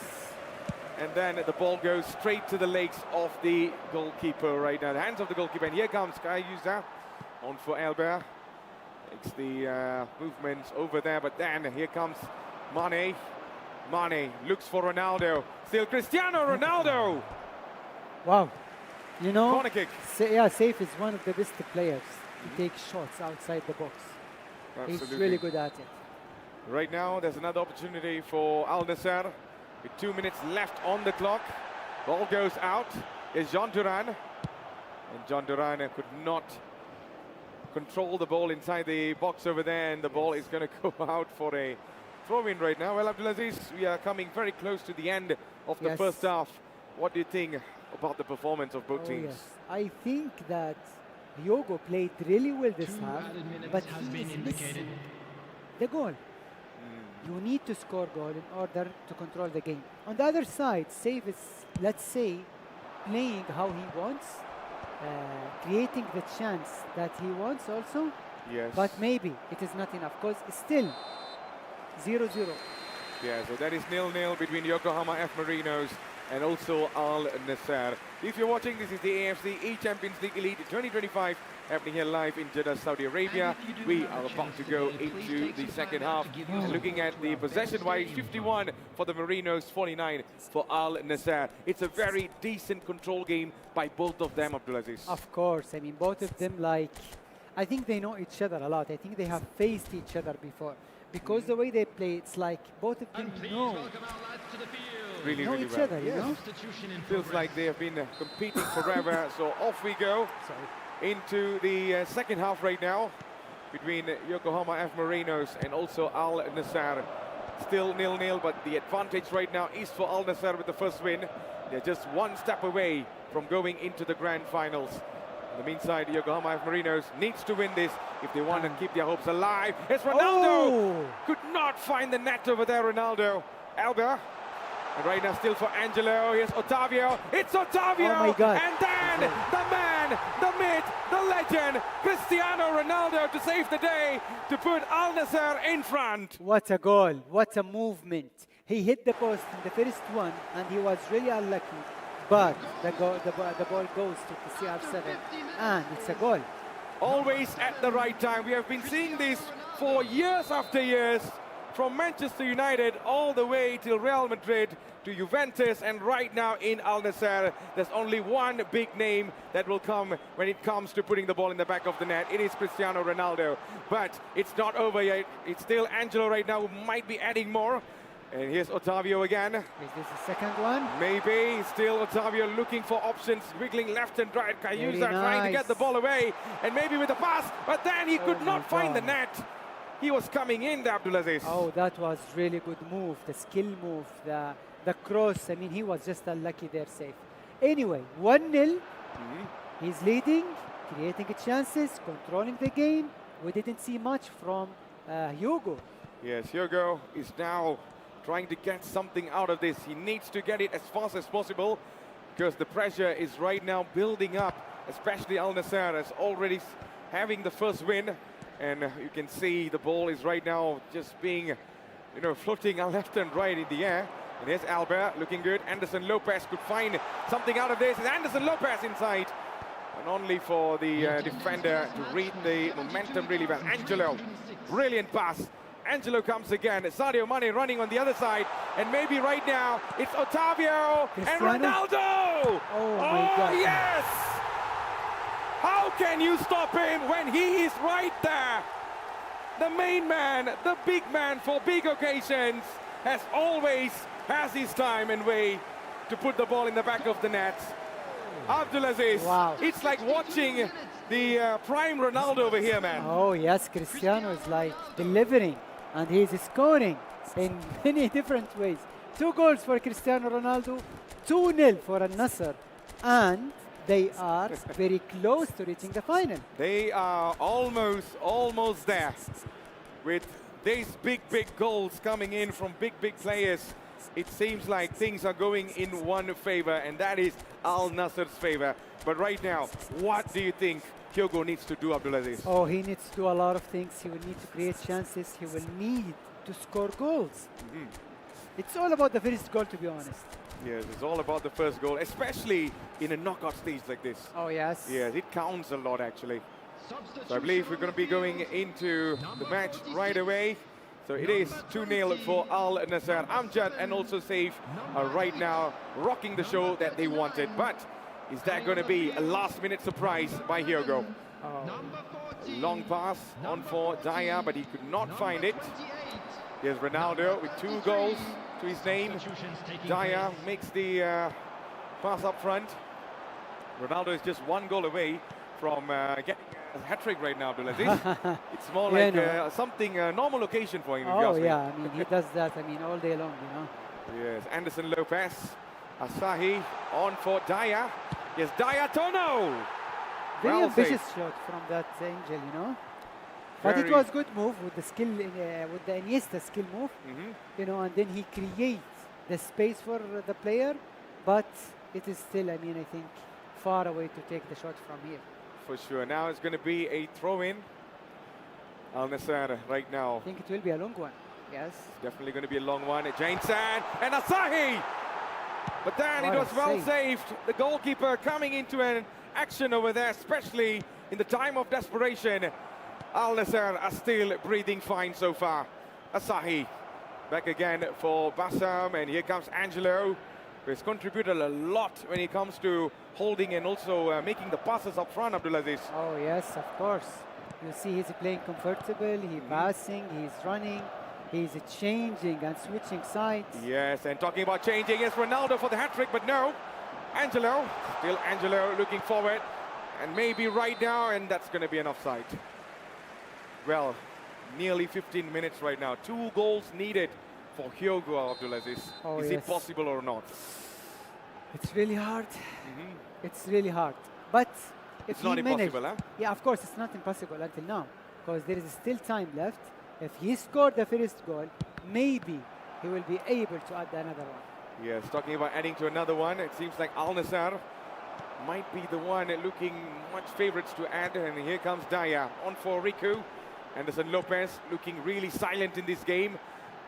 And then the ball goes straight to the legs of the goalkeeper right now. The hands of the goalkeeper. And here comes Kai Yusa on for Elber. Makes the movements over there. But then here comes Mane. Mane looks for Ronaldo. Still Cristiano Ronaldo. Wow. You know, Corner kick. Saif is one of the best players to take shots outside the box. He's Absolutely. really good at it. Right now, there's another opportunity for Al Nassr. With 2 minutes left on the clock. Ball goes out. Is John Duran. And John Duran could not control the ball inside the box over there. And the ball is going to go out for a throw-in right now. Well, Abdulaziz, we are coming very close to the end of the Yes. first half. What do you think about the performance of both Oh, teams? yes. I think that Hyogo played really well this half, but has he been is indicated. missing the goal. You need to score goal in order to control the game. On the other side, Saif is, let's say, playing how he wants, creating the chance that he wants also, Yes. but maybe it is not enough because still 0-0. Yeah, so that is 0-0 between Yokohama F Marinos and also Al Nassr. If you're watching, this is the AFC eChampions League Elite 2025 happening here live in Jeddah, Saudi Arabia. We are about to go into the second half. Looking at the possession-wise, 51 for the Marinos, 49 for Al Nassr. It's a very decent control game by both of them, Abdulaziz. Of course, I mean, both of them, like, I think they know each other a lot. I think they have faced each other before. Because the way they play, it's like both of them And please know welcome our lads to the field. Really, know really each well. other, you know? Substitution in Feels like they have been competing forever. So off we go into the second half right now between Yokohama F Marinos and also Al Nassr. Still 0-0, but the advantage right now is for Al Nassr with the first win. They're just one step away from going into the grand finals. In the meantime, Yokohama F Marinos needs to win this if they want to keep their hopes alive. It's Ronaldo! Oh! Could not find the net over there, Ronaldo. Alba. And right now still for Angelo. Here's Otavio. It's Otavio! Oh my God. And then the man, the myth, the legend, Cristiano Ronaldo to save the day to put Al Nassr in front. What a goal, what a movement. He hit the post in the first one and he was really unlucky. But the ball goes to the CR7 and it's a goal. Always at the right time. We have been seeing this for years after years. From Manchester United all the way to Real Madrid to Juventus, and right now in Al Nassr, there's only one big name that will come when it comes to putting the ball in the back of the net. It is Cristiano Ronaldo. But it's not over yet. It's still Angelo right now who might be adding more. And here's Otavio again. Is this the second one? Maybe still Otavio looking for options, wiggling left and right. Kayusa Very trying to get the nice. ball away, and maybe with a pass, but then he could Oh not my find the God. net. He was coming in there, Abdulaziz. Oh, that was really good move. The skill move, the cross. I mean, he was just unlucky there, Safe. Anyway, 1-0. He's leading, creating chances, controlling the game. We didn't see much from Hyogo. Yes, Hugo is now trying to get something out of this. He needs to get it as fast as possible because the pressure is right now building up, especially Al Nassr is already having the first win. And you can see the ball is right now just being floating left and right in the air. And here's Albert looking good. Anderson Lopez could find something out of this. It's Anderson Lopez inside. And only for the defender to read the momentum really well. Angelo, brilliant pass. Angelo comes again. Sadio Mane running on the other side. And maybe right now, it's Otavio and Ronaldo! Oh my God. Yes! How can you stop him when he is right there? The main man, the big man for big occasions, has his time and way to put the ball in the back of the net. Abdulaziz, wow. It's like watching the prime Ronaldo over here, man. Oh yes, Cristiano is like delivering, and he's scoring in many different ways. 2 goals for Cristiano Ronaldo, 2-0 for Al Nassr, and they are very close to reaching the final. They are almost there. With these big goals coming in from big players, it seems like things are going in one favor, and that is Al Nassr's favor. But right now, what do you think Kyogo needs to do, Abdulaziz? Oh, he needs to do a lot of things. He will need to create chances. He will need to score goals. It's all about the first goal, to be honest. Yes, it's all about the first goal, especially in a knockout stage like this. Oh, yes. Yes, it counts a lot, actually. So I believe we're going to be going into the match right away. So it is 2-0 for Al Nassr. Amjad and also Saif are right now rocking the show that they wanted. But is that going to be a last-minute surprise by Hugo? Long pass on for Daya, but he could not find it. Here's Ronaldo with 2 goals to his name. Daya makes the pass up front. Ronaldo is just 1 goal away from getting a hat-trick right now, Abdulaziz. It's more like something, a normal occasion for him. Oh, yeah, I mean, he does that, all day long, Yes, Anderson Lopez, Asahi on for Daya. Yes, Daya Tono! Very ambitious shot from that angel, But it was good move with the skill, with the Iniesta skill move, and then he creates the space for the player, but it is still, I think, far away to take the shot from here. For sure. Now it's going to be a throw-in. Al Nassr right now. I think it will be a long one. Yes. It's definitely going to be a long one. Jane San and Asahi! But then it was well saved. The goalkeeper coming into an action over there, especially in the time of desperation. Al Nassr are still breathing fine so far. Asahi back again for Bassam, and here comes Angelo, who has contributed a lot when it comes to holding and also making the passes up front, Abdulaziz. Oh yes, of course. You see he's playing comfortable, he's passing, he's running, he's changing and switching sides. Yes, and talking about changing, yes, Ronaldo for the hat-trick, but no. Angelo, still Angelo looking forward, and maybe right now, and that's going to be an offside. Well, nearly 15 minutes right now. 2 goals needed for Hugo, Abdulaziz. Oh, is it possible or not? It's really hard. It's really hard. But if it's not impossible, huh? Yeah, of course, it's not impossible until now, because there is still time left. If he scored the first goal, maybe he will be able to add another one. Yes, talking about adding to another one, it seems like Al Nassr might be the one looking much favorites to add, and here comes Daya on for Riku. Anderson Lopez looking really silent in this game.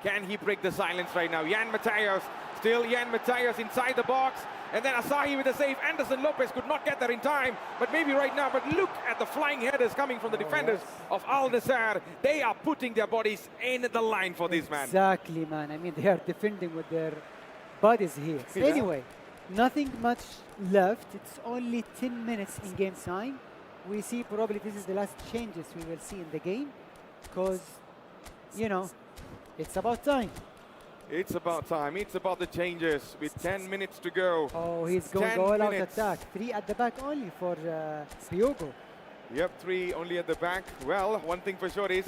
Can he break the silence right now? Jan Matthias, still Jan Matthias inside the box. And then Asahi with a save. Anderson Lopez could not get there in time, but maybe right now. But look at the flying headers coming from the defenders of Al Nassr. They are putting their bodies in the line for this man. Exactly, man. I mean, they are defending with their bodies here. Anyway, nothing much left. It's only 10 minutes in game time. We see probably this is the last changes we will see in the game, because, it's about time. It's about time. It's about the changes with 10 minutes to go. Oh, he's going all out attack. 3 at the back only for Hugo. Yep, 3 only at the back. Well, one thing for sure is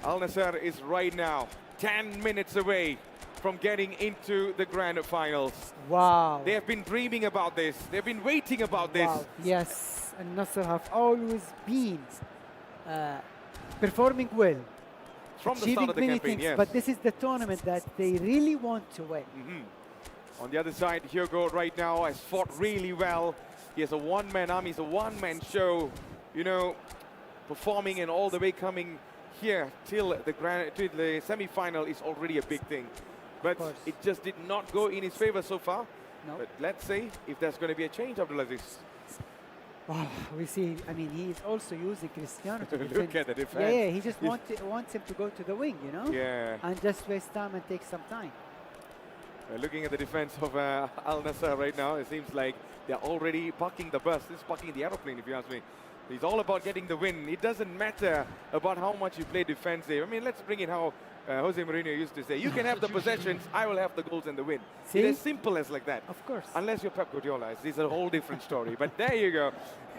Al Nassr is right now 10 minutes away from getting into the grand finals. Wow. They have been dreaming about this. They've been waiting about this. Yes, Al Nassr have always been performing well. From the start of the campaign, yes. But this is the tournament that they really want to win. On the other side, Hugo right now has fought really well. He has a one-man army, he's a one-man show, performing and all the way coming here till the semi-final is already a big thing. But course. it just did not go in his favor so far. No. But let's see if there's going to be a change, Abdulaziz. Wow, we see. I mean, he is also using Cristiano to defend. Look at the defense. Yeah, he just wants him to go to the wing, you know? Yeah. And just waste time and take some time. Looking at the defense of Al Nassr right now, it seems like they're already parking the bus. This is parking the aeroplane, if you ask me. It's all about getting the win. It doesn't matter about how much you play defensive. I mean, let's bring in how Jose Mourinho used to say, you can have the possessions, I will have the goals and the win. See? It's as simple as like that. Of course. Unless you're Pep Guardiola. It's a whole different story. But there you go.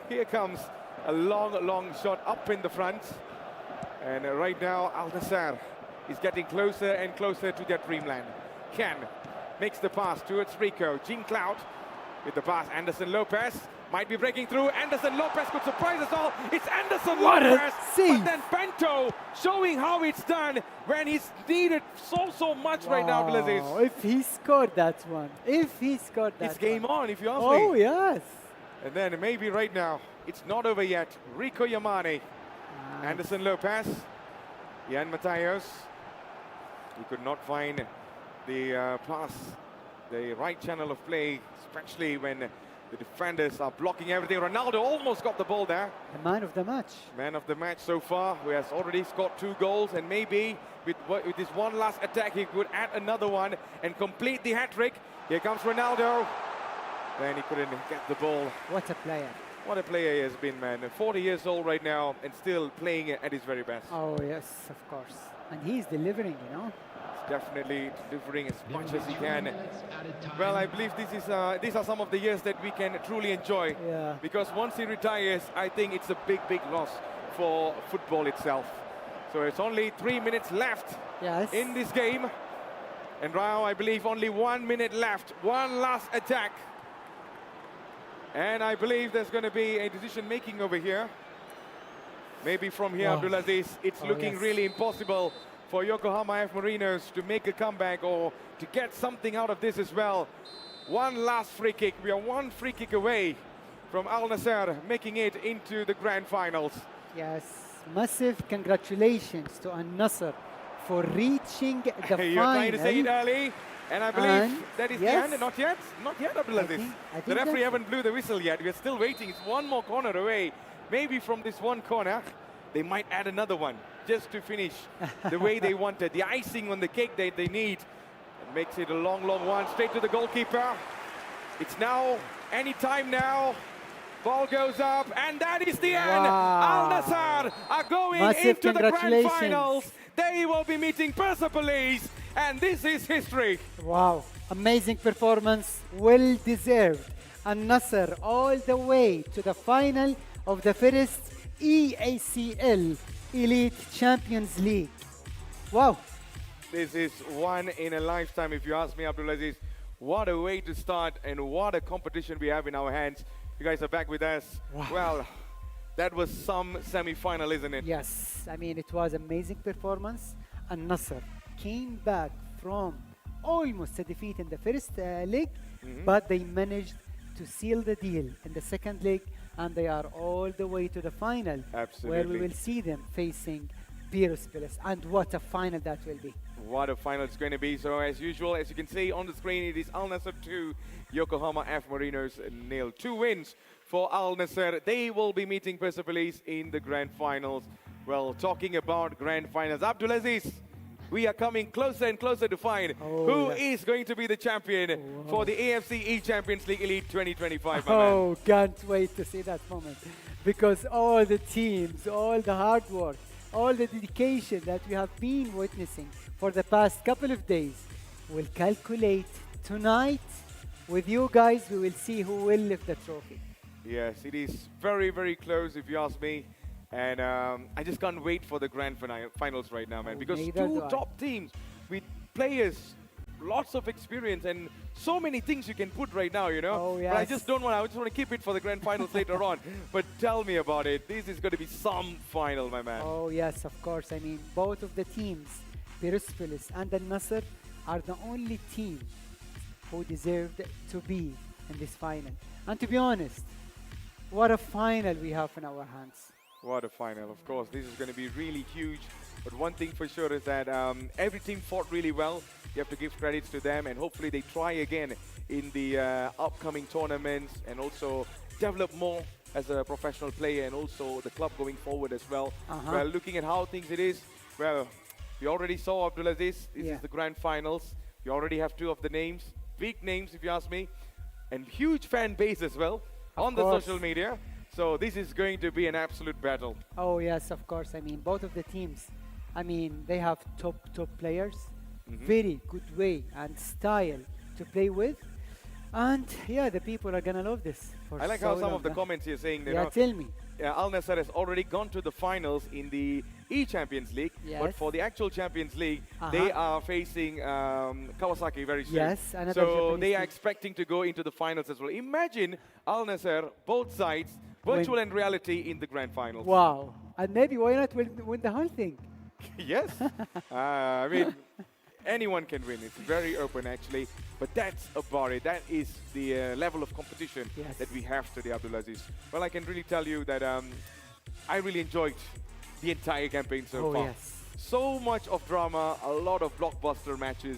Here comes a long shot up in the front. And right now, Al Nassr is getting closer and closer to their dreamland. Ken makes the pass towards Rico. Jean Cloud with the pass. Anderson Lopez might be breaking through. Anderson Lopez could surprise us all. It's Anderson Lopez. save. But then Bento showing how it's done when he's needed so much right now, Abdulaziz. If he scored that one. If he scored that It's game one. on, if you ask Oh, me. yes. And then maybe right now, it's not over yet. Rico Yamane, Anderson Lopez, Jan Matthias. He could not find the pass, the right channel of play, especially when the defenders are blocking everything. Ronaldo almost got the ball there. The man of the match. Man of the match so far, who has already scored 2 goals, and maybe with this one last attack, he could add another one and complete the hat-trick. Here comes Ronaldo. Then he couldn't get the ball. What a player. What a player he has been, man. 40 years old right now and still playing at his very best. Oh, yes, of course. And he's delivering, you know. Definitely delivering as much as he can. Well, I believe these are some of the years that we can truly enjoy. Yeah. Because once he retires, I think it's a big loss for football itself. So it's only 3 minutes left Yes. in this game. And now I believe only 1 minute left. One last attack. And I believe there's going to be a decision making over here. Maybe from here, Wow. Abdulaziz, it's looking yes. really impossible for Yokohama F. Marinos to make a comeback or to get something out of this as well. One last free kick. We are 1 free kick away from Al Nassr making it into the grand finals. Yes. Massive congratulations to Al Nassr for reaching the final. You're trying to say it early, and I believe And that is yes. the end. Not yet, Abdulaziz. I think The referee that's haven't blew the whistle yet. We're still waiting. It's one more corner away. Maybe from this one corner, they might add another one just to finish the way they wanted. The icing on the cake that they need. It makes it a long one. Straight to the goalkeeper. It's now, any time now. Ball goes up, and that is the end. Al Nassr are going Massive into the grand congratulations. finals. They will be meeting Persepolis, and this is history. Wow. Amazing performance. Well deserved. Al Nassr all the way to the final of the first eACL Elite Champions League. Wow. This is one in a lifetime, if you ask me, Abdulaziz. What a way to start, and what a competition we have in our hands. You guys are back with us. Wow. Well, that was some semi-final, isn't it? Yes, I mean, it was amazing performance. And Nasser came back from almost a defeat in the first leg, but they managed to seal the deal in the second leg, and they are all the way to the final, Absolutely. where we will see them facing Persepolis. And what a final that will be. What a final it's going to be. So as usual, as you can see on the screen, it is Al Nassr 2, Yokohama F. Marinos 0. 2 wins for Al Nassr. They will be meeting Persepolis in the grand finals. Well, talking about grand finals, Abdulaziz, we are coming closer and closer to find who is going to be the champion for the AFC eChampions League Elite 2025, my man. Oh, can't wait to see that moment. Because all the teams, all the hard work, all the dedication that we have been witnessing for the past couple of days will calculate tonight. With you guys, we will see who will lift the trophy. Yes, it is very, very close if you ask me. And I just can't wait for the grand finals right now, man. Because neither do two I. top teams with players, lots of experience, and so many things you can put right now, you know. Oh, But I yes. just don't want. I just want to keep it for the grand finals later on. But tell me about it. This is going to be some final, my man. Oh, yes, of course. I mean, both of the teams, Persepolis and Al Nassr, are the only team who deserved to be in this final. And to be honest, what a final we have in our hands. What a final. Of course, this is going to be really huge. But one thing for sure is that every team fought really well. You have to give credits to them, and hopefully they try again in the upcoming tournaments and also develop more as a professional player and also the club going forward as well. Well, looking at how things it is, well, we already saw Abdulaziz. This is the grand finals. We already have two of the names, big names if you ask me, and huge fan base as well on the social media. So this is going to be an absolute battle. Oh yes, of course. I mean, both of the teams, I mean, they have top players, very good way and style to play with. And yeah, the people are gonna love this. I like how some of the comments here saying that tell me. Al Nassr has already gone to the finals in the eChampions League, but for the actual Champions League, they are facing Kawasaki very soon. Yes, another so Japanese they are team. expecting to go into the finals as well. Imagine Al Nassr, both sides, virtual and reality in the grand finals. Wow. And maybe why not win the whole thing? Yes. I mean, anyone can win. It's very open, actually. But that's about it. That is the level of competition that we have today, Abdulaziz. Well, I can really tell you that I really enjoyed the entire campaign so far. Yes. So much of drama, a lot of blockbuster matches,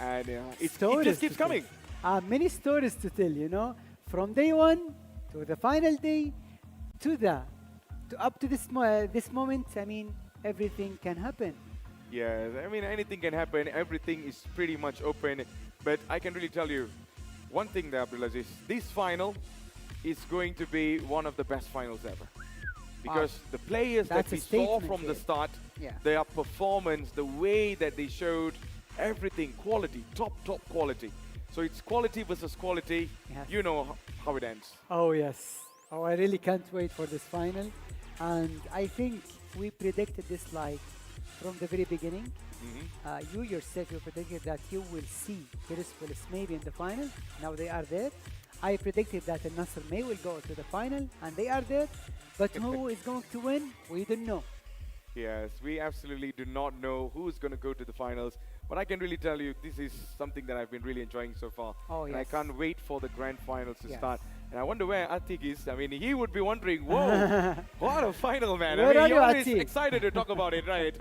and it just keeps coming. Many stories to tell, you know, from day one to the final day to up to this moment. I mean, everything can happen. Yeah, I mean, anything can happen. Everything is pretty much open. But I can really tell you one thing there, Abdulaziz. This final is going to be one of the best finals ever. Because the players that we saw from the start, their performance, the way that they showed everything, quality, top quality. So it's quality versus quality. You know how it ends. Oh, yes. Oh, I really can't wait for this final. And I think we predicted this like from the very beginning. You yourself, you predicted that you will see Persepolis maybe in the final. Now they are there. I predicted that Al Nassr may will go to the final, and they are there. But who is going to win? We don't know. Yes, we absolutely do not know who's going to go to the finals. But I can really tell you, this is something that I've been really enjoying so far. Oh, and yes. I can't wait for the grand finals to start. And I wonder where Atik is. I mean, he would be wondering, whoa, what a final, man. Where I mean, are you're you, always Atik? excited to talk about it, right?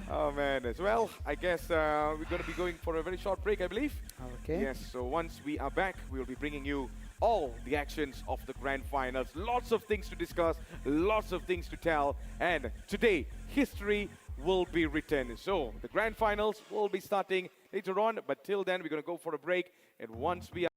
Oh, man. As well, I guess we're going to be going for a very short break, I believe. Okay. Yes, so once we are back, we'll be bringing you all the actions of the grand finals. Lots of things to discuss, lots of things to tell. And today, history will be written. So the grand finals will be starting later on. But till then, we're going to go for a break. And once we are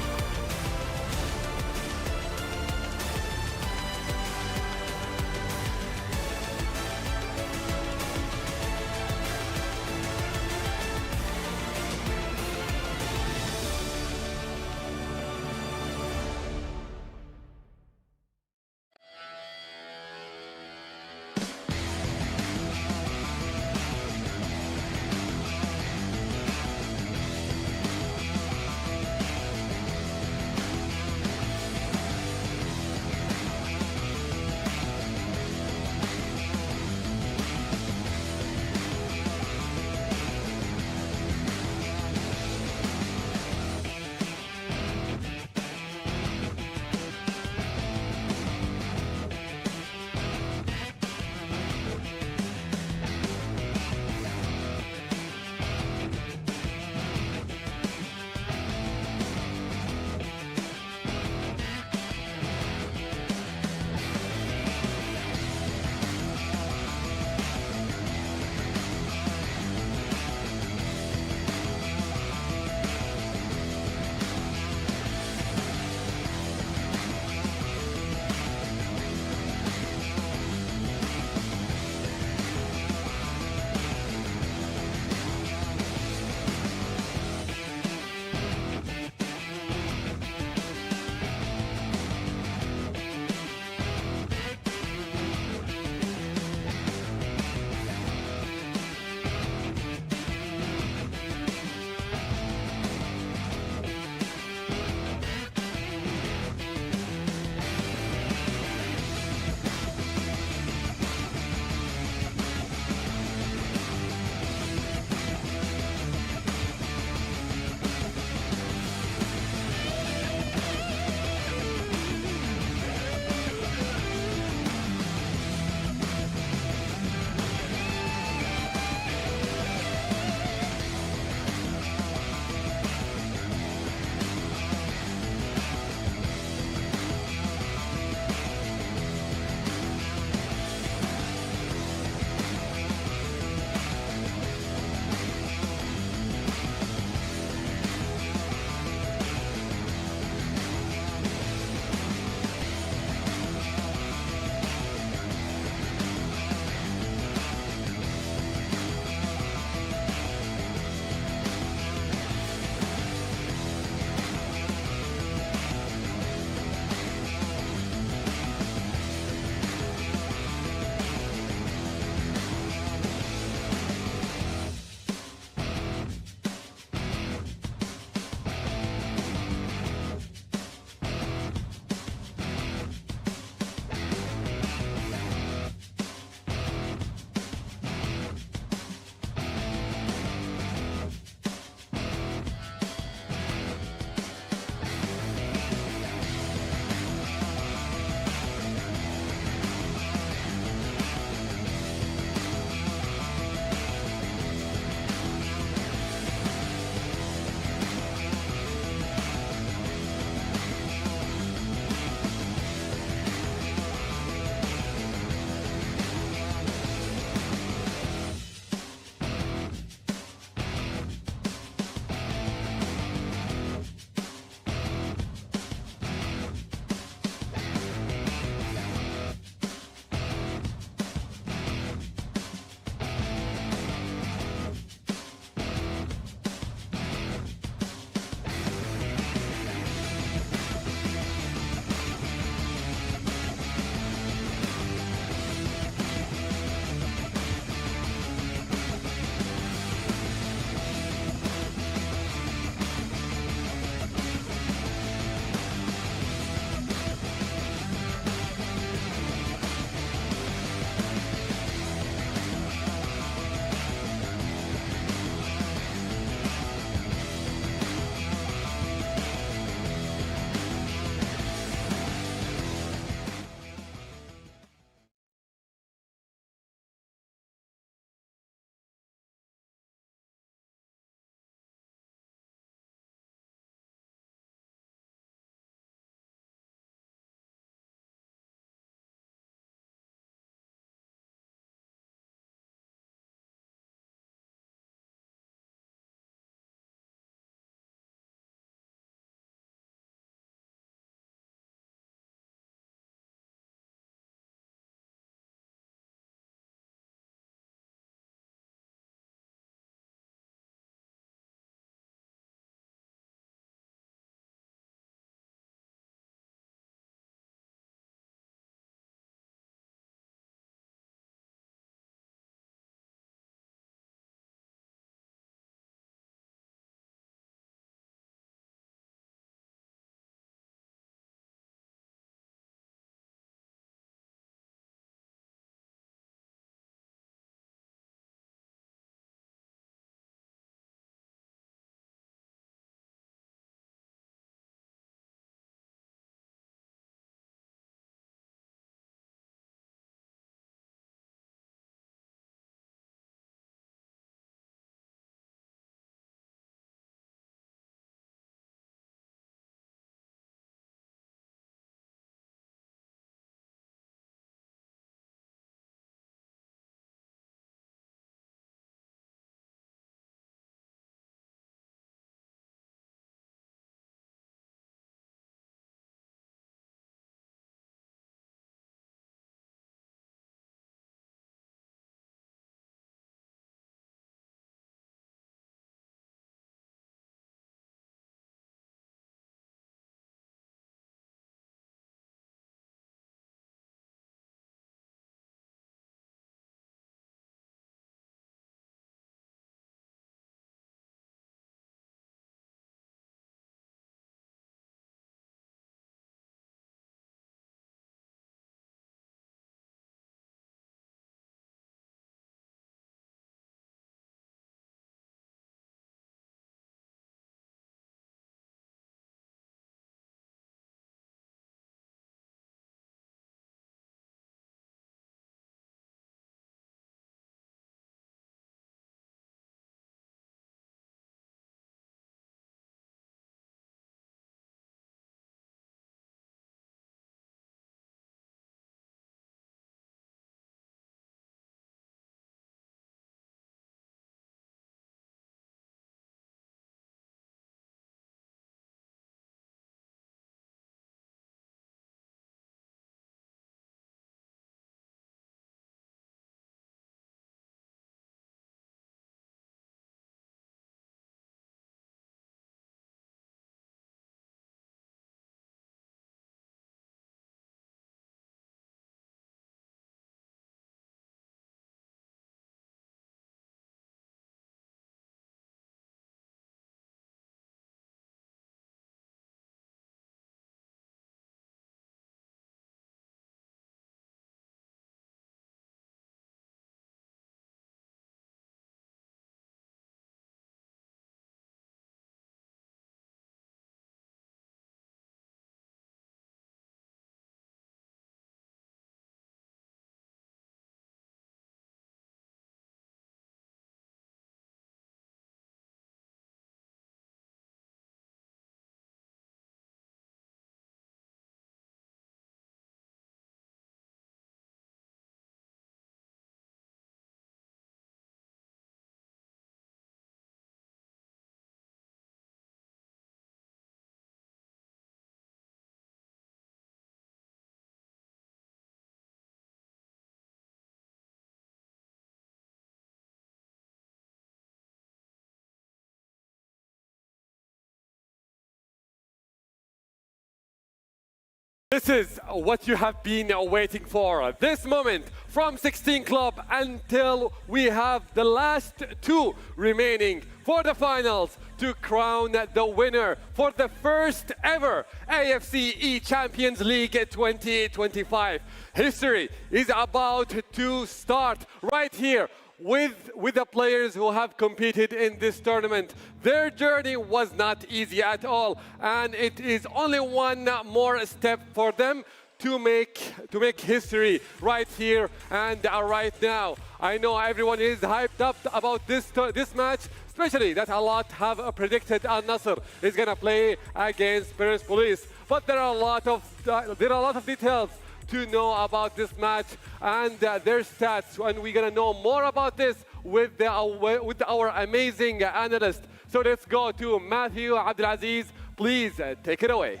This is what you have been waiting for. This moment from 16 club until we have the last two remaining for the finals to crown the winner for the first ever AFC eChampions League 2025. History is about to start right here with the players who have competed in this tournament. Their journey was not easy at all, and it is only one more step for them to make history right here and right now. I know everyone is hyped up about this match, especially that a lot have predicted Al Nassr is gonna play against Persepolis. But there are a lot of details to know about this match and their stats, and we're gonna know more about this with our amazing analyst. So let's go to Matthew Abdulaziz. Please take it away.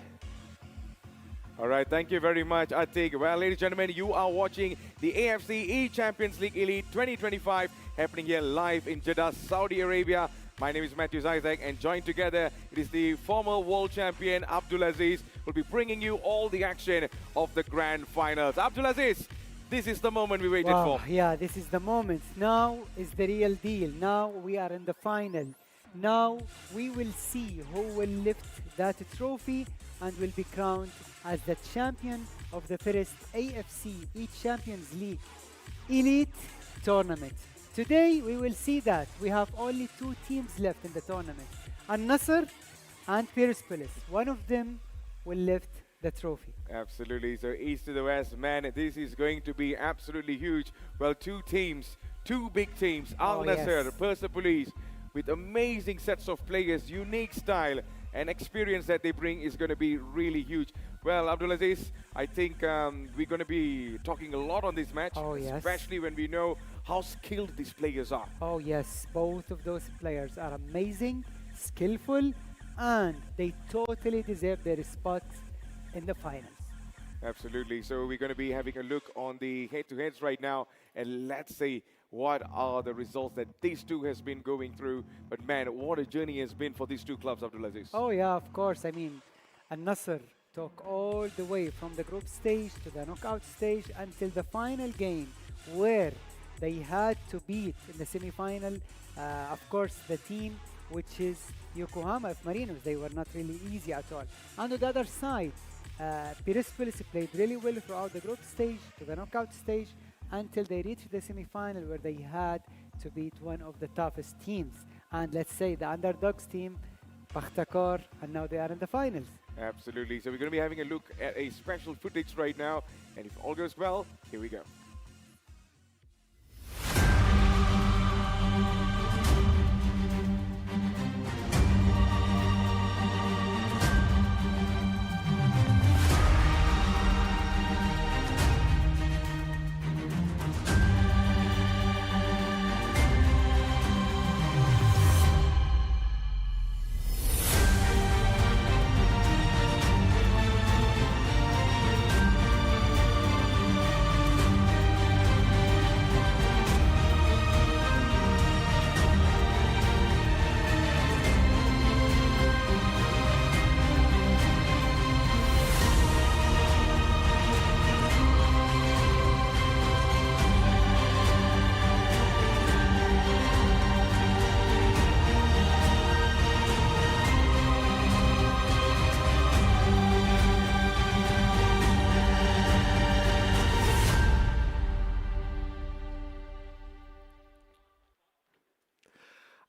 All right, thank you very much, Atik. Well, ladies and gentlemen, you are watching the AFC eChampions League Elite 2025 happening here live in Jeddah, Saudi Arabia. My name is Matthew Zizek, and joined together, it is the former world champion Abdulaziz who will be bringing you all the action of the grand finals. Abdulaziz, this is the moment we waited for. Yeah, this is the moment. Now is the real deal. Now we are in the final. Now we will see who will lift that trophy and will be crowned as the champion of the first AFC eChampions League Elite tournament. Today we will see that we have only two teams left in the tournament, Al Nassr and Persepolis. One of them will lift the trophy. Absolutely. So east to the west, man, this is going to be absolutely huge. Well, two teams, two big teams, Al Nassr, yes. Persepolis, with amazing sets of players, unique style and experience that they bring is going to be really huge. Well, Abdulaziz, I think we're going to be talking a lot on this match, especially when we know how skilled these players are. Oh yes, both of those players are amazing, skillful, and they totally deserve their spot in the finals. Absolutely. So we're going to be having a look on the head-to-heads right now, and let's see what are the results that these two has been going through. But man, what a journey has been for these two clubs, Abdulaziz. Oh yeah, of course. I mean, Al Nassr took all the way from the group stage to the knockout stage until the final game, where they had to beat in the semi-final, of course, the team which is Yokohama F Marinos. They were not really easy at all. And on the other side, Persepolis played really well throughout the group stage to the knockout stage until they reached the semi-final, where they had to beat one of the toughest teams. And let's say the underdogs team, Bakhtakar, and now they are in the finals. Absolutely. So we're going to be having a look at a special footage right now. And if all goes well, here we go.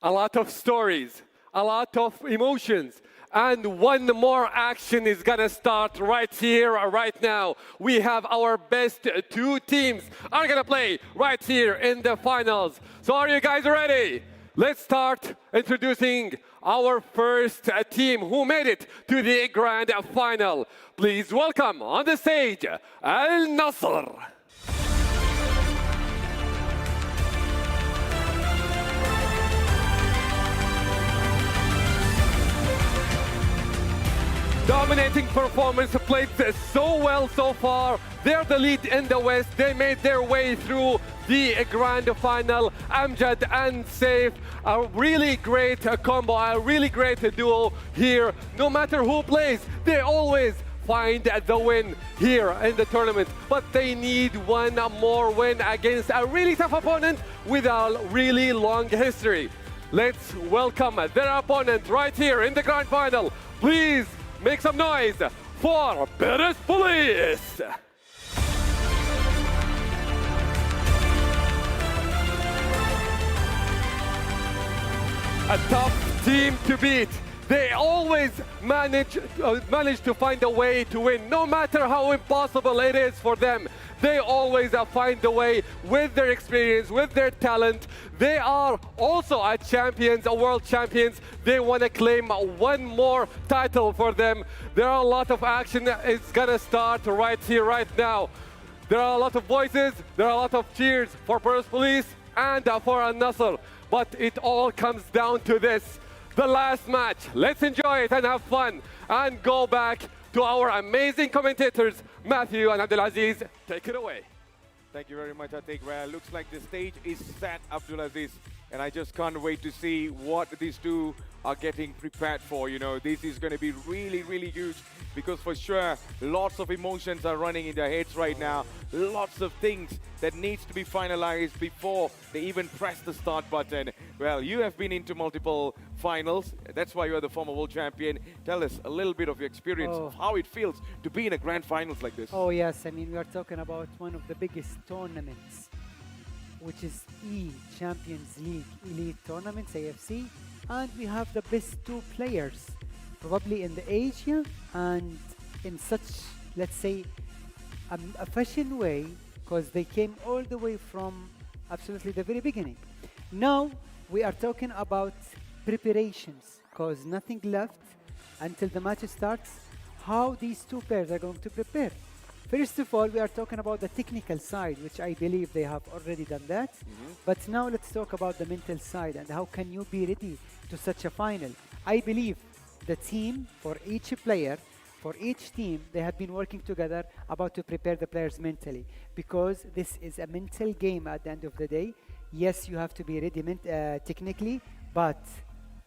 A lot of stories, a lot of emotions, and one more action is gonna start right here, right now. We have our best two teams are gonna play right here in the finals. So are you guys ready? Let's start introducing our first team who made it to the grand final. Please welcome on the stage, Al Nassr. Dominating performance, played so well so far. They're the lead in the West. They made their way through the grand final. Amjad and Saif, a really great combo, a really great duo here. No matter who plays, they always find the win here in the tournament. But they need one more win against a really tough opponent with a really long history. Let's welcome their opponent right here in the grand final. Please make some noise for Persepolis. A tough team to beat. They always manage to find a way to win, no matter how impossible it is for them. They always find a way with their experience, with their talent. They are also champions, world champions. They want to claim one more title for them. There are a lot of action. It's gonna start right here, right now. There are a lot of voices. There are a lot of cheers for Persepolis and for Al-Nassr. But it all comes down to this. The last match. Let's enjoy it and have fun and go back to our amazing commentators, Matthew and Abdulaziz. Take it away. Thank you very much, Atiq. Well, looks like the stage is set, Abdulaziz, and I just can't wait to see what these two are getting prepared for. You know, this is going to be really, really huge because for sure, lots of emotions are running in their heads right now. Lots of things that needs to be finalized before they even press the start button. Well, you have been into multiple finals. That's why you are the former world champion. Tell us a little bit of your experience of how it feels to be in a grand finals like this. Oh yes, I mean we are talking about one of the biggest tournaments, which is Champions League Elite tournaments, AFC, and we have the best two players probably in the Asia and in such, let's say, a fashion way, because they came all the way from absolutely the very beginning. Now we are talking about preparations, because nothing left until the match starts. How these two pairs are going to prepare. First of all, we are talking about the technical side, which I believe they have already done that. But now let's talk about the mental side and how can you be ready to such a final. I believe the team, for each player, for each team, they have been working together about to prepare the players mentally, because this is a mental game at the end of the day. Yes, you have to be ready technically, but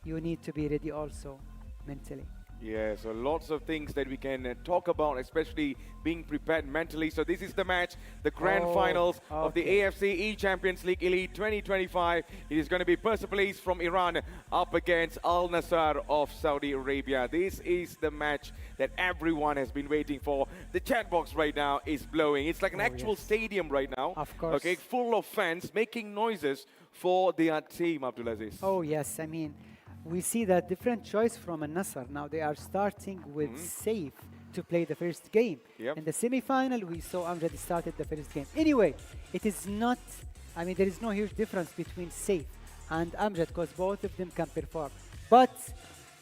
you need to be ready also mentally. Yeah, so lots of things that we can talk about, especially being prepared mentally. So this is the match, the grand finals of the AFC eChampions League Elite 2025. It is going to be Persepolis from Iran up against Al-Nassr of Saudi Arabia. This is the match that everyone has been waiting for. The chat box right now is blowing. It's like an actual stadium right now. Of course. Okay, full of fans making noises for their team, Abdulaziz. Oh yes, I mean, we see that different choice from Al-Nassr. Now they are starting with Safe to play the first game. In the semi-final, we saw Amjad started the first game. Anyway, it is not, I mean, there is no huge difference between Safe and Amjad because both of them can perform. But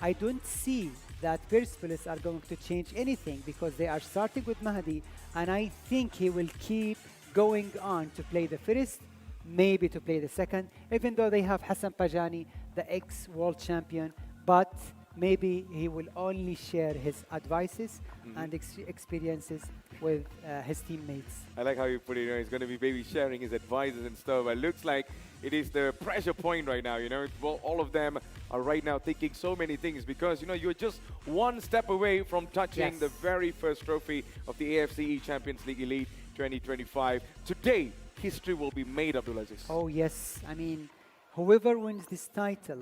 I don't see that Persepolis are going to change anything because they are starting with Mahdi, and I think he will keep going on to play the first, maybe to play the second, even though they have Hassan Pajani, the ex-world champion, but maybe he will only share his advices and experiences with his teammates. I like how you put it, you know, he's going to be maybe sharing his advices and stuff. It looks like it is the pressure point right now, you know. Well, all of them are right now thinking so many things because, you know, you're just one step away from touching the very first trophy of the AFC Champions League Elite 2025. Today, history will be made, Abdulaziz. Oh yes, I mean, whoever wins this title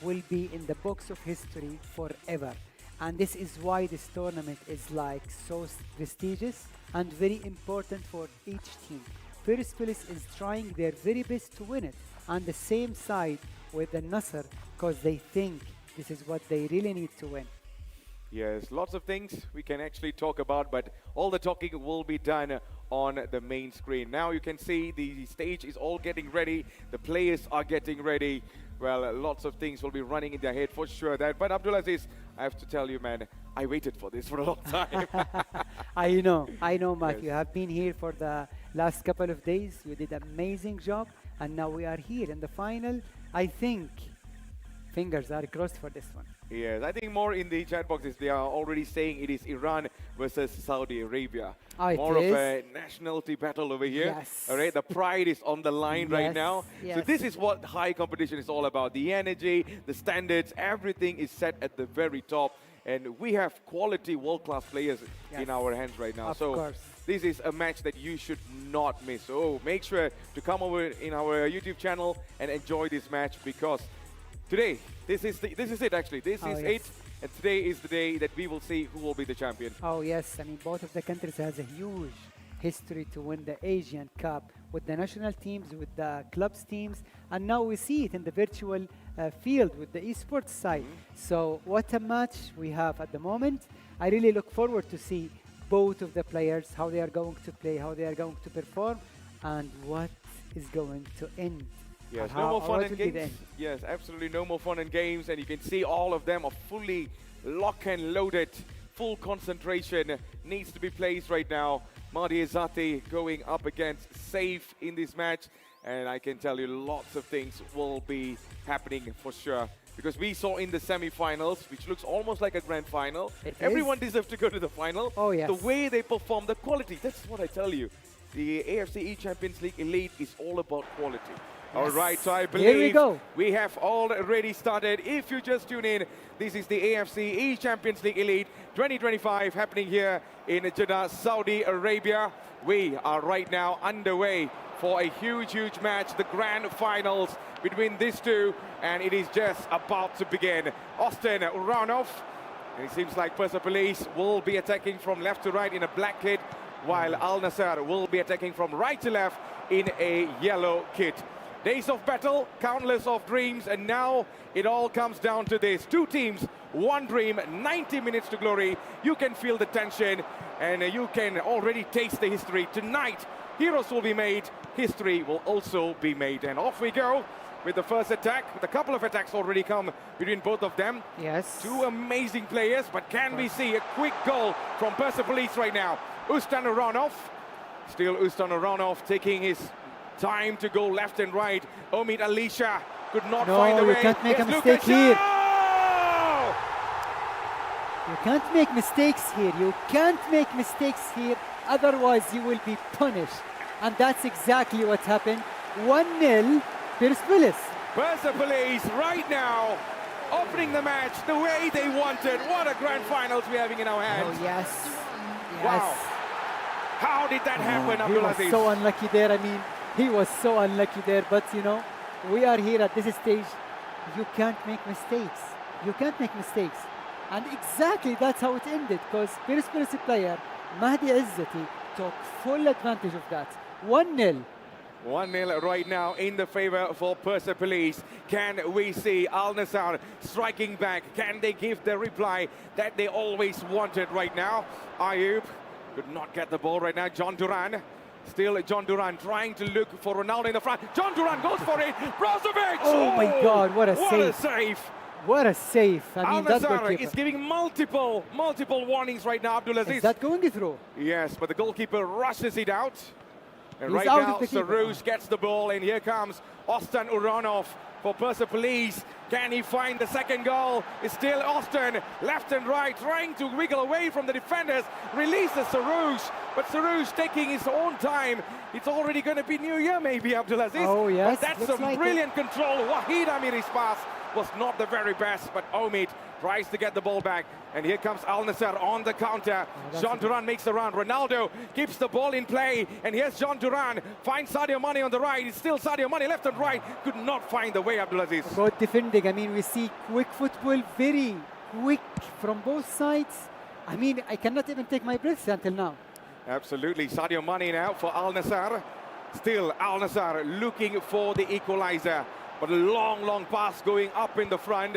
will be in the books of history forever. And this is why this tournament is like so prestigious and very important for each team. Persepolis is trying their very best to win it. On the same side with the Nassr, because they think this is what they really need to win. Yes, lots of things we can actually talk about, but all the talking will be done on the main screen. Now you can see the stage is all getting ready. The players are getting ready. Well, lots of things will be running in their head for sure. But Abdulaziz, I have to tell you, man, I waited for this for a long time. I know, Matthew. You have been here for the last couple of days. You did an amazing job, and now we are here in the final. I think fingers are crossed for this one. Yes, I think more in the chat boxes, they are already saying it is Iran versus Saudi Arabia. More of a nationality battle over here. Yes. All right, the pride is on the line right now. So this is what high competition is all about. The energy, the standards, everything is set at the very top. And we have quality world-class players in our hands right now. Of So course. this is a match that you should not miss. So make sure to come over in our YouTube channel and enjoy this match, because today, this is it actually. This is yes. it. And today is the day that we will see who will be the champion. Oh yes, I mean both of the countries has a huge history to win the Asian Cup with the national teams, with the clubs teams, and now we see it in the virtual field with the esports side. So what a match we have at the moment. I really look forward to see both of the players, how they are going to play, how they are going to perform, and what is going to end. Yes, and no more fun what and will be the games. end. Yes, absolutely no more fun and games. And you can see all of them are fully lock and loaded. Full concentration needs to be placed right now. Mahdi Izzati going up against Safe in this match. And I can tell you lots of things will be happening for sure. Because we saw in the semi-finals, which looks almost like a grand final, everyone deserves to go to the final. Oh, yes. The way they perform, the quality, that's what I tell you. The AFC eChampions League Elite is all about quality. All right, so I believe Here we go. we have already started. If you just tune in, this is the AFC eChampions League Elite 2025 happening here in Jeddah, Saudi Arabia. We are right now underway for a huge, huge match, the grand finals between these two, and it is just about to begin. Austin Uranov, and it seems like Persepolis will be attacking from left to right in a black kit, while Al Nassr will be attacking from right to left in a yellow kit. Days of battle, countless of dreams, and now it all comes down to this. Two teams, one dream, 90 minutes to glory. You can feel the tension, and you can already taste the history. Tonight, heroes will be made, history will also be made. And off we go with the first attack. With a couple of attacks already come between both of them. Yes. Two amazing players, but can we see a quick goal from Persepolis right now? Ustan Uranov, still Ustan Uranov taking his time to go left and right. Omid Alisha could not find the way. No, you can't make a Here's mistake Lucas here. Shaw! You can't make mistakes here. You can't make mistakes here. Otherwise, you will be punished. And that's exactly what happened. 1-0, Persepolis. Persepolis right now opening the match the way they wanted. What a grand finals we're having in our hands. Oh, yes. Wow. How did that happen, He was Abdulaziz? so unlucky there. I mean, he was so unlucky there. But, you know, we are here at this stage. You can't make mistakes. You can't make mistakes. And exactly that's how it ended, because Persepolis player, Mahdi Izzati, took full advantage of that. 1-0. 1-0 right now in the favor for Persepolis. Can we see Al Nassr striking back? Can they give the reply that they always wanted right now? Ayub could not get the ball right now. John Duran. Still John Duran trying to look for Ronaldo in the front. John Duran goes for it. Brozovic! Oh my God, what a What save. a save. What a save. I Al mean, that Nassr goalkeeper. is giving multiple warnings right now, Abdulaziz. Is that going through? Yes, but the goalkeeper rushes it out. And He's right out now, of the keeper. Sarouche gets the ball, and here comes Austin Uranov for Persepolis. Can he find the second goal? It's still Austin, left and right, trying to wiggle away from the defenders. Releases Sarouche, but Sarouche taking his own time. It's already going to be New Year, maybe, Abdulaziz. Oh, yes, But that's looks some like brilliant control. Wahid Amiri's pass was not the very best, but Omid tries to get the ball back. And here comes Al Nassr on the counter. John Duran makes the run. Ronaldo keeps the ball in play. And here's John Duran. Finds Sadio Mane on the right. It's still Sadio Mane left and right. Could not find the way, Abdulaziz. About defending, I mean, we see quick football, very quick from both sides. I mean, I cannot even take my breath until now. Absolutely. Sadio Mane now for Al Nassr. Still Al Nassr looking for the equalizer. But a long pass going up in the front.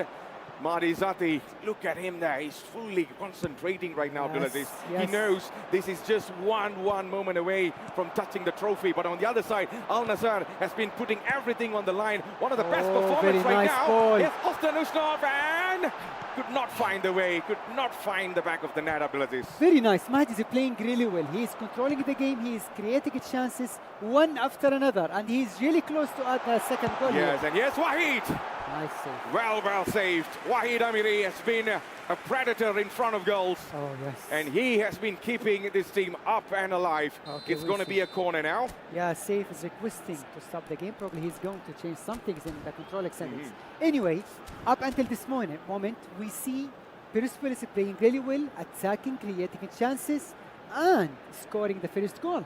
Mahdi Izzati, look at him there. He's fully concentrating right now, Abdulaziz. Yes. He knows this is just one moment away from touching the trophy. But on the other side, Al Nassr has been putting everything on the line. One of the best performances right nice now. ball. Yes, Austin Usnov, and could not find the way, could not find the back of the net, Abdulaziz. Very nice. Mahdi is playing really well. He is controlling the game. He is creating chances one after another. And he's really close to add a second goal. Yes, Here. and yes, Wahid. Nice save. Well saved. Wahid Amiri has been a predator in front of goals. Oh, yes. And he has been keeping this team up and alive. Okay, It's we'll going to see. be a corner now. Yeah, Safe is requesting to stop the game. Probably he's going to change some things in the control settings. Anyway, up until this moment, we see Persepolis is playing really well, attacking, creating chances, and scoring the first goal.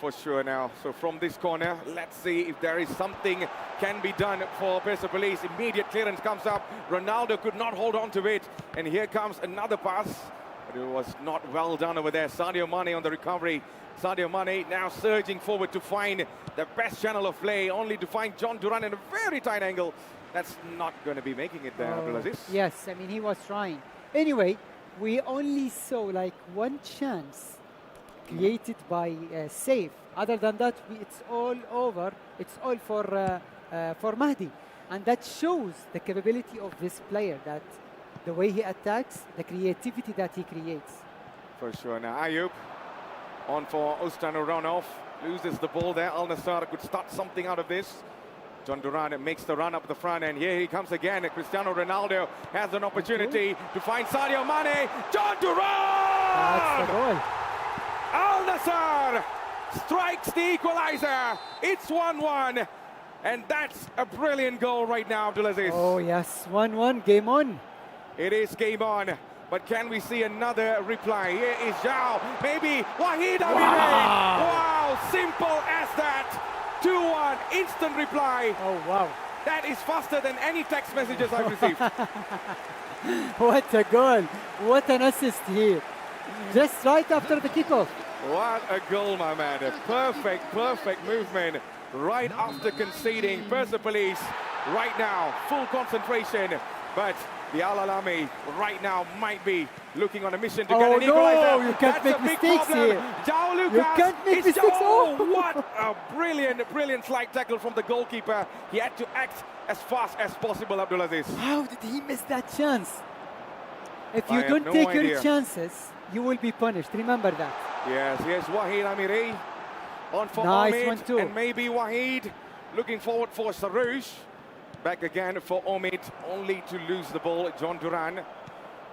For sure now. So from this corner, let's see if there is something can be done for Persepolis. Immediate clearance comes up. Ronaldo could not hold on to it. And here comes another pass. But it was not well done over there. Sadio Mane on the recovery. Sadio Mane now surging forward to find the best channel of play, only to find John Duran in a very tight angle. That's not going to be making it there, Abdulaziz. Yes, I mean, he was trying. Anyway, we only saw like one chance created by Saif. Other than that, it's all over. It's all for Mahdi. And that shows the capability of this player, that the way he attacks, the creativity that he creates. For sure. Now Ayub on for Ustano Ronov. Loses the ball there. Al Nassr could start something out of this. John Duran makes the run up the front, and here he comes again. Cristiano Ronaldo has an opportunity to find Sadio Mane. John Duran! That's the goal. Al Nassr strikes the equalizer. It's 1-1. And that's a brilliant goal right now, Abdulaziz. Oh, yes. 1-1. Game on. It is game on. But can we see another reply? Here is Zhao. Maybe Wahid Amine. Wow, simple as that. 2-1, instant reply. Oh, wow. That is faster than any text messages I've received. What a goal. What an assist here. Just right after the kickoff. What a goal, my man. A perfect movement right after conceding. Persepolis right now, full concentration. But the Al Alami right now might be looking on a mission to get an equalizer. No, you can't That's make a big mistakes problem. here. João Lucas. You can't make mistakes. Oh, what a brilliant slide tackle from the goalkeeper. He had to act as fast as possible, Abdulaziz. How did he miss that chance? If I you have don't no take idea. your chances, you will be punished. Remember that. Yes, Wahid Amiri on for Nice Omid, one too. and maybe Wahid looking forward for Sarouche. Back again for Omid, only to lose the ball. John Duran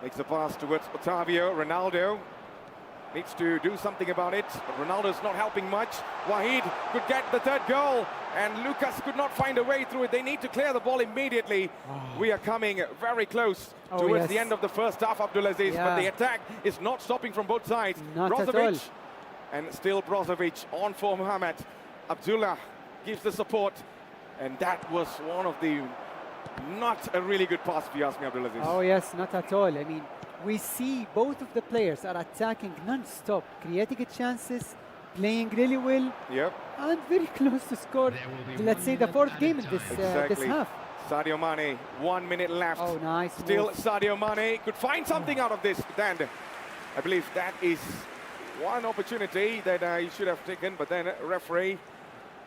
makes the pass towards Otavio. Ronaldo needs to do something about it, but Ronaldo's not helping much. Wahid could get the third goal, and Lucas could not find a way through it. They need to clear the ball immediately. We are coming very close towards the end of the first half, Abdulaziz, but the attack is not stopping from both sides. Not at all. Brozovic, and still Brozovic on for Mohamed. Abdullah gives the support, and that was one of the not a really good pass, if you ask me, Abdulaziz. Oh yes, not at all. I mean, we see both of the players are attacking non-stop, creating chances, playing really well, and very close to score, let's say, the fourth game in this, this half. Sadio Mane, 1 minute left. Oh, nice Still move. Sadio Mane could find something out of this. Then I believe that is one opportunity that he should have taken, but then referee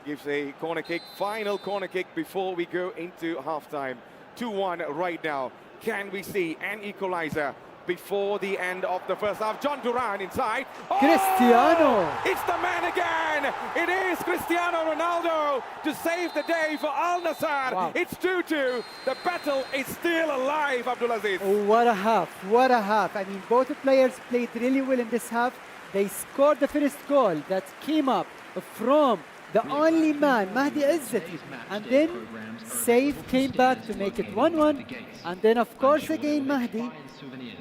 gives a corner kick, final corner kick before we go into halftime. 2-1 right now. Can we see an equalizer before the end of the first half? John Duran inside. Oh! Cristiano! It's the man again! It is Cristiano Ronaldo to save the day for Al Nassr. Wow. It's 2-2. The battle is still alive, Abdulaziz. Oh, what a half, what a half. I mean, both players played really well in this half. They scored the first goal that came up from the only man, Mahdi Izzati. And then Saif came back to make it 1-1. And then, of course, again, Mahdi.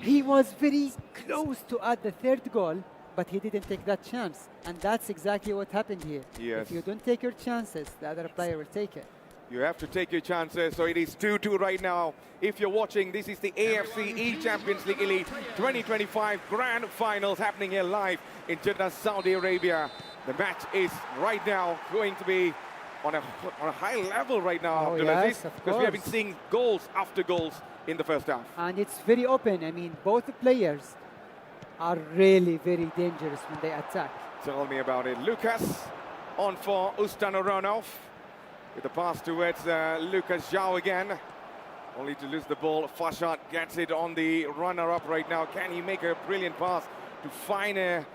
He was very close to add the third goal, but he didn't take that chance. And that's exactly what happened here. Yes. If you don't take your chances, the other player will take it. You have to take your chances, so it is 2-2 right now. If you're watching, this is the AFC eChampions League Elite 2025 Grand Finals happening here live in Jeddah, Saudi Arabia. The match is right now going to be on a high level right now, yes, of because we have been course. seeing goals after goals in the first half. And it's very open. I mean, both players are really very dangerous when they attack. Tell me about it. Lucas on for Ustano Ronov with the pass towards Lucas Zhao again. Only to lose the ball. Fashad gets it on the runner-up right now. Can he make a brilliant pass to find a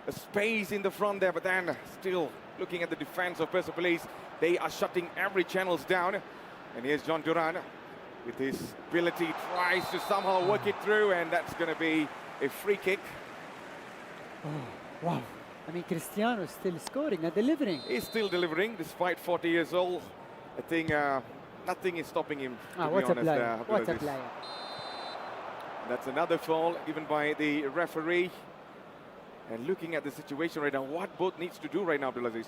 space in the front there? But then still looking at the defense of Persepolis, they are shutting every channels down. And here's John Duran with his ability, tries to somehow work it through, and that's going to be a free kick. Oh, wow. I mean, Cristiano is still scoring and delivering. He's still delivering despite 40 years old. I think nothing is stopping him, to be What a honest. player. What a Abdulaziz. player. That's another foul given by the referee. And looking at the situation right now, what both needs to do right now, Abdulaziz?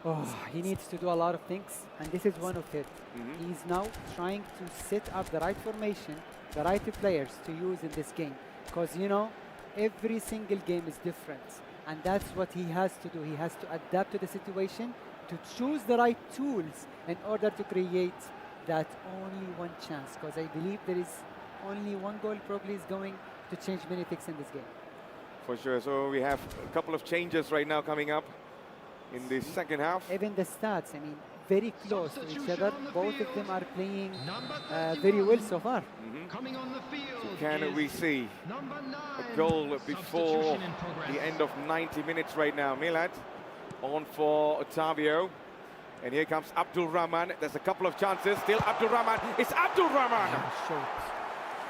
Oh, he needs to do a lot of things, and this is one of it. He's now trying to set up the right formation, the right players to use in this game. Because, you know, every single game is different. And that's what he has to do. He has to adapt to the situation, to choose the right tools in order to create that only one chance. Because I believe there is only one goal probably is going to change many things in this game. For sure. So we have a couple of changes right now coming up in the second half. Even the stats, I mean, very close to each other. Both of them are playing very well so far. Coming on the field. So can we see a goal before the end of 90 minutes right now? Milad on for Otavio. And here comes Abdul Rahman. There's a couple of chances. Still Abdul Rahman. It's Abdul Rahman. Short.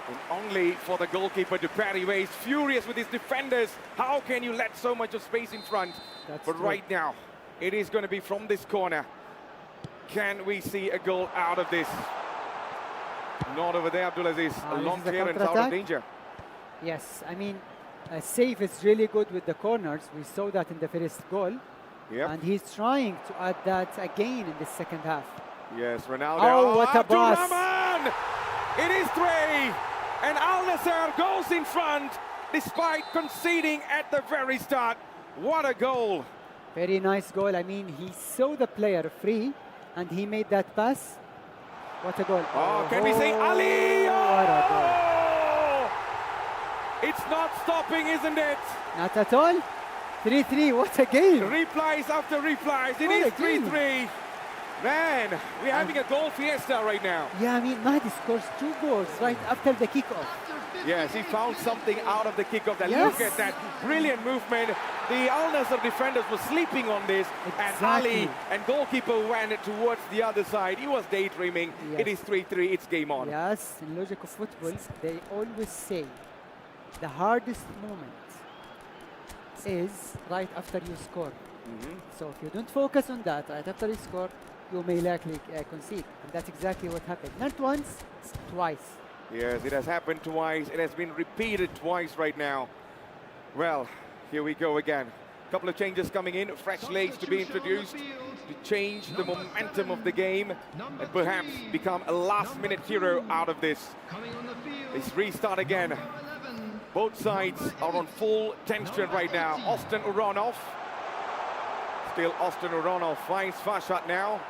And only for the goalkeeper to parry away. He's furious with his defenders. How can you let so much of space in front? That's But true. right now, it is going to be from this corner. Can we see a goal out of this? Not over there, Abdulaziz. A this long is a clearance out of counter-attack. danger. Yes, I mean, Saif is really good with the corners. We saw that in the first goal. Yep. And he's trying to add that again in the second half. Yes, Ronaldo. Oh, what a Abdul pass. Rahman! It is 3. And Al Nassr goes in front despite conceding at the very start. What a goal. Very nice goal. I mean, he saw the player free and he made that pass. What a goal. Oh, can we say Ali? What a goal. Oh! It's not stopping, isn't it? Not at all. 3-3, what a game. Replies after replies. It What is a game. 3-3. Man, we're having a goal fiesta right now. Yeah, I mean, Mahdi scores 2 goals right after the kickoff. Yes, he found something out of the kickoff. That Yes. Look at that brilliant movement. The Al Nassr defenders were sleeping on this, and Exactly. Ali and goalkeeper went towards the other side. He was daydreaming. Yes. It is 3-3. It's game on. Yes, in logic of football, they always say the hardest moment is right after you score. So if you don't focus on that right after you score, you may likely concede. And that's exactly what happened. Not once, twice. Yes, it has happened twice. It has been repeated twice right now. Well, here we go again. A couple of changes coming in. Fresh legs to be introduced to change the momentum of the game and perhaps become a last-minute hero out of this. Let's restart again. Both sides are on full tension right now. Austin Uranov. Still Austin Uranov finds Fashat now.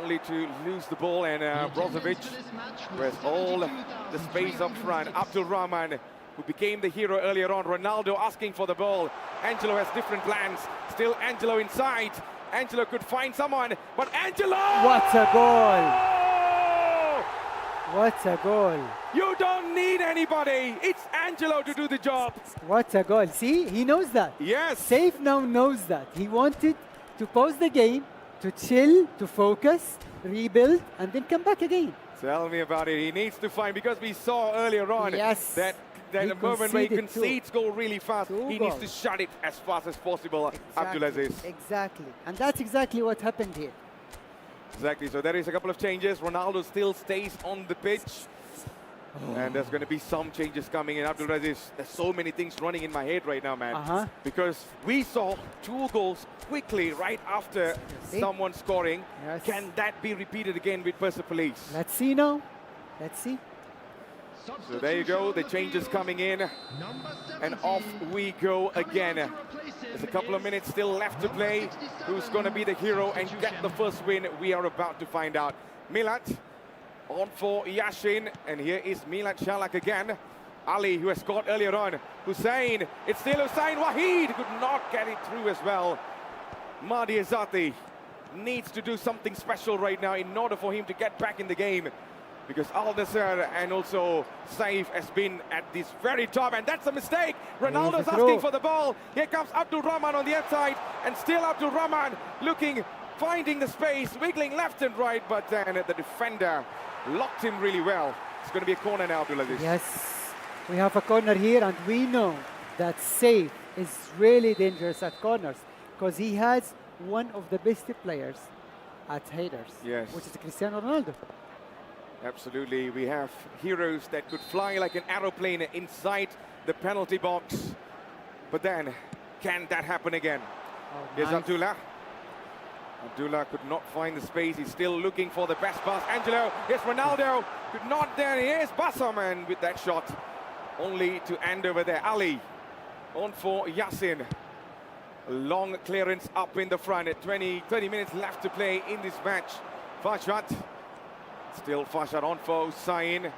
Only to lose the ball, and Brozovic has all the space up front. Abdul Rahman, who became the hero earlier on. Ronaldo asking for the ball. Angelo has different plans. Still Angelo inside. Angelo could find someone, but Angelo! What a goal! What a goal! You don't need anybody. It's Angelo to do the job. What a goal. See, he knows that. Yes. Safe now knows that. He wanted to pause the game, to chill, to focus, rebuild, and then come back again. Tell me about it. He needs to find, because we saw earlier on Yes. that He a moment where he conceded concedes goal really fast. Two He needs to goals. shut it as fast as possible, Abdulaziz. Exactly. And that's exactly what happened here. Exactly, so there is a couple of changes. Ronaldo still stays on the pitch. And there's going to be some changes coming in. Abdulaziz, there's so many things running in my head right now, man. Because we saw 2 goals quickly right after See? someone scoring. Yes. Can that be repeated again with Persepolis? Let's see now. Let's see. So there you go, the changes coming in. And off we go again. There's a couple of minutes still left to play. Who's going to be the hero and get the first win? We are about to find out. Milat on for Yashin, and here is Milat Shalak again. Ali, who has scored earlier on. Hussein, it's still Hussein. Wahid could not get it through as well. Mahdi Azati needs to do something special right now in order for him to get back in the game. Because Al Nassr and also Saif has been at this very top, and that's a mistake. Ronaldo's asking for the ball. Here comes Abdul Rahman on the outside, and still Abdul Rahman looking, finding the space, wiggling left and right, but then the defender locked him really well. It's going to be a corner now, Abdulaziz. Yes. We have a corner here, and we know that Saif is really dangerous at corners because he has one of the best players at headers, Yes. which is Cristiano Ronaldo. Absolutely. We have heroes that could fly like an aeroplane inside the penalty box. But then, can that happen again? Oh, Here's nice. Abdullah. Abdullah could not find the space. He's still looking for the best pass. Angelo, here's Ronaldo. Could not there. Here's Bassaman with that shot. Only to end over there. Ali on for Yassin. A long clearance up in the front. At 30 minutes left to play in this match. Farshad. Still Farshad on for Hussain.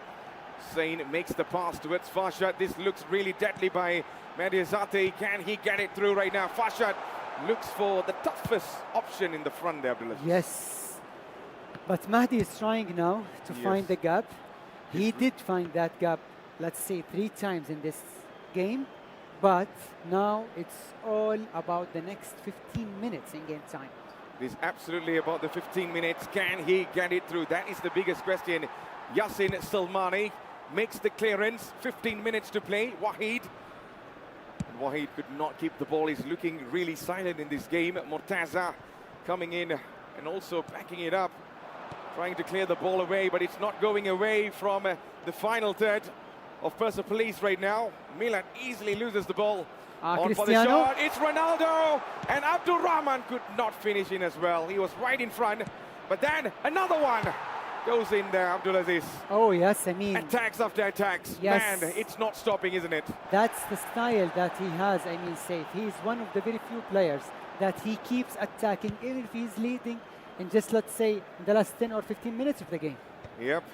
Hussain makes the pass towards Farshad. This looks really deadly by Mediazati. Can he get it through right now? Farshad looks for the toughest option in the front there, Abdullah. Yes. But Mahdi is trying now to find the gap. He did find that gap, let's say, 3 times in this game. But now it's all about the next 15 minutes in game time. It is absolutely about the 15 minutes. Can he get it through? That is the biggest question. Yassin Salmani makes the clearance. 15 minutes to play. Wahid. And Wahid could not keep the ball. He's looking really silent in this game. Mortaza coming in and also backing it up. Trying to clear the ball away, but it's not going away from the final third of Persepolis right now. Milan easily loses the ball. On for the Cristiano. shot. It's Ronaldo. And Abdul Rahman could not finish in as well. He was right in front. But then another one goes in there, Abdulaziz. Oh, yes, I mean, Attacks after attacks. Yes. Man, it's not stopping, isn't it? that's the style that he has, I mean, Saif. He is one of the very few players that he keeps attacking, even if he's leading in just, let's say, in the last 10 or 15 minutes of the game. Yep.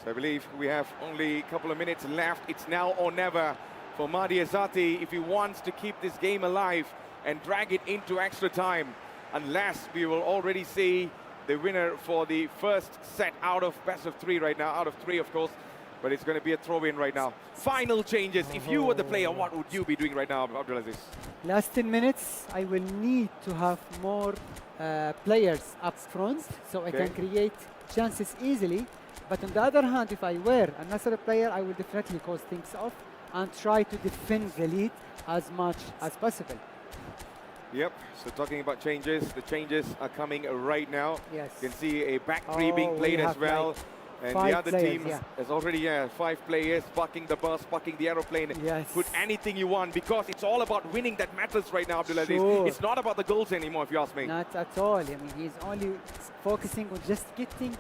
So I believe we have only a couple of minutes left. It's now or never for Mahdi Azati if he wants to keep this game alive and drag it into extra time. Unless we will already see the winner for the first set out of best of 3 right now. Out of 3, of course. But it's going to be a throw-in right now. Final changes. If you were the player, what would you be doing right now, Abdulaziz? Last 10 minutes, I will need to have more players up front so I can create chances easily. But on the other hand, if I were another player, I will definitely cause things off and try to defend the lead as much as possible. Yep, so talking about changes, the changes are coming right now. Yes. You can see a back three being we played as have well. like And 5 the other players, team yeah. has already, 5 players, parking the bus, parking the aeroplane. Yes. Put anything you want because it's all about winning that matters right now, Abdulaziz. Sure. It's not about the goals anymore, if you ask me. Not at all. I mean, he's only focusing on just getting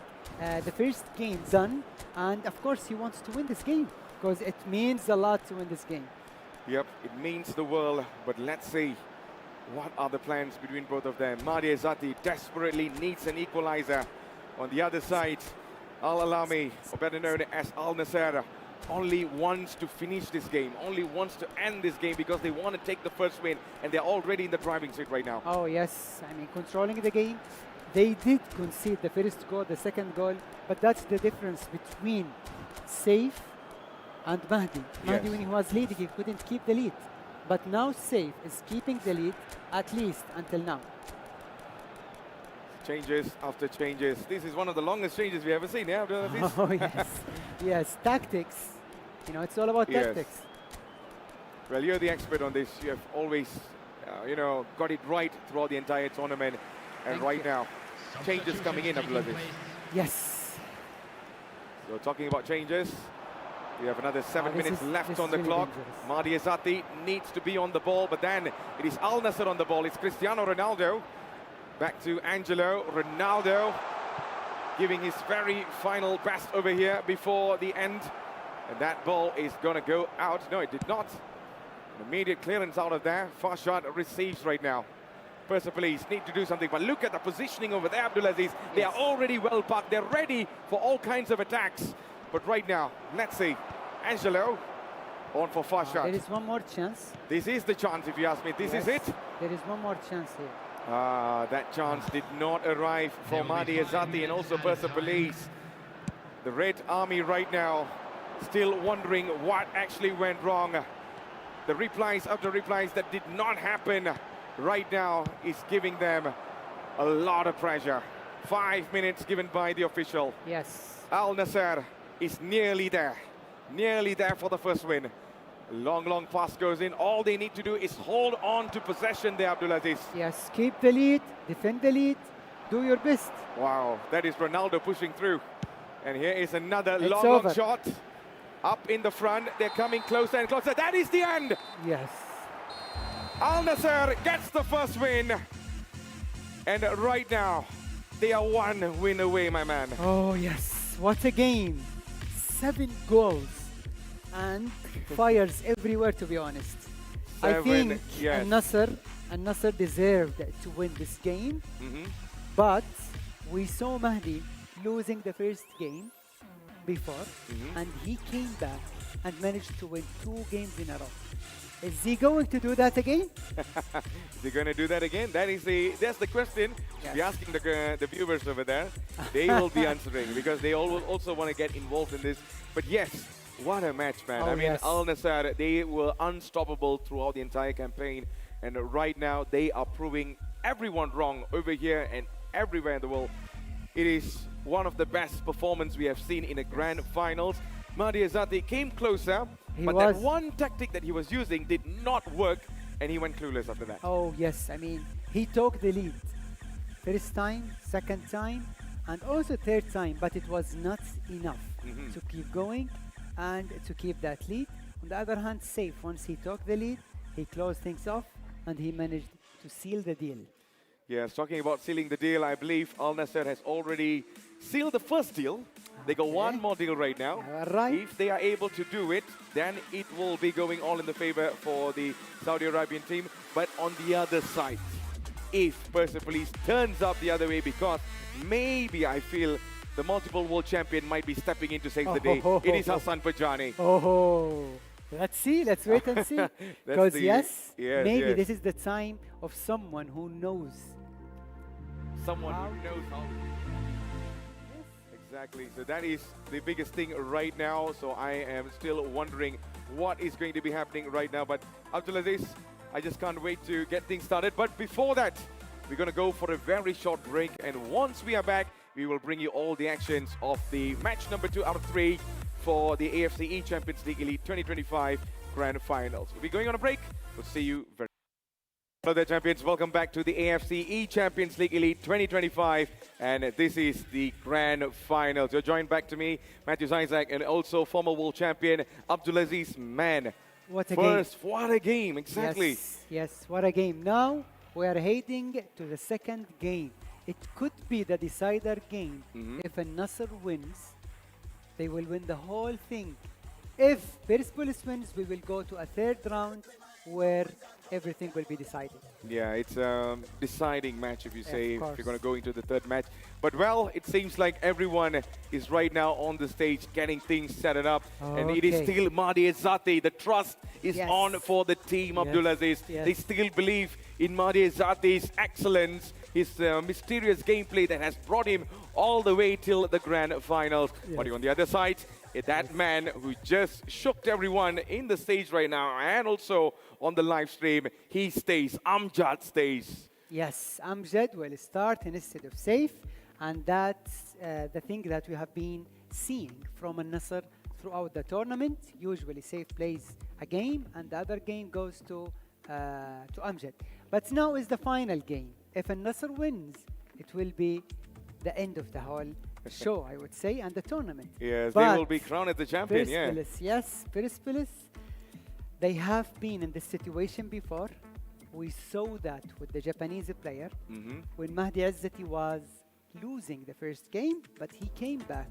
the first game done. And of course, he wants to win this game because it means a lot to win this game. Yep, it means the world, but let's see. What are the plans between both of them? Mahdi Azati desperately needs an equalizer. On the other side, Al Alami, or better known as Al Nasser, only wants to finish this game, only wants to end this game because they want to take the first win, and they're already in the driving seat right now. Oh, yes. I mean, controlling the game. They did concede the first goal, the second goal, but that's the difference between Saif and Mahdi. Mahdi, when he was leading, he couldn't keep the lead. But now Saif is keeping the lead, at least until now. Changes after changes. This is one of the longest changes we ever seen, yeah? Abdulaziz? Oh, yes. Yes, tactics. You know, it's all about Yes. tactics. Well, you're the expert on this. You have always, got it right throughout the entire tournament. And Thank right you. now, changes coming in, Abdulaziz. Yes. So talking about changes, we have another 7 this minutes is- left this on is the really clock. dangerous. Mahdi Azati needs to be on the ball, but then it is Al Nasser on the ball. It's Cristiano Ronaldo. Back to Angelo. Ronaldo giving his very final best over here before the end. And that ball is going to go out. No, it did not. An immediate clearance out of there. Farshad receives right now. Persepolis need to do something, but look at the positioning over there, Abdulaziz. They are already well parked. They're ready for all kinds of attacks. But right now, let's see. Angelo on for Farshad. There is one more chance. This is the chance, if you ask me. This is Yes. it. There is one more chance here. That chance did not arrive for Mahdi Azati and also Persepolis. The Red Army right now still wondering what actually went wrong. The replies after replies that did not happen right now is giving them a lot of pressure. 5 minutes given by the official. Yes. Al Nasser is nearly there for the first win. A long pass goes in. All they need to do is hold on to possession there, Abdulaziz. Yes, keep the lead, defend the lead, do your best. Wow, that is Ronaldo pushing through. And here is another It's long over. shot. Up in the front, they're coming closer and closer. That is the end. Yes. Al Nassr gets the first win. And right now, they are one win away, my man. Oh, yes. What a game. 7 goals. And fires everywhere, to be honest. I 7, think yes. Al-Nassr deserved to win this game. But we saw Mahdi losing the first game before, and he came back and managed to win 2 games in a row. Is he going to do that again? Is he going to do that again? That's the question. Yes. We're asking the viewers over there. They will be answering because they all will also want to get involved in this. But yes, what a match, man. Oh, I mean, yes. Al Nassr, they were unstoppable throughout the entire campaign. And right now, they are proving everyone wrong over here and everywhere in the world. It is one of the best performances we have seen in the grand finals. Mahdi Azati came closer, but that one tactic that he was using did not work, and he went clueless after that. Oh, yes. I mean, he took the lead. First time, second time, and also third time, but it was not enough to keep going and to keep that lead. On the other hand, Safe, once he took the lead, he closed things off, and he managed to seal the deal. Yes, talking about sealing the deal, I believe Al Nassr has already sealed the first deal. They got one more deal right now. Right. If they are able to do it, then it will be going all in the favor for the Saudi Arabian team. But on the other side, if Persepolis turns up the other way, because maybe I feel the multiple world champion might be stepping in to save the day. It is Hassan Pajani. Oh, let's see. Let's wait and see. Because yes, maybe this is the time of someone who knows. Someone who knows how. Exactly. So that is the biggest thing right now. So I am still wondering what is going to be happening right now. But Abdulaziz, I just can't wait to get things started. But before that, we're going to go for a very short break. And once we are back, we will bring you all the actions of the match number 2 out of 3 for the AFC eChampions League Elite 2025 Grand Finals. We'll be going on a break. We'll see you very soon. Hello there, champions. Welcome back to the AFC eChampions League Elite 2025. And this is the Grand Finals. You're joined back to me, Matthew Isaac, and also former world champion Abdulaziz Man. What a game. What a game, exactly. Yes, what a game. Now we are heading to the second game. It could be the decider game. If Al-Nassr wins, they will win the whole thing. If Persepolis wins, we will go to a third round where everything will be decided. Yeah, it's a deciding match, if you say, if you're going to go into the third match. But, well, it seems like everyone is right now on the stage getting things set up. And it is still Mahdi Azati. The trust is on for the team, Abdulaziz. They still believe in Mahdi Azati's excellence, his mysterious gameplay that has brought him all the way till the grand finals. But on the other side, that man who just shook everyone in the stage right now and also on the live stream, he stays. Amjad stays. Yes, Amjad will start instead of Safe, and that's the thing that we have been seeing from Al-Nassr throughout the tournament. Usually Safe plays a game and the other game goes to Amjad. But now is the final game. If Al-Nassr wins, it will be the end of the whole show, I would say, and the tournament. Yes, but they will be crowned as the champion, Persepolis, yes, Persepolis, they have been in this situation before. We saw that with the Japanese player when Mahdi Azati was losing the first game, but he came back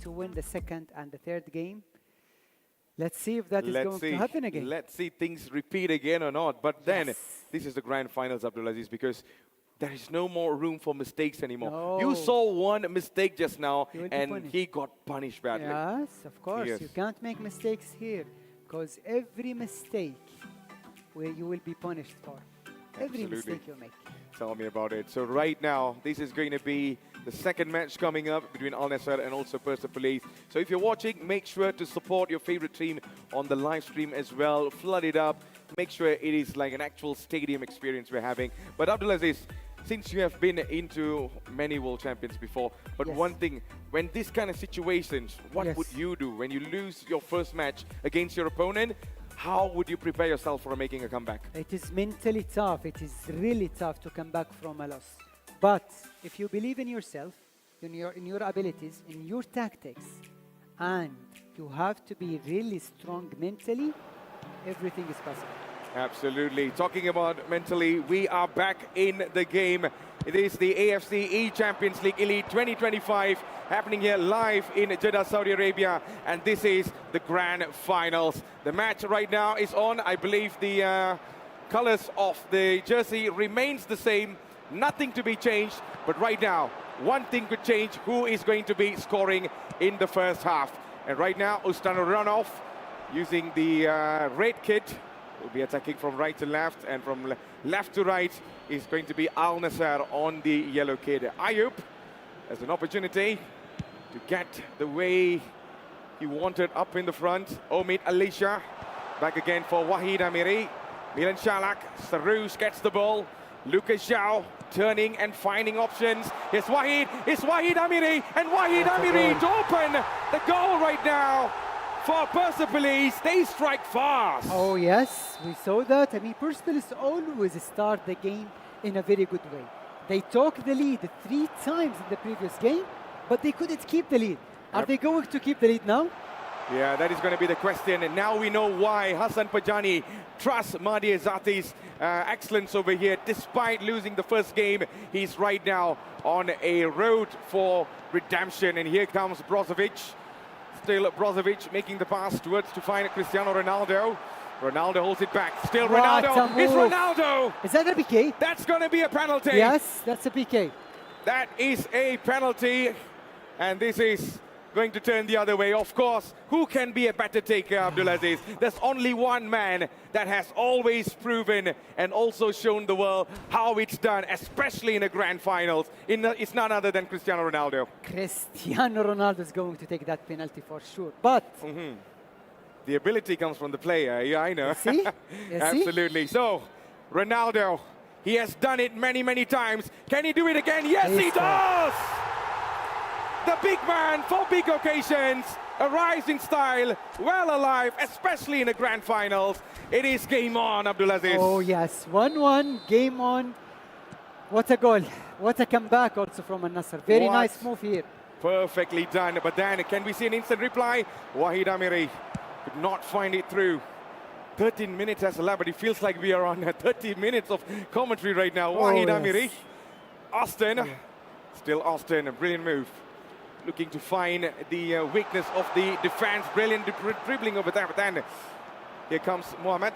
to win the second and the third game. Let's see if that is going to happen again. Let's see things repeat again or not. But then, this is the grand finals, Abdulaziz, because there is no more room for mistakes anymore. No. You saw one mistake just now, He will be and punished. he got punished badly. Yes, of course. Yes. You can't make mistakes here, because every mistake where you will be punished for. Every Absolutely. mistake you make. Tell me about it. So right now, this is going to be the second match coming up between Al Nassr and also Persepolis. So if you're watching, make sure to support your favorite team on the live stream as well. Flood it up. Make sure it is like an actual stadium experience we're having. But Abdulaziz, since you have been into many world champions before, but one thing, when this kind of situations, what would you do when you lose your first match against your opponent? How would you prepare yourself for making a comeback? It is mentally tough. It is really tough to come back from a loss. But if you believe in yourself, in your abilities, in your tactics, and you have to be really strong mentally, everything is possible. Absolutely. Talking about mentally, we are back in the game. It is the AFC eChampions League Elite 2025 happening here live in Jeddah, Saudi Arabia, and this is the grand finals. The match right now is on. I believe the colors of the jersey remains the same, nothing to be changed, but right now one thing could change: who is going to be scoring in the first half. And right now Ustan Runoff using the red kit will be attacking from right to left, and from left to right is going to be Al Nassr on the yellow kit. Ayub has an opportunity to get the way he wanted up in the front. Omid Alisha back again for Wahid Amiri. Milan Shalak, Sarouche gets the ball. Lucas Zhao turning and finding options. It's Wahid Amiri, and Wahid Amiri to open the goal right now for Persepolis. They strike fast. Oh yes, we saw that. I mean, Persepolis always start the game in a very good way. They took the lead 3 times in the previous game, but they couldn't keep the lead. Are they going to keep the lead now? Yeah, that is going to be the question, and now we know why Hassan Pajani trusts Mahdi Azati's excellence over here. Despite losing the first game, he's right now on a road for redemption. And here comes Brozovic. Still Brozovic making the pass towards to find Cristiano Ronaldo. Ronaldo holds it back. Still Ronaldo. It's Ronaldo. Is that a PK? That's going to be a penalty. Yes, that's a PK. That is a penalty, and this is going to turn the other way. Of course, who can be a better taker, Abdulaziz? There's only one man that has always proven and also shown the world how it's done, especially in the grand finals. It's none other than Cristiano Ronaldo. Cristiano Ronaldo is going to take that penalty for sure, but... The ability comes from the player, yeah, I know. See? Absolutely. So, Ronaldo, he has done it many, many times. Can he do it again? Yes, he does! The big man for big occasions, arrives in style, well alive, especially in the grand finals. It is game on, Abdulaziz. Oh yes, 1-1, game on. What a goal. What a comeback also from Al Nassr. Very nice move here. Perfectly done, but then can we see an instant reply? Wahid Amiri could not find it through. 13 minutes has elapsed, but it feels like we are on 30 minutes of commentary right now. Wahid Amiri. Austin, still Austin, a brilliant move. Looking to find the weakness of the defense. Brilliant dribbling over there, but then here comes Mohamed.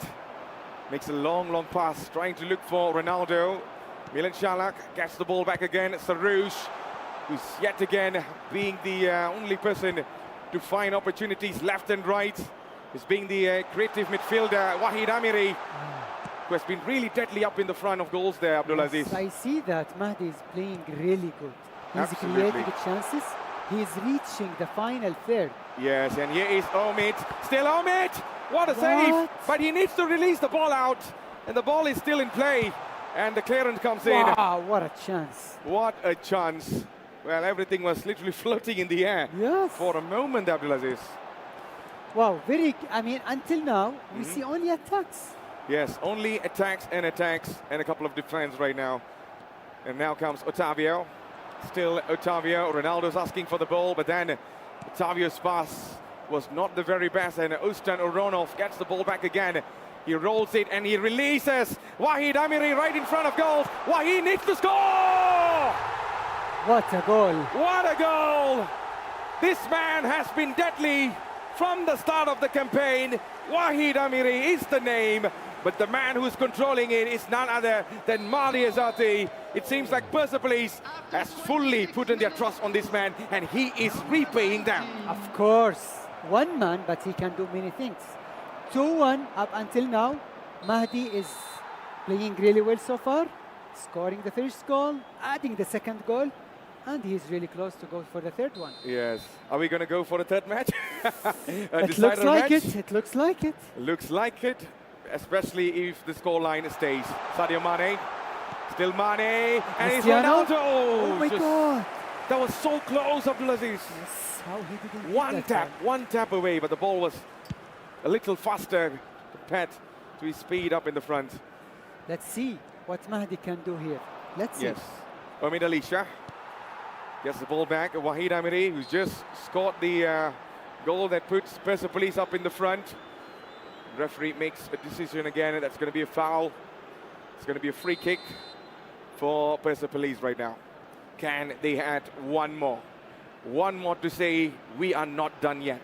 Makes a long, long pass, trying to look for Ronaldo. Milan Shalak gets the ball back again. Sarouche, who's yet again being the only person to find opportunities left and right. Is being the creative midfielder, Wahid Amiri, who has been really deadly up in the front of goals there, Abdulaziz. Yes, I see that Mahdi is playing really good. He's creating chances. He's reaching the final third. Yes, and here is Omid. Still Omid! What a save! But he needs to release the ball out, and the ball is still in play, and the clearance comes in. Wow, what a chance. What a chance. Well, everything was literally floating in the air for a moment, Abdulaziz. Wow, I mean, until now, we see only attacks. Yes, only attacks, and a couple of defense right now. And now comes Otavio. Still Otavio. Ronaldo's asking for the ball, but then Otavio's pass was not the very best, and Ustan Uronov gets the ball back again. He rolls it and he releases. Wahid Amiri right in front of goal. Wahid needs to score! What a goal. What a goal! This man has been deadly from the start of the campaign. Wahid Amiri is the name, but the man who's controlling it is none other than Mahdi Azati. It seems like Persepolis has fully put in their trust on this man, and he is repaying them. Of course, one man, but he can do many things. 2-1 up until now. Mahdi is playing really well so far, scoring the first goal, adding the second goal, and he's really close to go for the third one. Yes. Are we going to go for the third match? It looks like it. It looks like it. Looks like it, especially if the scoreline stays. Sadio Mane. Still Mane. And it's Ronaldo. Oh my God. That was so close, Abdulaziz. Yes, how he didn't One tap away, but the ball was a little faster compared to his speed up in the front. Let's see what Mahdi can do here. Let's see. Yes. Omid Alisha. Gets the ball back. Wahid Amiri, who's just scored the goal that puts Persepolis up in the front. Referee makes a decision again. That's going to be a foul. It's going to be a free kick for Persepolis right now. Can they add one more? One more to say we are not done yet.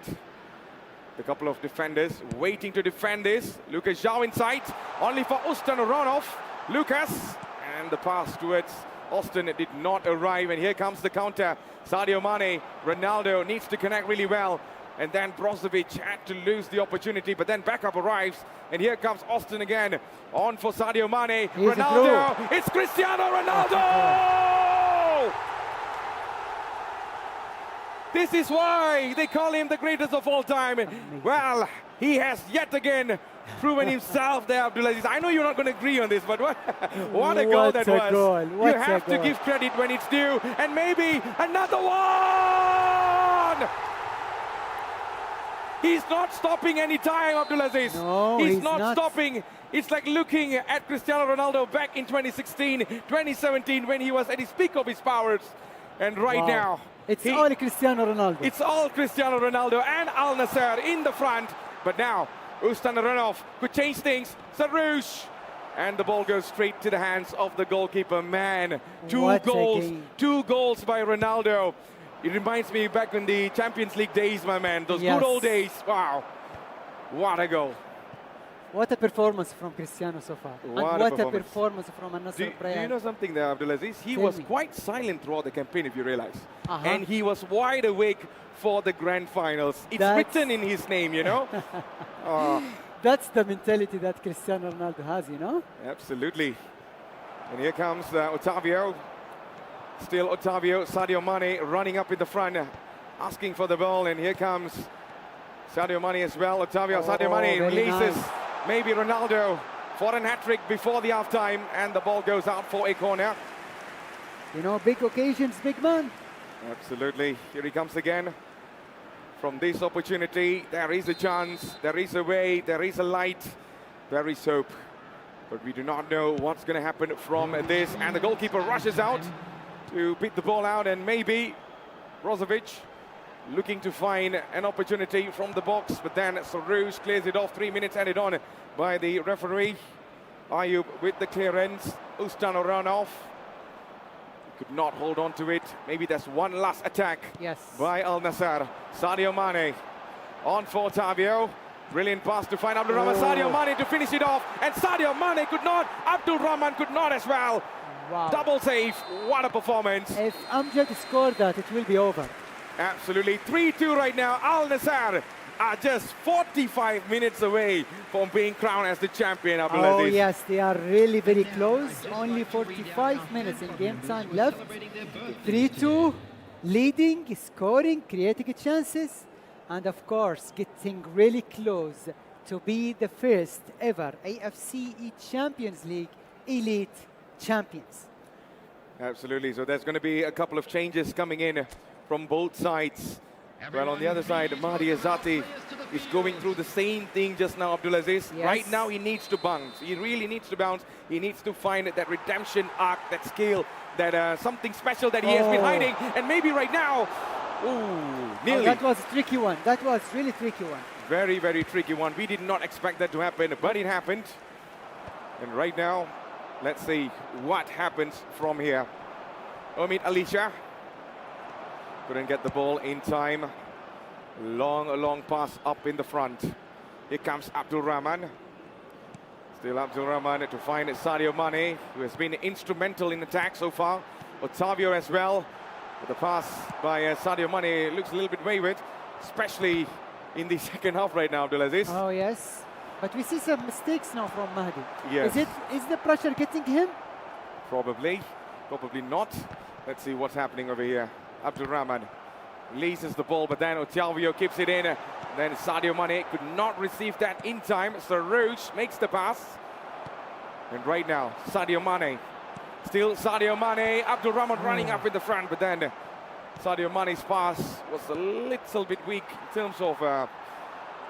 A couple of defenders waiting to defend this. Lucas Zhao inside, only for Ustan Uranov. Lucas, and the pass towards Austin did not arrive, and here comes the counter. Sadio Mane, Ronaldo needs to connect really well, and then Brozovic had to lose the opportunity, but then backup arrives, and here comes Austin again, on for Sadio Mane. Here's Ronaldo, it's Cristiano Ronaldo! This is why they call him the greatest of all time. Well, he has yet again proven himself there, Abdulaziz. I know you're not going to agree on this, but what a goal that was. You have to give credit when it's due, and maybe another one! He's not stopping any time, Abdulaziz. No, he's not stopping. It's like looking at Cristiano Ronaldo back in 2016, 2017, when he was at his peak of his powers. And right now, it's all Cristiano Ronaldo. It's all Cristiano Ronaldo and Al Nassr in the front. But now, Ustan Uranov could change things. Sarouche. And the ball goes straight to the hands of the goalkeeper. Man, two goals by Ronaldo. It reminds me back in the Champions League days, my man. Those good old days. Wow. What a goal. What a performance from Cristiano so far. What a performance from Al-Nassr player. Do you know something there, Abdulaziz? He was quite silent throughout the campaign, if you realize. And he was wide awake for the grand finals. It's written in his name, you know? That's the mentality that Cristiano Ronaldo has, you know? Absolutely. And here comes Otavio. Still Otavio, Sadio Mane running up in the front, asking for the ball. And here comes Sadio Mane as well. Otavio, Sadio Mane releases. Maybe Ronaldo for an hat-trick before the half-time, and the ball goes out for a corner. You know, big occasions, big man. Absolutely. Here he comes again. From this opportunity, there is a chance, there is a way, there is a light, there is hope. But we do not know what's going to happen from this. And the goalkeeper rushes out to beat the ball out, and maybe Brozovic looking to find an opportunity from the box, but then Sarouche clears it off. 3 minutes added on by the referee. Ayub with the clearance. Ustan Uranov could not hold on to it. Maybe there's one last attack by Al Nassr. Sadio Mane on for Otavio. Brilliant pass to find Abdul Rahman. Sadio Mane to finish it off, and Sadio Mane could not. Abdul Rahman could not as well. Wow. Double save. What a performance. If Amjad scored that, it will be over. Absolutely. 3-2 right now. Al Nassr are just 45 minutes away from being crowned as the champion, Abdulaziz. Oh yes, they are really very close. Only 45 minutes in game time left. 3-2, leading, scoring, creating chances, and of course getting really close to be the first ever AFC eChampions League Elite champions. Absolutely. So there's going to be a couple of changes coming in from both sides. Well, on the other side, Mahdi Azati is going through the same thing just now, Abdulaziz. Yes. Right now, he needs to bounce. He really needs to bounce. He needs to find that redemption arc, that skill, that something special that he has been hiding. And maybe right now, nearly. That was a tricky one. That was really tricky one. Very, very tricky one. We did not expect that to happen, but it happened. And right now, let's see what happens from here. Omid Alisha couldn't get the ball in time. Long pass up in the front. Here comes Abdul Rahman. Still Abdul Rahman to find Sadio Mane, who has been instrumental in attack so far. Otavio as well. But the pass by Sadio Mane looks a little bit wayward, especially in the second half right now, Abdulaziz. Oh yes, but we see some mistakes now from Mahdi. Yes. Is the pressure getting him? Probably not. Let's see what's happening over here. Abdul Rahman releases the ball, but then Otavio keeps it in. Then Sadio Mane could not receive that in time. Sarouche makes the pass. And right now, Sadio Mane. Still Sadio Mane. Abdul Rahman running up in the front, but then Sadio Mane's pass was a little bit weak in terms of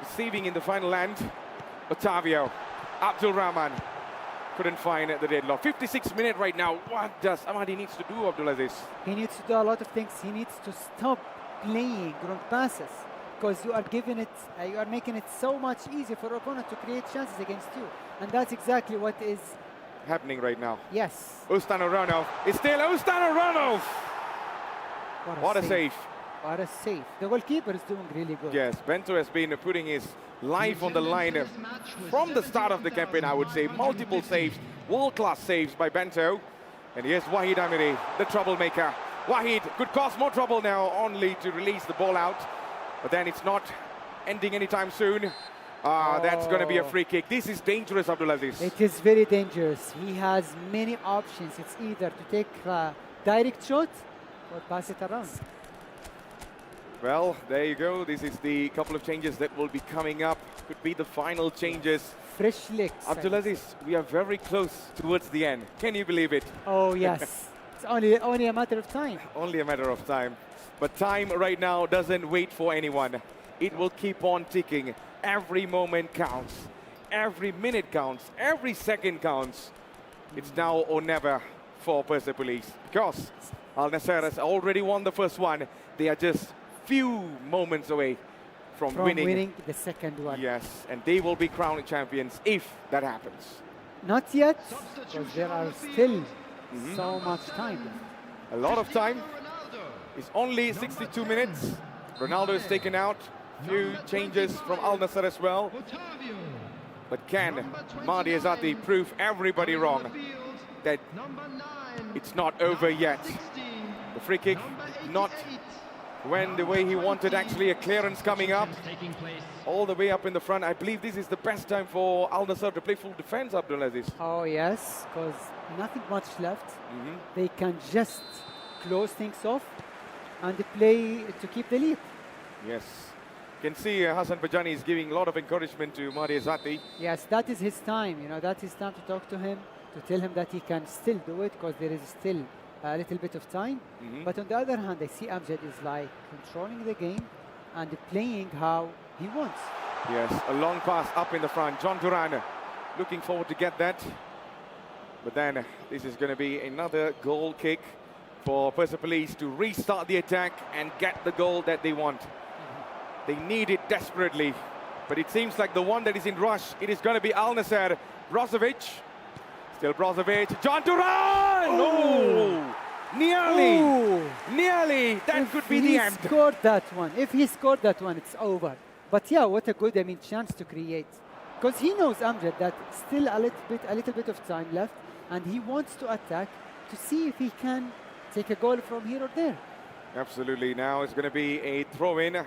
receiving in the final end. Otavio, Abdul Rahman. couldn't find the deadlock. 56 minutes right now. What does Amadi needs to do, Abdulaziz? He needs to do a lot of things. He needs to stop playing long passes because you are giving it, you are making it so much easier for opponent to create chances against you, and that's exactly what is Happening right now. yes. Ustan Uranov. It's still Ustan Uranov. What a save. What a save. The goalkeeper is doing really good. Yes, Bento has been putting his life on the line from the start of the campaign, I would say. Multiple saves, world-class saves by Bento. And here's Wahid Amiri, the troublemaker. Wahid could cause more trouble now, only to release the ball out. But then it's not ending anytime soon. That's going to be a free kick. This is dangerous, Abdulaziz. It is very dangerous. He has many options. It's either to take a direct shot or pass it around. Well, there you go. This is the couple of changes that will be coming up. Could be the final changes. Fresh licks. Abdulaziz, we are very close towards the end. Can you believe it? Oh, yes. It's only a matter of time. Only a matter of time. But time right now doesn't wait for anyone. It will keep on ticking. Every moment counts. Every minute counts. Every second counts. It's now or never for Persepolis. Because Al Nassr has already won the first one. They are just few moments away from winning the second one. Yes, and they will be crowned champions if that happens. Not yet, because there are still so much time left. A lot of time. It's only 62 minutes. Ronaldo is taken out. Few changes from Al Nassr as well. But can Mahdi Azati prove everybody wrong that it's not over yet? The free kick not when the way he wanted, actually a clearance coming up all the way up in the front. I believe this is the best time for Al Nassr to play full defense, Abdulaziz. Oh yes, because nothing much left. They can just close things off and play to keep the lead. Yes. You can see Hassan Bajani is giving a lot of encouragement to Mahdi Azati. Yes, that is his time. You know, that is time to talk to him, to tell him that he can still do it because there is still a little bit of time. But on the other hand, I see Amjad is like controlling the game and playing how he wants. Yes, a long pass up in the front. John Duran looking forward to get that. But then this is going to be another goal kick for Persepolis to restart the attack and get the goal that they want. They need it desperately. But it seems like the one that is in rush, it is going to be Al Nassr. Brozovic. Still Brozovic. John Duran! Oh! Nearly! Ooh. Nearly! That could be the end. If he scored that one, it's over. But yeah, what a good, chance to create. Because he knows Amjad that still a little bit of time left, and he wants to attack to see if he can take a goal from here or there. Absolutely. Now it's going to be a throw-in.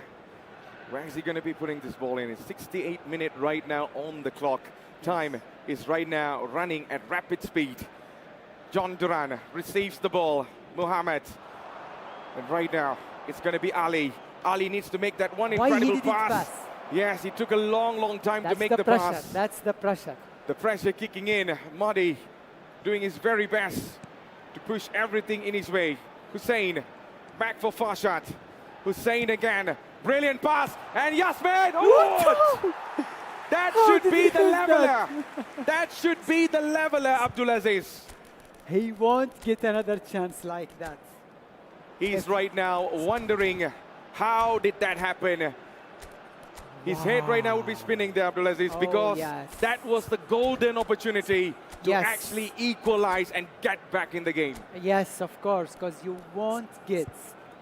Where is he going to be putting this ball in? It's 68 minutes right now on the clock. Time is right now running at rapid speed. John Duran receives the ball. Mohamed. And right now, it's going to be Ali. Ali needs to make that one incredible pass. Yes, he took a long time to make the pass. That's the pressure. The pressure kicking in. Mahdi doing his very best to push everything in his way. Hussein back for Farshad. Hussein again. Brilliant pass. And Yasmin. Oh! That should be the leveler. That should be the leveler, Abdulaziz. He won't get another chance like that. He's right now wondering how did that happen. His head right now would be spinning there, Abdulaziz, because that was the golden opportunity to actually equalize and get back in the game. Yes, of course, because you won't get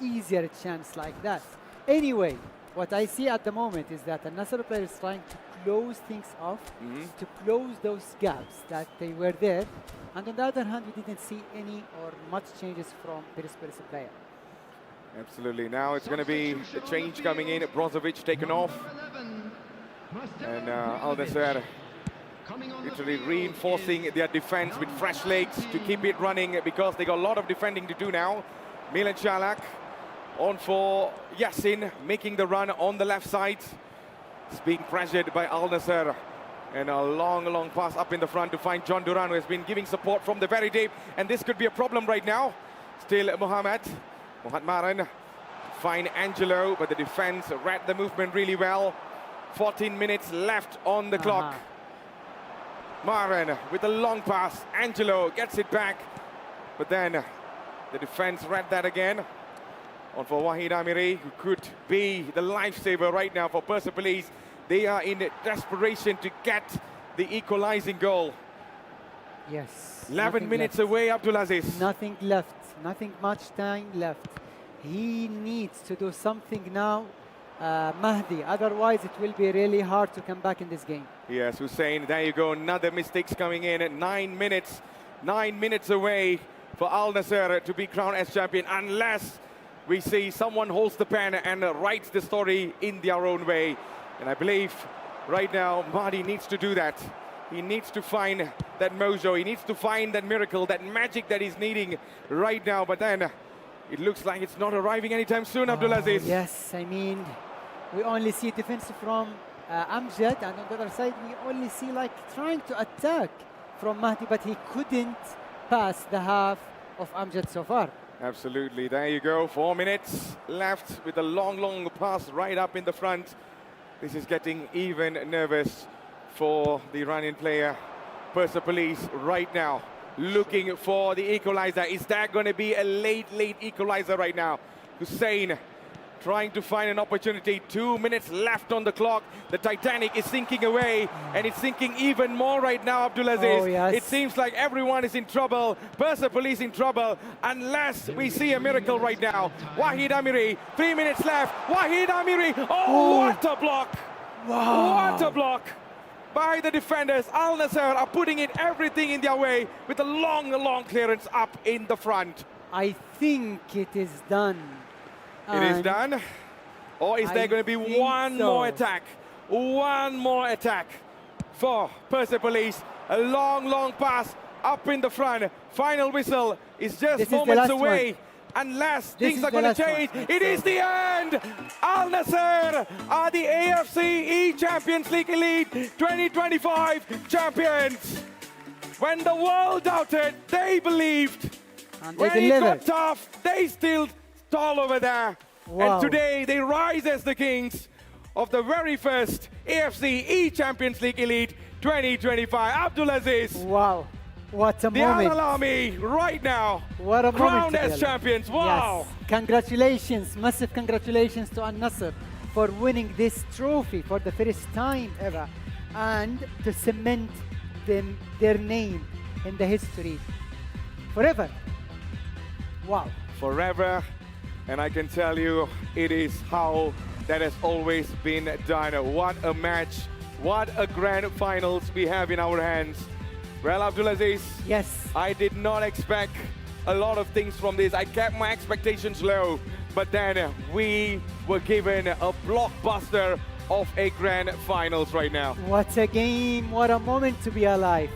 easier chance like that. Anyway, what I see at the moment is that the Nassr player is trying to close things off, to close those gaps that they were there. And on the other hand, we didn't see any or much changes from Persepolis player. Absolutely. Now it's going to be the change coming in. Brozovic taken off. And Al Nassr literally reinforcing their defense with fresh legs to keep it running because they got a lot of defending to do now. Milan Chalak on for Yassin, making the run on the left side. It's being pressured by Al Nassr. And a long pass up in the front to find John Duran, who has been giving support from the very deep. And this could be a problem right now. Still Mohamed Maran. Find Angelo, but the defense read the movement really well. 14 minutes left on the clock. Maren with a long pass. Angelo gets it back. But then the defense read that again. On for Wahid Amiri, who could be the lifesaver right now for Persepolis. They are in desperation to get the equalizing goal. Yes. 11 minutes away, Abdulaziz. Nothing left. Nothing much time left. He needs to do something now, Mahdi. Otherwise, it will be really hard to come back in this game. Yes, Hussein, there you go. Another mistakes coming in at 9 minutes. 9 minutes away for Al Nassr to be crowned as champion, unless we see someone holds the pen and writes the story in their own way. And I believe right now Mahdi needs to do that. He needs to find that mojo. He needs to find that miracle, that magic that he's needing right now. But then it looks like it's not arriving anytime soon, Abdulaziz. Yes, I mean, we only see defense from Amjad, and on the other side, we only see like trying to attack from Mahdi, but he couldn't pass the half of Amjad so far. Absolutely, there you go. 4 minutes left with a long pass right up in the front. This is getting even nervous for the Iranian player. Persepolis right now looking for the equalizer. Is that going to be a late equalizer right now? Hussein trying to find an opportunity. 2 minutes left on the clock. The Titanic is sinking away, and it's sinking even more right now, Abdulaziz. Oh, yes. It seems like everyone is in trouble. Persepolis in trouble, unless we see a miracle right now. Wahid Amiri, 3 minutes left. Wahid Amiri, oh, what a block! Wow. What a block by the defenders. Al Nassr are putting in everything in their way with a long clearance up in the front. I think it is done. It is done? Or is there I going to be think one so. more attack? One more attack for Persepolis. A long pass up in the front. Final whistle is just This is the moments last away. one. Unless This things is are the going to last change. one. It is the end. Al Nassr are the AFC eChampions League Elite 2025 champions. When the world doubted, they believed. And they When it got delivered. tough, they still tall over there. Wow. And today they rise as the kings of the very first AFC eChampions League Elite 2025. Abdulaziz, Wow. What a the Al moment. Alami right now, What a moment. crowned to be as alive. champions. Wow. Yes. Congratulations, massive congratulations to Al Nassr for winning this trophy for the first time ever, and to cement their name in the history forever. Wow. Forever. And I can tell you, it is how that has always been done. What a match. What a grand finals we have in our hands. Well, Abdulaziz, Yes. I did not expect a lot of things from this. I kept my expectations low, but then we were given a blockbuster of a grand finals right now. What a game, what a moment to be alive.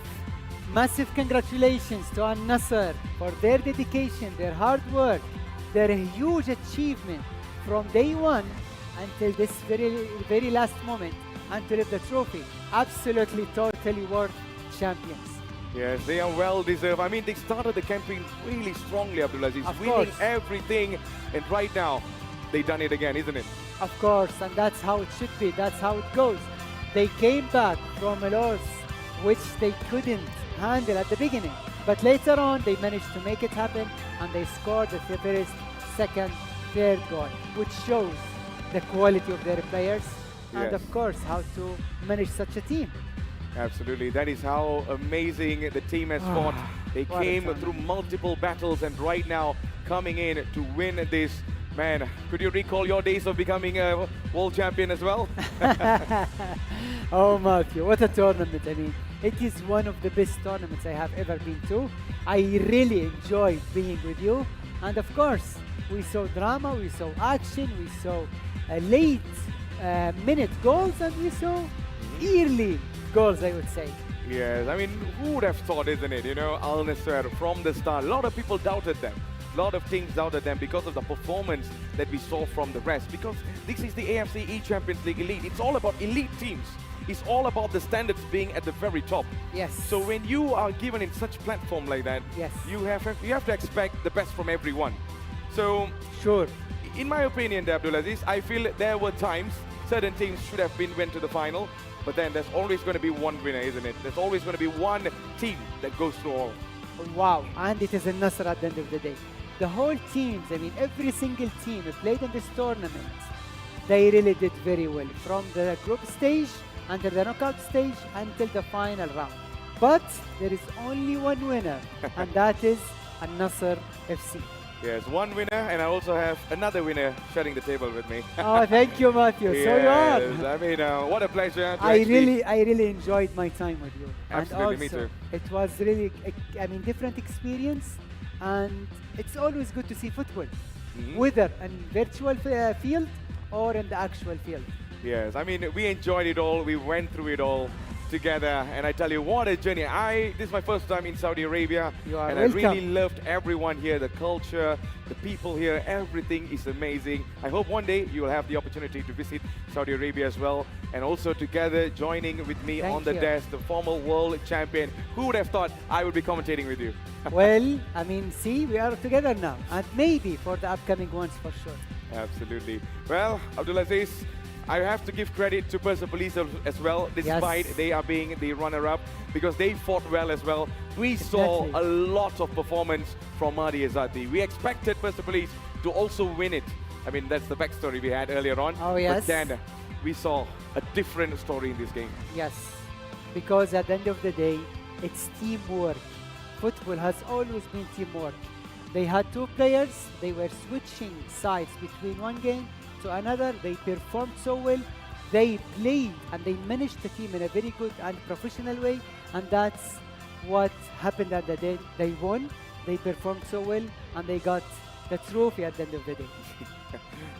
Massive congratulations to Al Nassr for their dedication, their hard work, their huge achievement from day one until this very last moment, and to lift the trophy. Absolutely, totally worth champions. Yes, they are well deserved. I mean, they started the campaign really strongly, Abdulaziz, Of winning course. everything, and right now they done it again, isn't it? Of course, and that's how it should be. That's how it goes. They came back from a loss which they couldn't handle at the beginning, but later on they managed to make it happen, and they scored the first, second, third goal, which shows the quality of their players and, Yes. of course, how to manage such a team. Absolutely. That is how amazing the team has fought. They What a came tournament. through multiple battles, and right now coming in to win this. Man, could you recall your days of becoming a world champion as well? Oh, Matthew, what a tournament. I mean, it is one of the best tournaments I have ever been to. I really enjoyed being with you. And of course, we saw drama, we saw action, we saw late minute goals, and we saw early goals, I would say. Yes, I mean, who would have thought, isn't it? You know, Al Nassr from the start, a lot of people doubted them. A lot of teams doubted them because of the performance that we saw from the rest. Because this is the AFC eChampions League Elite. It's all about elite teams. It's all about the standards being at the very top. Yes. So when you are given in such platform like that, Yes. you have to expect the best from everyone. So, Sure. in my opinion, Abdulaziz, I feel there were times certain teams should have went to the final. but then there's always going to be one winner, isn't it? There's always going to be one team that goes through all. Wow, and it is a Nasr at the end of the day. The whole teams, I mean, every single team who played in this tournament, they really did very well. From the group stage, until the knockout stage, until the final round. But there is only one winner, and that is Al-Nasr FC. Yes, one winner, and I also have another winner sharing the table with me. Oh, thank you, Matthew. So you are. Yes, I mean, what a pleasure. To I actually- really enjoyed my time with you. Absolutely, and me also, too. it was really, I mean, different experience, and it's always good to see football, whether in virtual field or in the actual field. Yes, I mean, we enjoyed it all. We went through it all together, and I tell you, what a journey. This is my first time in Saudi Arabia, You are and welcome. I really loved everyone here, the culture, the people here, everything is amazing. I hope one day you will have the opportunity to visit Saudi Arabia as well, and also together joining with me Thank on the you. desk, the former world champion. Who would have thought I would be commentating with you? Well, I mean, see, we are together now, and maybe for the upcoming ones for sure. Absolutely. Well, Abdulaziz, I have to give credit to Persepolis as well, despite Yes. they are being the runner-up, because they fought well as well. We saw Exactly. a lot of performance from Mahdi Azadi. We expected Persepolis to also win it. I mean, that's the backstory we had earlier on. Oh, yes. But then we saw a different story in this game. Yes, because at the end of the day, it's teamwork. Football has always been teamwork. They had two players, they were switching sides between one game to another. They performed so well. They played and they managed the team in a very good and professional way, and that's what happened at the day. They won, they performed so well, and they got the trophy at the end of the day.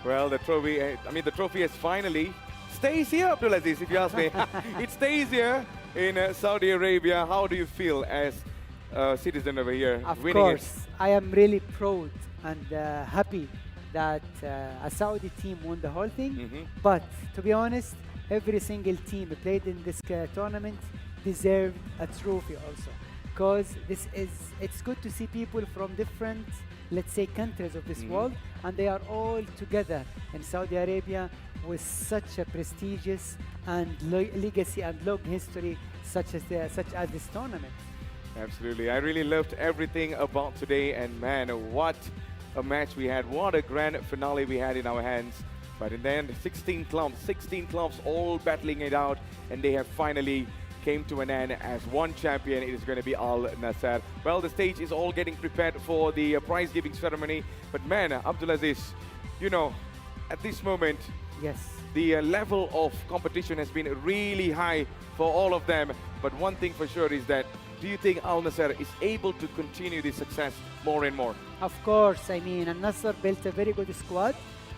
Well, the trophy, the trophy has finally stays here, Abdulaziz, if you ask me. It stays here in Saudi Arabia. How do you feel as a citizen over here Of winning course, I am really proud and happy that a Saudi team won the whole thing. But to be honest, every single team who played in this tournament deserved a trophy also. Because it's good to see people from different, let's say, countries of this world, and they are all together in Saudi Arabia with such a prestigious and legacy and long history such as this tournament. Absolutely. I really loved everything about today, and man, what a match we had. What a grand finale we had in our hands. But in the end, 16 clubs all battling it out, and they have finally came to an end as one champion. It is going to be Al Nassr. Well, the stage is all getting prepared for the prize giving ceremony. But man, Abdulaziz, you know, at this moment, Yes. the level of competition has been really high for all of them. But one thing for sure is that, do you think Al Nassr is able to continue this success more and more? Of course, I mean, Al Nassr built a very good squad,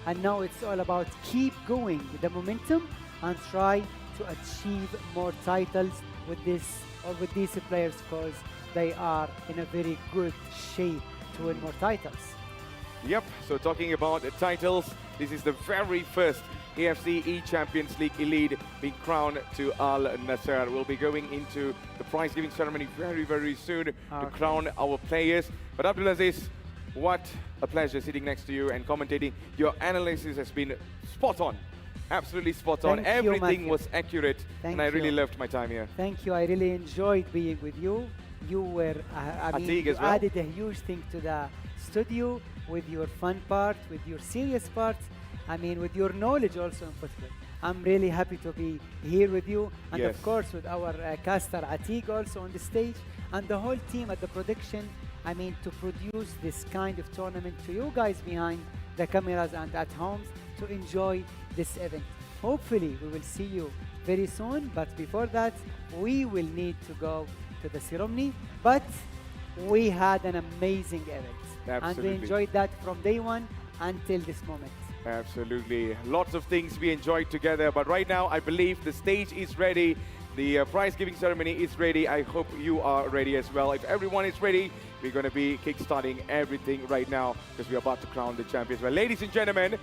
and now it's all about keep going with the momentum and try to achieve more titles with these players, because they are in a very good shape to win more titles. Yep, so talking about the titles, this is the very first AFC eChampions League Elite being crowned to Al Nassr. We'll be going into the prize giving ceremony very, very soon to crown our players. But Abdulaziz, what a pleasure sitting next to you and commentating. Your analysis has been spot on, absolutely spot on. Thank you, Everything Matthew. was accurate, Thank and I really you. loved my time here. Thank you. I really enjoyed being with you. You were, I mean, Atiq you as well. added a huge thing to the studio with your fun part, with your serious part. I mean, with your knowledge also in football. I'm really happy to be here with you, and Yes. of course with our caster Atiq also on the stage, and the whole team at the production. I mean, to produce this kind of tournament to you guys behind the cameras and at homes to enjoy this event. Hopefully, we will see you very soon, but before that, we will need to go to the ceremony. But we had an amazing event, and Absolutely. we enjoyed that from day one until this moment. Absolutely. Lots of things we enjoyed together. But right now, I believe the stage is ready. The prize giving ceremony is ready. I hope you are ready as well. If everyone is ready, we're going to be kickstarting everything right now because we're about to crown the champions. Well, ladies and gentlemen,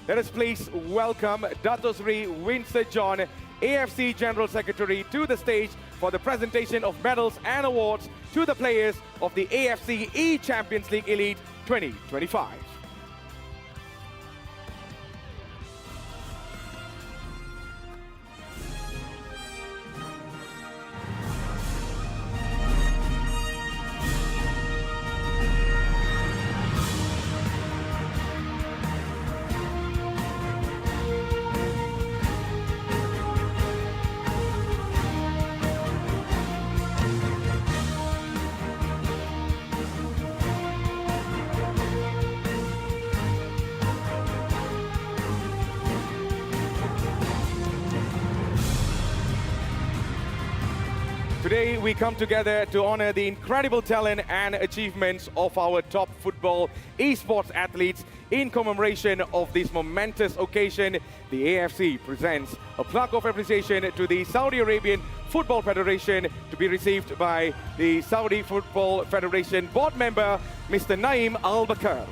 let us please welcome Dato Sri Winston John, AFC General Secretary, to the stage for the presentation of medals and awards to the players of the AFC eChampions League Elite 2025. Today we come together to honor the incredible talent and achievements of our top football esports athletes. In commemoration of this momentous occasion, the AFC presents a plaque of appreciation to the Saudi Arabian Football Federation to be received by the Saudi Football Federation board member, Mr. Naim Al-Bakr.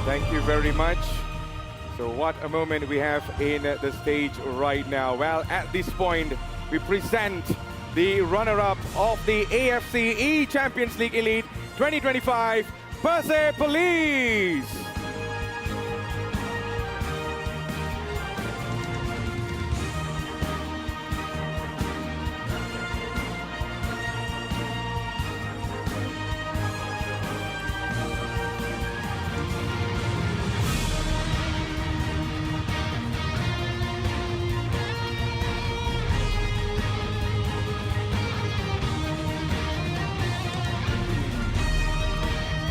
Thank you very much. So what a moment we have in the stage right now. Well, at this point, we present the runner-up of the AFC eChampions League Elite 2025, Persepolis.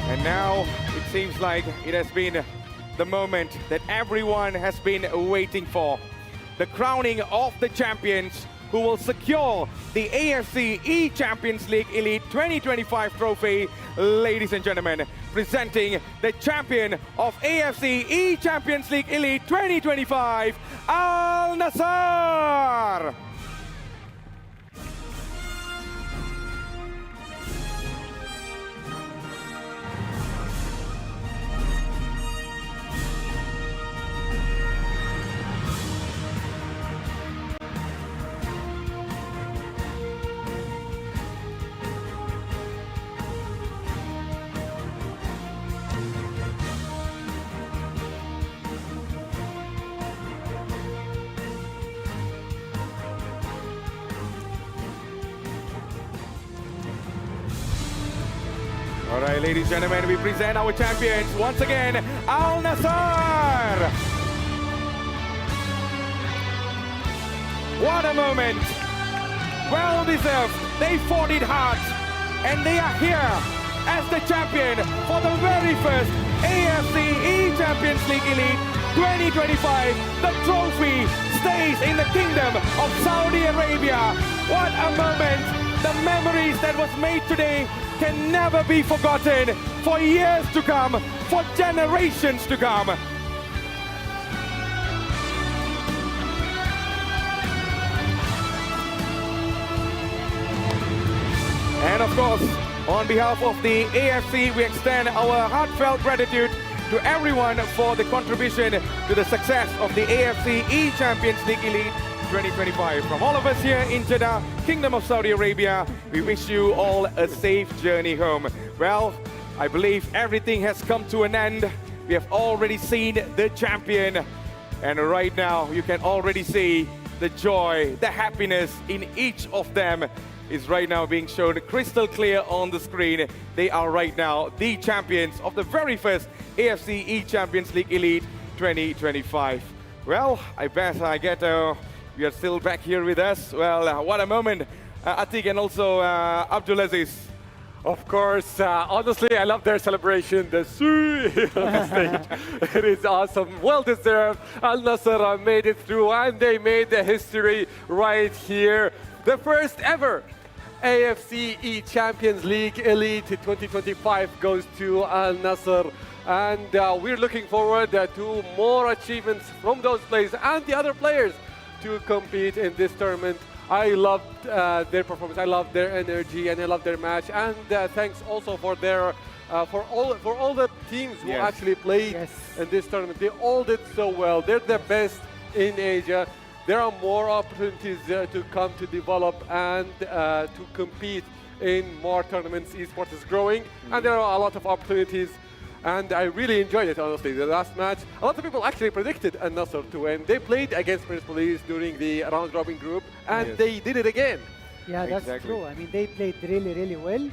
And now it seems like it has been the moment that everyone has been waiting for. The crowning of the champions who will secure the AFC eChampions League Elite 2025 trophy. Ladies and gentlemen, presenting the champion of AFC eChampions League Elite 2025, Al Nassr. All right, ladies and gentlemen, we present our champions once again, Al Nassr. What a moment. Well deserved. They fought it hard. And they are here as the champion for the very first AFC eChampions League Elite 2025. The trophy stays in the kingdom of Saudi Arabia. What a moment. The memories that was made today can never be forgotten for years to come, for generations to come. And of course, on behalf of the AFC, we extend our heartfelt gratitude to everyone for the contribution to the success of the AFC eChampions League Elite 2025. From all of us here in Jeddah, Kingdom of Saudi Arabia, we wish you all a safe journey home. Well, I believe everything has come to an end. We have already seen the champion. And right now, you can already see the joy, the happiness in each of them is right now being shown crystal clear on the screen. They are right now the champions of the very first AFC eChampions League Elite 2025. Well, I bet you are still back here with us. Well, what a moment. Atik and also Abdulaziz. Of course, honestly, I love their celebration. The on the stage. It is awesome. Well deserved. Al Nassr made it through and they made the history right here. The first ever AFC eChampions League Elite 2025 goes to Al Nassr. And we're looking forward to more achievements from those players and the other players to compete in this tournament. I loved their performance, I loved their energy, and I loved their match. And thanks also for their for all the teams who actually played in this tournament. They all did so well. They're the best in Asia. There are more opportunities to come to develop and to compete in more tournaments. Esports is growing, and there are a lot of opportunities and I really enjoyed it, honestly. The last match, a lot of people actually predicted Al Nassr to win. They played against Persepolis during the round-robin group, and Yes. they did it again. Yeah, that's Exactly. true. I mean, they played really, really well.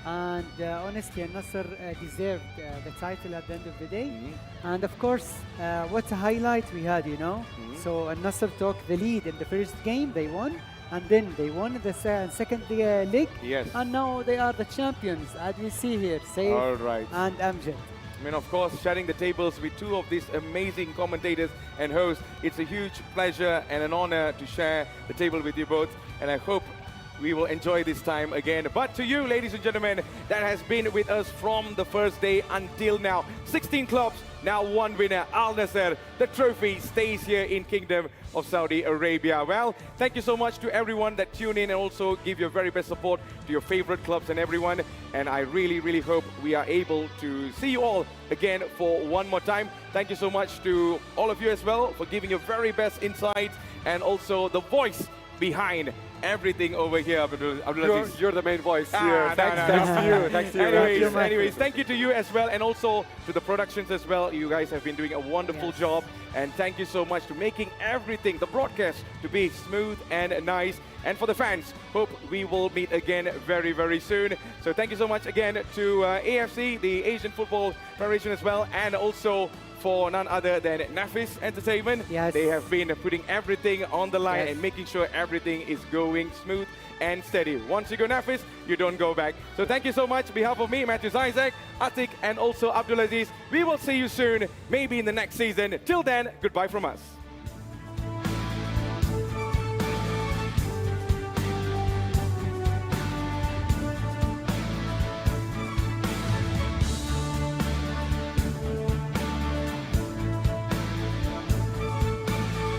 And honestly, Al Nassr deserved the title at the end of the day. And of course, what a highlight we had, you know. So Al Nassr took the lead in the first game, they won. And then they won the second leg. Yes. And now they are the champions, as we see here, Saif All right. and Amjad. I mean, of course, sharing the tables with two of these amazing commentators and hosts. It's a huge pleasure and an honor to share the table with you both. And I hope we will enjoy this time again. But to you, ladies and gentlemen, that has been with us from the first day until now. 16 clubs, now one winner, Al Nassr. The trophy stays here in Kingdom of Saudi Arabia. Well, thank you so much to everyone that tune in and also give your very best support to your favorite clubs and everyone. And I really, really hope we are able to see you all again for one more time. Thank you so much to all of you as well for giving your very best insight and also the voice behind everything over here, Abdulaziz. You're the main voice Ah, here. no, Thanks, no, thanks no. to you. Thanks to you. Anyways, thank you to you as well, and also to the productions as well. You guys have been doing a wonderful Yes. job, and thank you so much to making everything, the broadcast, to be smooth and nice. And for the fans, hope we will meet again very, very soon. So thank you so much again to AFC, the Asian Football Federation as well, and also for none other than Nafis Entertainment. Yes. They have been putting everything on the line Yes. and making sure everything is going smooth and steady. Once you go Nafis, you don't go back. So thank you so much. On behalf of me, Matthews Isaac, Atik, and also Abdulaziz, we will see you soon, maybe in the next season. Till then, goodbye from us.